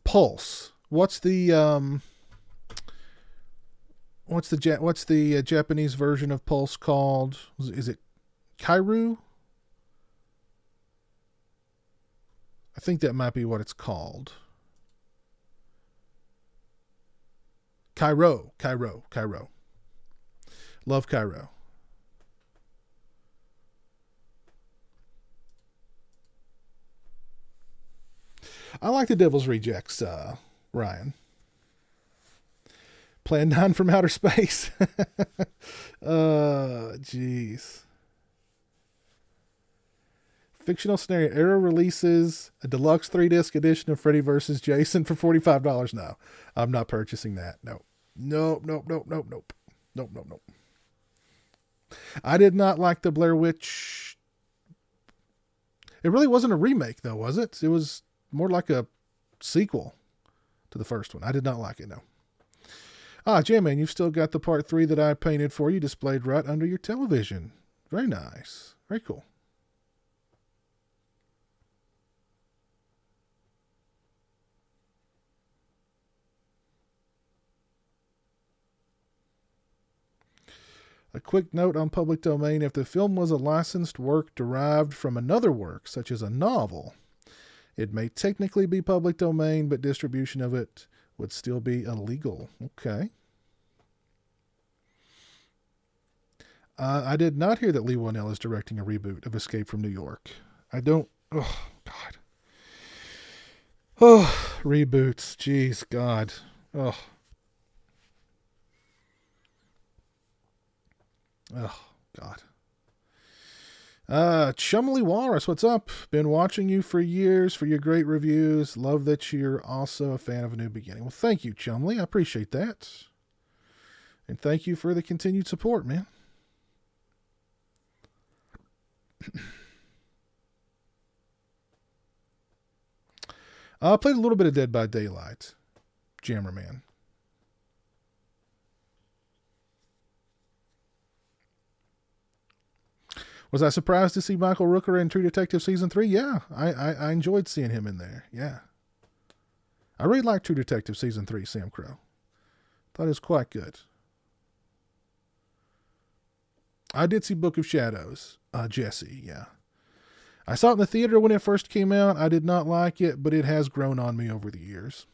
[SPEAKER 1] Pulse. What's the Japanese version of Pulse called? Is it Kairu? I think that might be what it's called. Cairo. Love Cairo. I like the Devil's Rejects, Ryan. Plan 9 from Outer Space. Jeez. Fictional scenario. Arrow releases a deluxe 3-disc edition of Freddy vs. Jason for $45. No, I'm not purchasing that. Nope. I did not like the Blair Witch. It really wasn't a remake, though, was it? It was more like a sequel to the first one. I did not like it, no. J-Man, you've still got the part 3 that I painted for you displayed right under your television. Very nice. Very cool. A quick note on public domain. If the film was a licensed work derived from another work, such as a novel, it may technically be public domain, but distribution of it would still be illegal. Okay. I did not hear that Lee Whannell is directing a reboot of Escape from New York. I don't... Oh, God. Oh, reboots. Jeez, God. Oh. Oh, God. Chumley Walrus, what's up? Been watching you for years for your great reviews. Love that you're also a fan of A New Beginning. Well, thank you, Chumley. I appreciate that. And thank you for the continued support, man. I played a little bit of Dead by Daylight. Jammerman. Was I surprised to see Michael Rooker in True Detective Season 3? Yeah, I enjoyed seeing him in there. Yeah. I really liked True Detective Season 3, Sam Crow. Thought it was quite good. I did see Book of Shadows. Jesse, yeah. I saw it in the theater when it first came out. I did not like it, but it has grown on me over the years.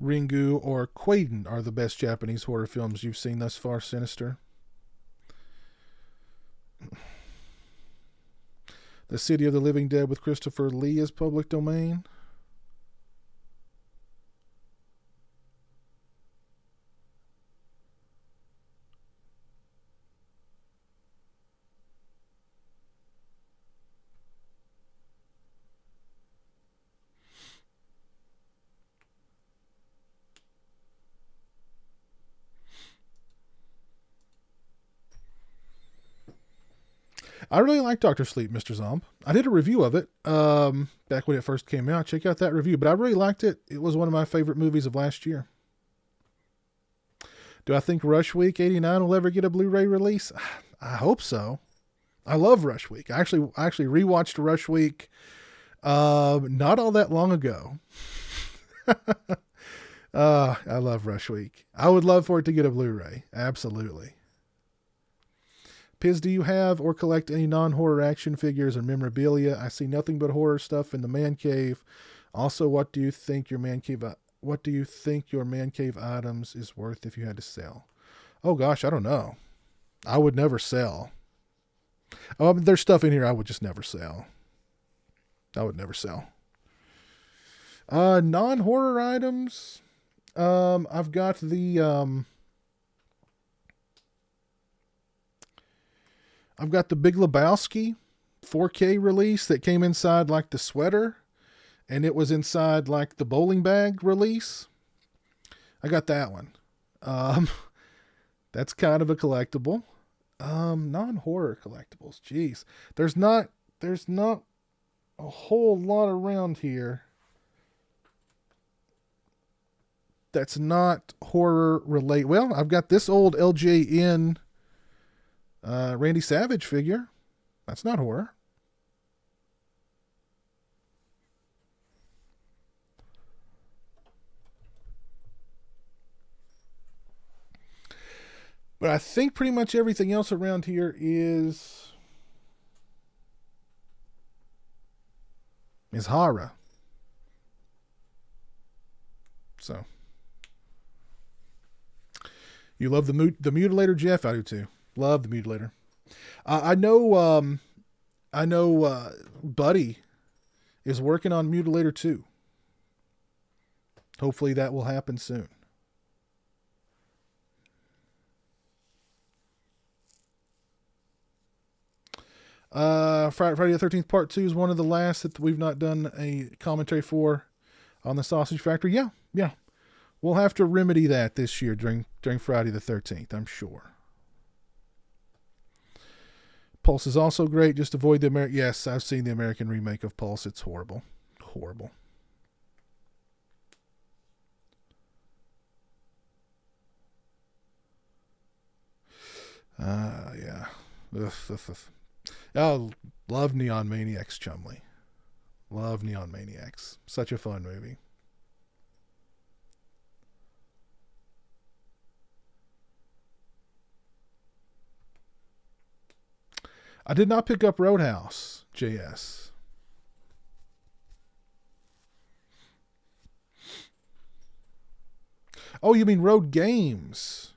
[SPEAKER 1] Ringu or Quaden are the best Japanese horror films you've seen thus far, Sinister. The City of the Living Dead with Christopher Lee is public domain. I really like Dr. Sleep, Mr. Zomb. I did a review of it back when it first came out. Check out that review. But I really liked it. It was one of my favorite movies of last year. Do I think Rush Week 89 will ever get a Blu-ray release? I hope so. I love Rush Week. I actually rewatched Rush Week not all that long ago. I love Rush Week. I would love for it to get a Blu-ray. Absolutely. Piz, do you have or collect any non-horror action figures or memorabilia? I see nothing but horror stuff in the man cave. Also, what do you think your man cave items is worth if you had to sell? Oh gosh, I don't know. I would never sell. There's stuff in here I would just never sell. I would never sell. Non-horror items. I've got the Big Lebowski 4K release that came inside like the sweater, and it was inside like the bowling bag release. I got that one. That's kind of a collectible. Non-horror collectibles. Jeez. There's not a whole lot around here that's not horror related. Well, I've got this old LJN Randy Savage figure. That's not horror. But I think pretty much everything else around here is horror. So, you love the Mutilator, Jeff? I do too. Love the Mutilator. I know Buddy is working on Mutilator 2. Hopefully that will happen soon. Friday the 13th Part 2 is one of the last that we've not done a commentary for on the Sausage Factory. Yeah. We'll have to remedy that this year during Friday the 13th, I'm sure. Pulse is also great. Just avoid the American. Yes, I've seen the American remake of Pulse. It's horrible. Horrible. Yeah. Ugh. Oh, love Neon Maniacs, Chumley. Love Neon Maniacs. Such a fun movie. I did not pick up Roadhouse, JS. Oh, you mean Road Games?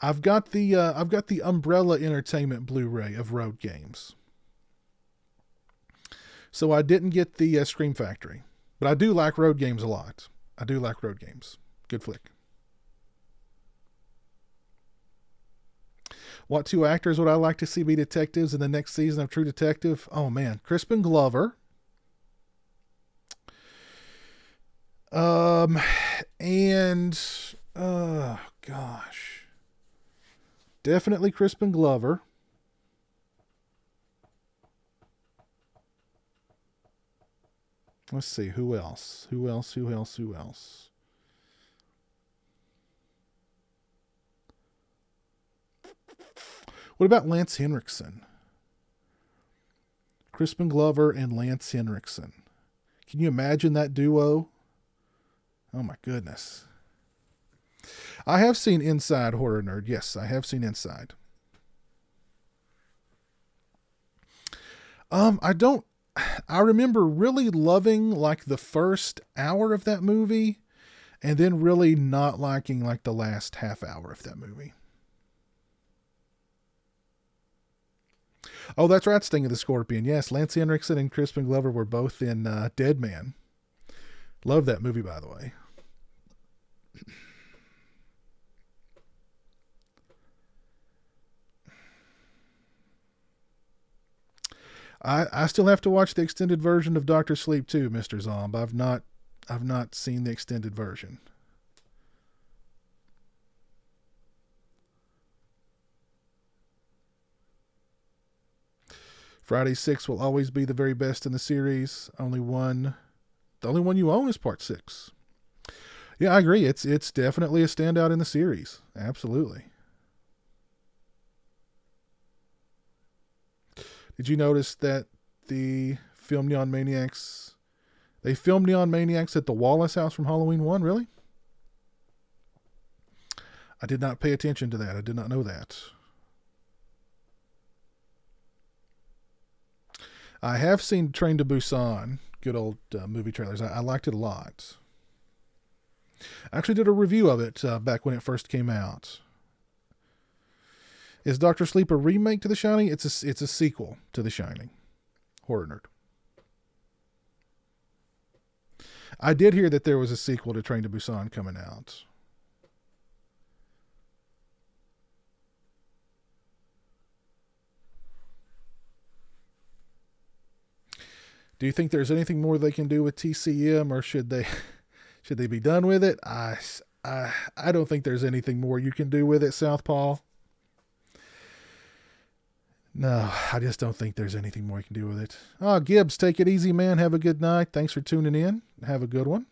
[SPEAKER 1] I've got the Umbrella Entertainment Blu-ray of Road Games. So I didn't get the Scream Factory, but I do like Road Games a lot. I do like Road Games. Good flick. What two actors would I like to see be detectives in the next season of True Detective? Oh man, Crispin Glover. And gosh. Definitely Crispin Glover. Let's see, who else? Who else? What about Lance Henriksen? Crispin Glover and Lance Henriksen. Can you imagine that duo? Oh my goodness. I have seen Inside, Horror Nerd. Yes, I have seen Inside. I remember really loving like the first hour of that movie and then really not liking like the last half hour of that movie. Oh, that's right. Sting of the Scorpion. Yes, Lance Henriksen and Crispin Glover were both in Dead Man. Love that movie, by the way. I still have to watch the extended version of Dr. Sleep too, Mr. Zomb. I've not seen the extended version. Friday 6 will always be the very best in the series. The only one you own is Part 6. Yeah, I agree. It's definitely a standout in the series. Absolutely. Did you notice that they filmed Neon Maniacs at the Wallace house from Halloween 1? Really? I did not pay attention to that. I did not know that. I have seen Train to Busan. Good old movie trailers. I liked it a lot. I actually did a review of it back when it first came out. Is Dr. Sleep a remake to The Shining? It's a sequel to The Shining. Horror nerd. I did hear that there was a sequel to Train to Busan coming out. Do you think there's anything more they can do with TCM, or should they be done with it? I don't think there's anything more you can do with it, Southpaw. No, I just don't think there's anything more you can do with it. Oh, Gibbs, take it easy, man. Have a good night. Thanks for tuning in. Have a good one.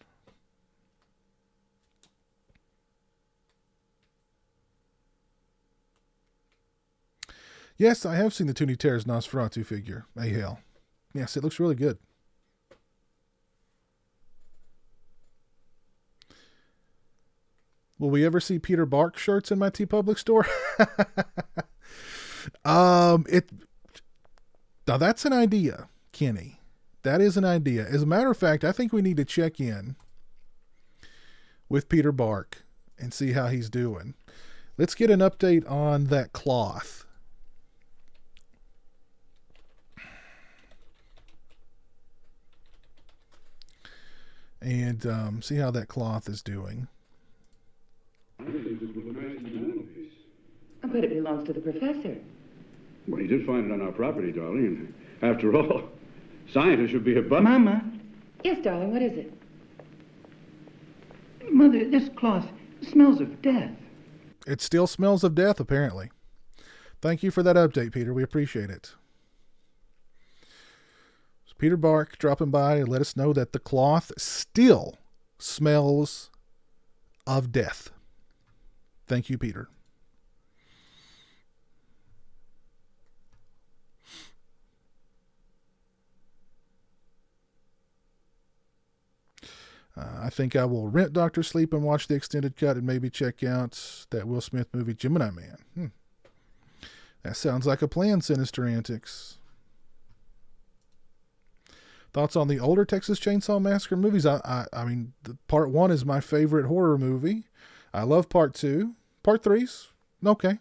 [SPEAKER 1] Yes, I have seen the Toonie Terrors Nosferatu figure. Hey, hell. Yes, it looks really good. Will we ever see Peter Bark shirts in my TeePublic store? Now that's an idea, Kenny. That is an idea. As a matter of fact, I think we need to check in with Peter Bark and see how he's doing. Let's get an update on that cloth. And see how that cloth is doing.
[SPEAKER 8] I think this was a nice mantelpiece.
[SPEAKER 9] But it belongs to the professor.
[SPEAKER 8] Well, he did find it on our property, darling. And after all, scientists should be above...
[SPEAKER 9] Mama. Yes, darling, what is it?
[SPEAKER 10] Mother, this cloth smells of death.
[SPEAKER 1] It still smells of death, apparently. Thank you for that update, Peter. We appreciate it. So Peter Bark dropping by and let us know that the cloth still smells of death. Thank you, Peter. I think I will rent Dr. Sleep and watch the extended cut and maybe check out that Will Smith movie, Gemini Man. That sounds like a plan, Sinister Antics. Thoughts on the older Texas Chainsaw Massacre movies? I mean, part 1 is my favorite horror movie. I love part 2. Part 3's okay.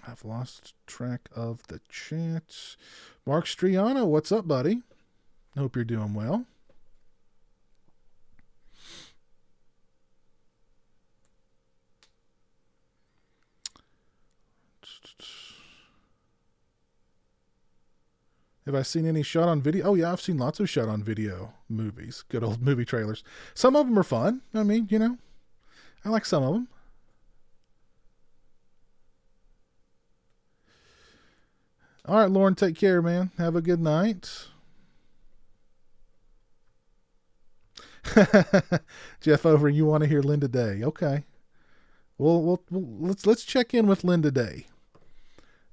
[SPEAKER 1] I've lost track of the chat. Mark Striano, what's up, buddy? Hope you're doing well. Have I seen any shot on video? Oh, yeah, I've seen lots of shot on video movies. Good old movie trailers. Some of them are fun. I mean, you know, I like some of them. All right, Lauren, take care, man. Have a good night. Jeff Over, you want to hear Linda Day? Okay. Well, let's check in with Linda Day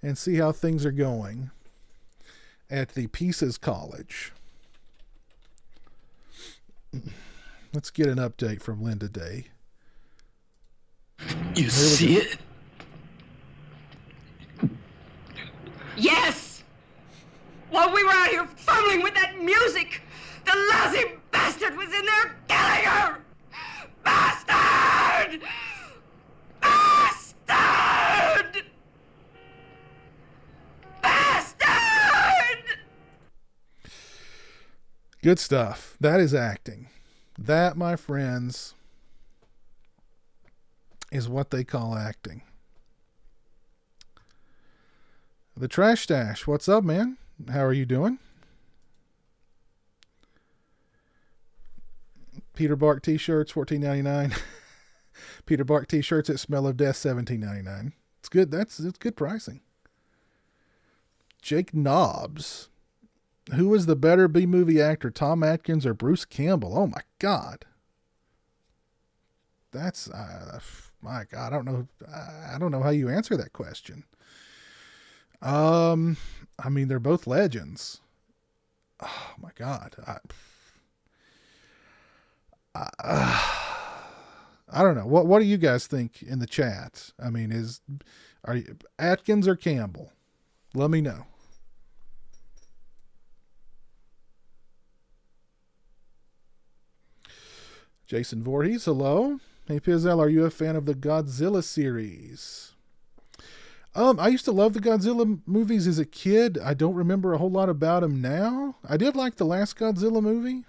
[SPEAKER 1] and see how things are going at the Pieces College. Let's get an update from Linda Day.
[SPEAKER 11] You see it?
[SPEAKER 12] Yes! While we were out here fumbling with that music, the lousy bastard was in there killing her! Bastard! Bastard! Bastard!
[SPEAKER 1] Good stuff. That is acting. That, my friends, is what they call acting. The Trash Stash, what's up, man? How are you doing? Peter Bark t-shirts, $14.99. Peter Bark t-shirts at Smell of Death, $17.99. It's good. It's good pricing. Jake Nobbs. Who is the better B-movie actor, Tom Atkins or Bruce Campbell? Oh my God. That's my God. I don't know how you answer that question. I mean, they're both legends. Oh my God. I don't know. What do you guys think in the chat? I mean, are you Atkins or Campbell? Let me know. Jason Voorhees, hello. Hey, Pizowell, are you a fan of the Godzilla series? I used to love the Godzilla movies as a kid. I don't remember a whole lot about them now. I did like the last Godzilla movie.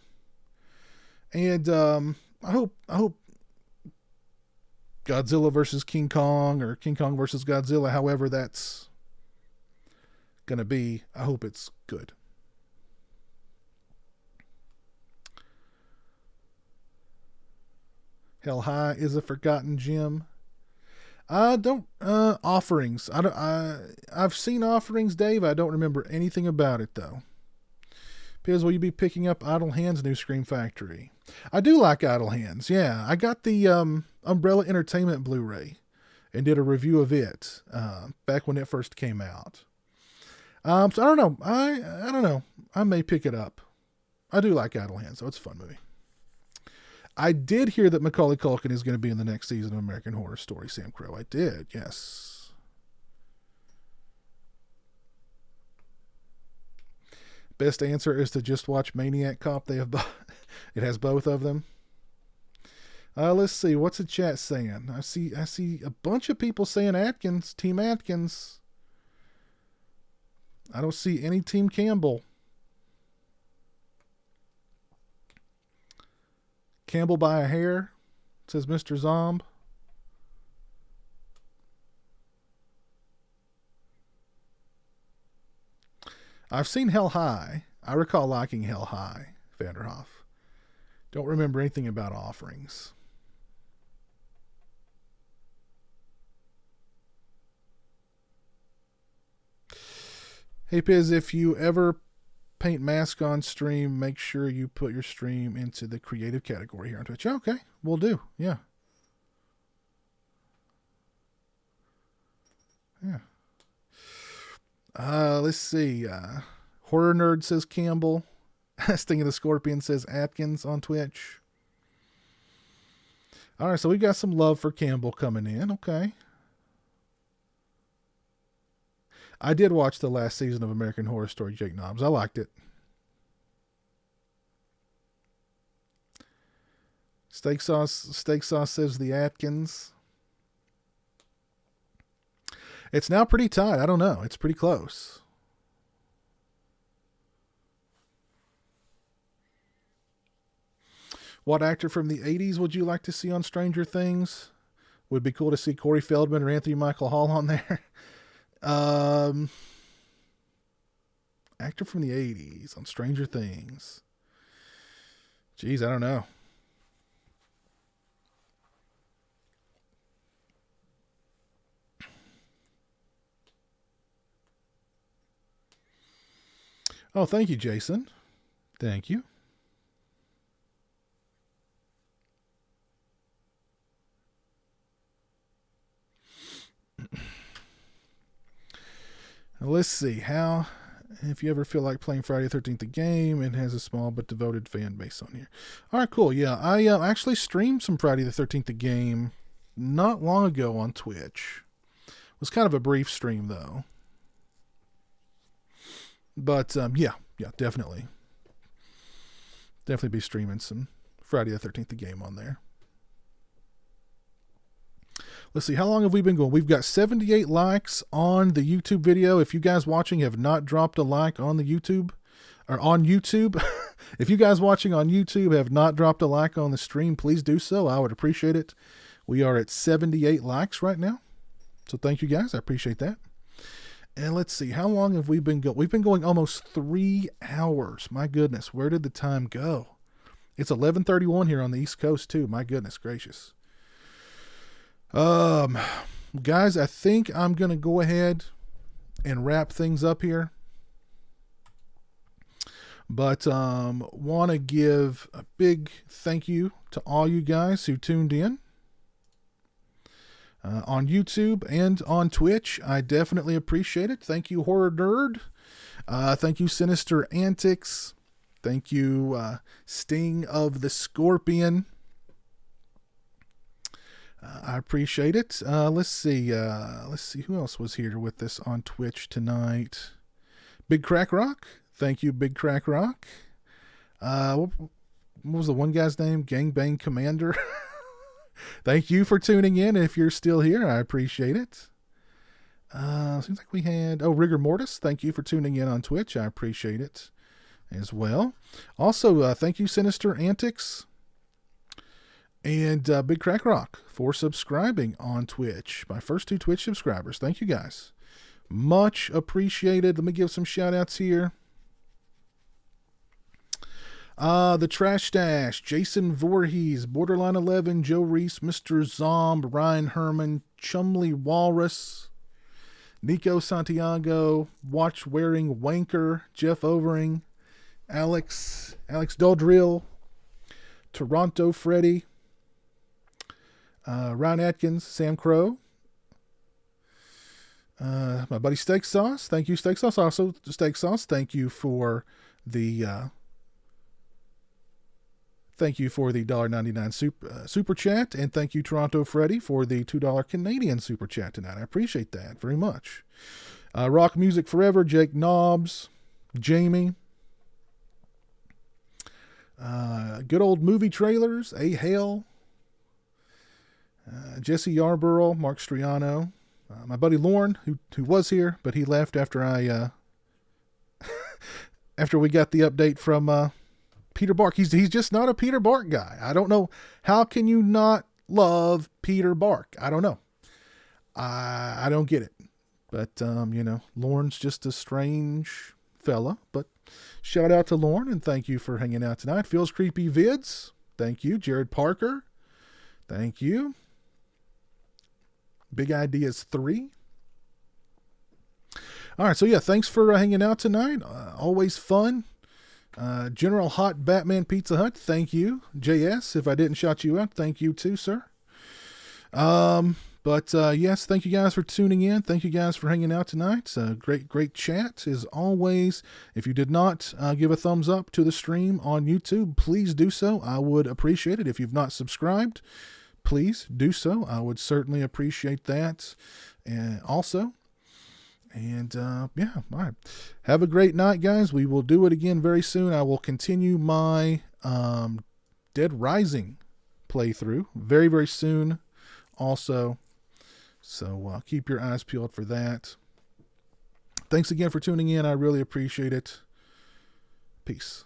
[SPEAKER 1] And I hope Godzilla versus King Kong or King Kong versus Godzilla, however that's going to be, I hope it's good. Hell High is a forgotten gem. Offerings. I've seen Offerings, Dave. I don't remember anything about it, though. Piz, will you be picking up Idle Hands' new Scream Factory? I do like Idle Hands, yeah. I got the Umbrella Entertainment Blu-ray and did a review of it back when it first came out. So I don't know. I don't know. I may pick it up. I do like Idle Hands, so it's a fun movie. I did hear that Macaulay Culkin is going to be in the next season of American Horror Story, Sam Crow. I did, yes. Best answer is to just watch Maniac Cop. They have it has both of them. Let's see. What's the chat saying? I see a bunch of people saying Atkins, Team Atkins. I don't see any Team Campbell. Campbell by a hair, says Mr. Zomb. I've seen Hell High. I recall liking Hell High, Vanderhoff. Don't remember anything about Offerings. Hey, Piz, if you ever paint mask on stream, make sure you put your stream into the creative category here on Twitch. Okay, we'll do. Yeah. Let's see. Horror Nerd says Campbell. Sting of the Scorpion says Atkins on Twitch. All right, so we got some love for Campbell coming in. Okay. I did watch the last season of American Horror Story, Jake Knobs. I liked it. Steak sauce says the Atkins. It's now pretty tight. I don't know. It's pretty close. What actor from the 80s would you like to see on Stranger Things? Would be cool to see Corey Feldman or Anthony Michael Hall on there. Actor from the 80s on Stranger Things. Jeez, I don't know. Oh, thank you, Jason. Thank you. Let's see how, if you ever feel like playing Friday the 13th the game, it has a small but devoted fan base on here. All right, cool. Yeah, I actually streamed some Friday the 13th the game not long ago on Twitch. It was kind of a brief stream though. But yeah, definitely be streaming some Friday the 13th the game on there. Let's see, how long have we been going? We've got 78 likes on the YouTube video. If you guys watching have not dropped a like on the YouTube, or on YouTube, if you guys watching on YouTube have not dropped a like on the stream, please do so. I would appreciate it. We are at 78 likes right now. So thank you guys. I appreciate that. And let's see, how long have we been going? We've been going almost 3 hours. My goodness, where did the time go? It's 11:31 here on the East Coast too. My goodness gracious. Guys, I think I'm going to go ahead and wrap things up here. But want to give a big thank you to all you guys who tuned in on YouTube and on Twitch. I definitely appreciate it. Thank you, Horror Nerd. Thank you, Sinister Antics. Thank you, Sting of the Scorpion. I appreciate it. Let's see who else was here with us on Twitch tonight. Big Crack Rock. Thank you, Big Crack Rock. what was the one guy's name? Gangbang Commander. Thank you for tuning in. If you're still here, I appreciate it. Seems like we had, Rigor Mortis. Thank you for tuning in on Twitch. I appreciate it as well. Also, thank you, Sinister Antics and Big Crack Rock for subscribing on Twitch. My first 2 Twitch subscribers. Thank you guys. Much appreciated. Let me give some shout outs here. The Trash Stash, Jason Voorhees, Borderline 11, Joe Reese, Mr. Zomb, Ryan Herman, Chumley Walrus, Nico Santiago, Watch Wearing Wanker, Jeff Overing, Alex Doldrill, Toronto Freddy, Ryan Atkins, Sam Crow, my buddy Steak Sauce. Thank you, Steak Sauce. Also, Steak Sauce, thank you for the $1.99 super chat, and thank you, Toronto Freddy, for the $2 Canadian super chat tonight. I appreciate that very much. Rock Music Forever, Jake Knobs, Jamie, Good Old Movie Trailers, A Hale, Jesse Yarborough, Mark Striano, my buddy Lorne, who was here, but he left after after we got the update from Peter Bark. He's just not a Peter Bark guy. I don't know. How can you not love Peter Bark? I don't know. I don't get it. But, Lorne's just a strange fella. But shout out to Lorne, and thank you for hanging out tonight. Feels Creepy Vids. Thank you. Jared Parker. Thank you. Big Ideas 3. All right. So, yeah, thanks for hanging out tonight. Always fun. General Hot Batman Pizza Hut, thank you. JS, if I didn't shout you out, thank you too, sir. Yes, thank you guys for tuning in. Thank you guys for hanging out tonight. Great chat as always. If you did not give a thumbs up to the stream on YouTube, please do so. I would appreciate it. If you've not subscribed, please do so. I would certainly appreciate that. And also, all right. Have a great night, guys. We will do it again very soon. I will continue my Dead Rising playthrough very, very soon also. So keep your eyes peeled for that. Thanks again for tuning in. I really appreciate it. Peace.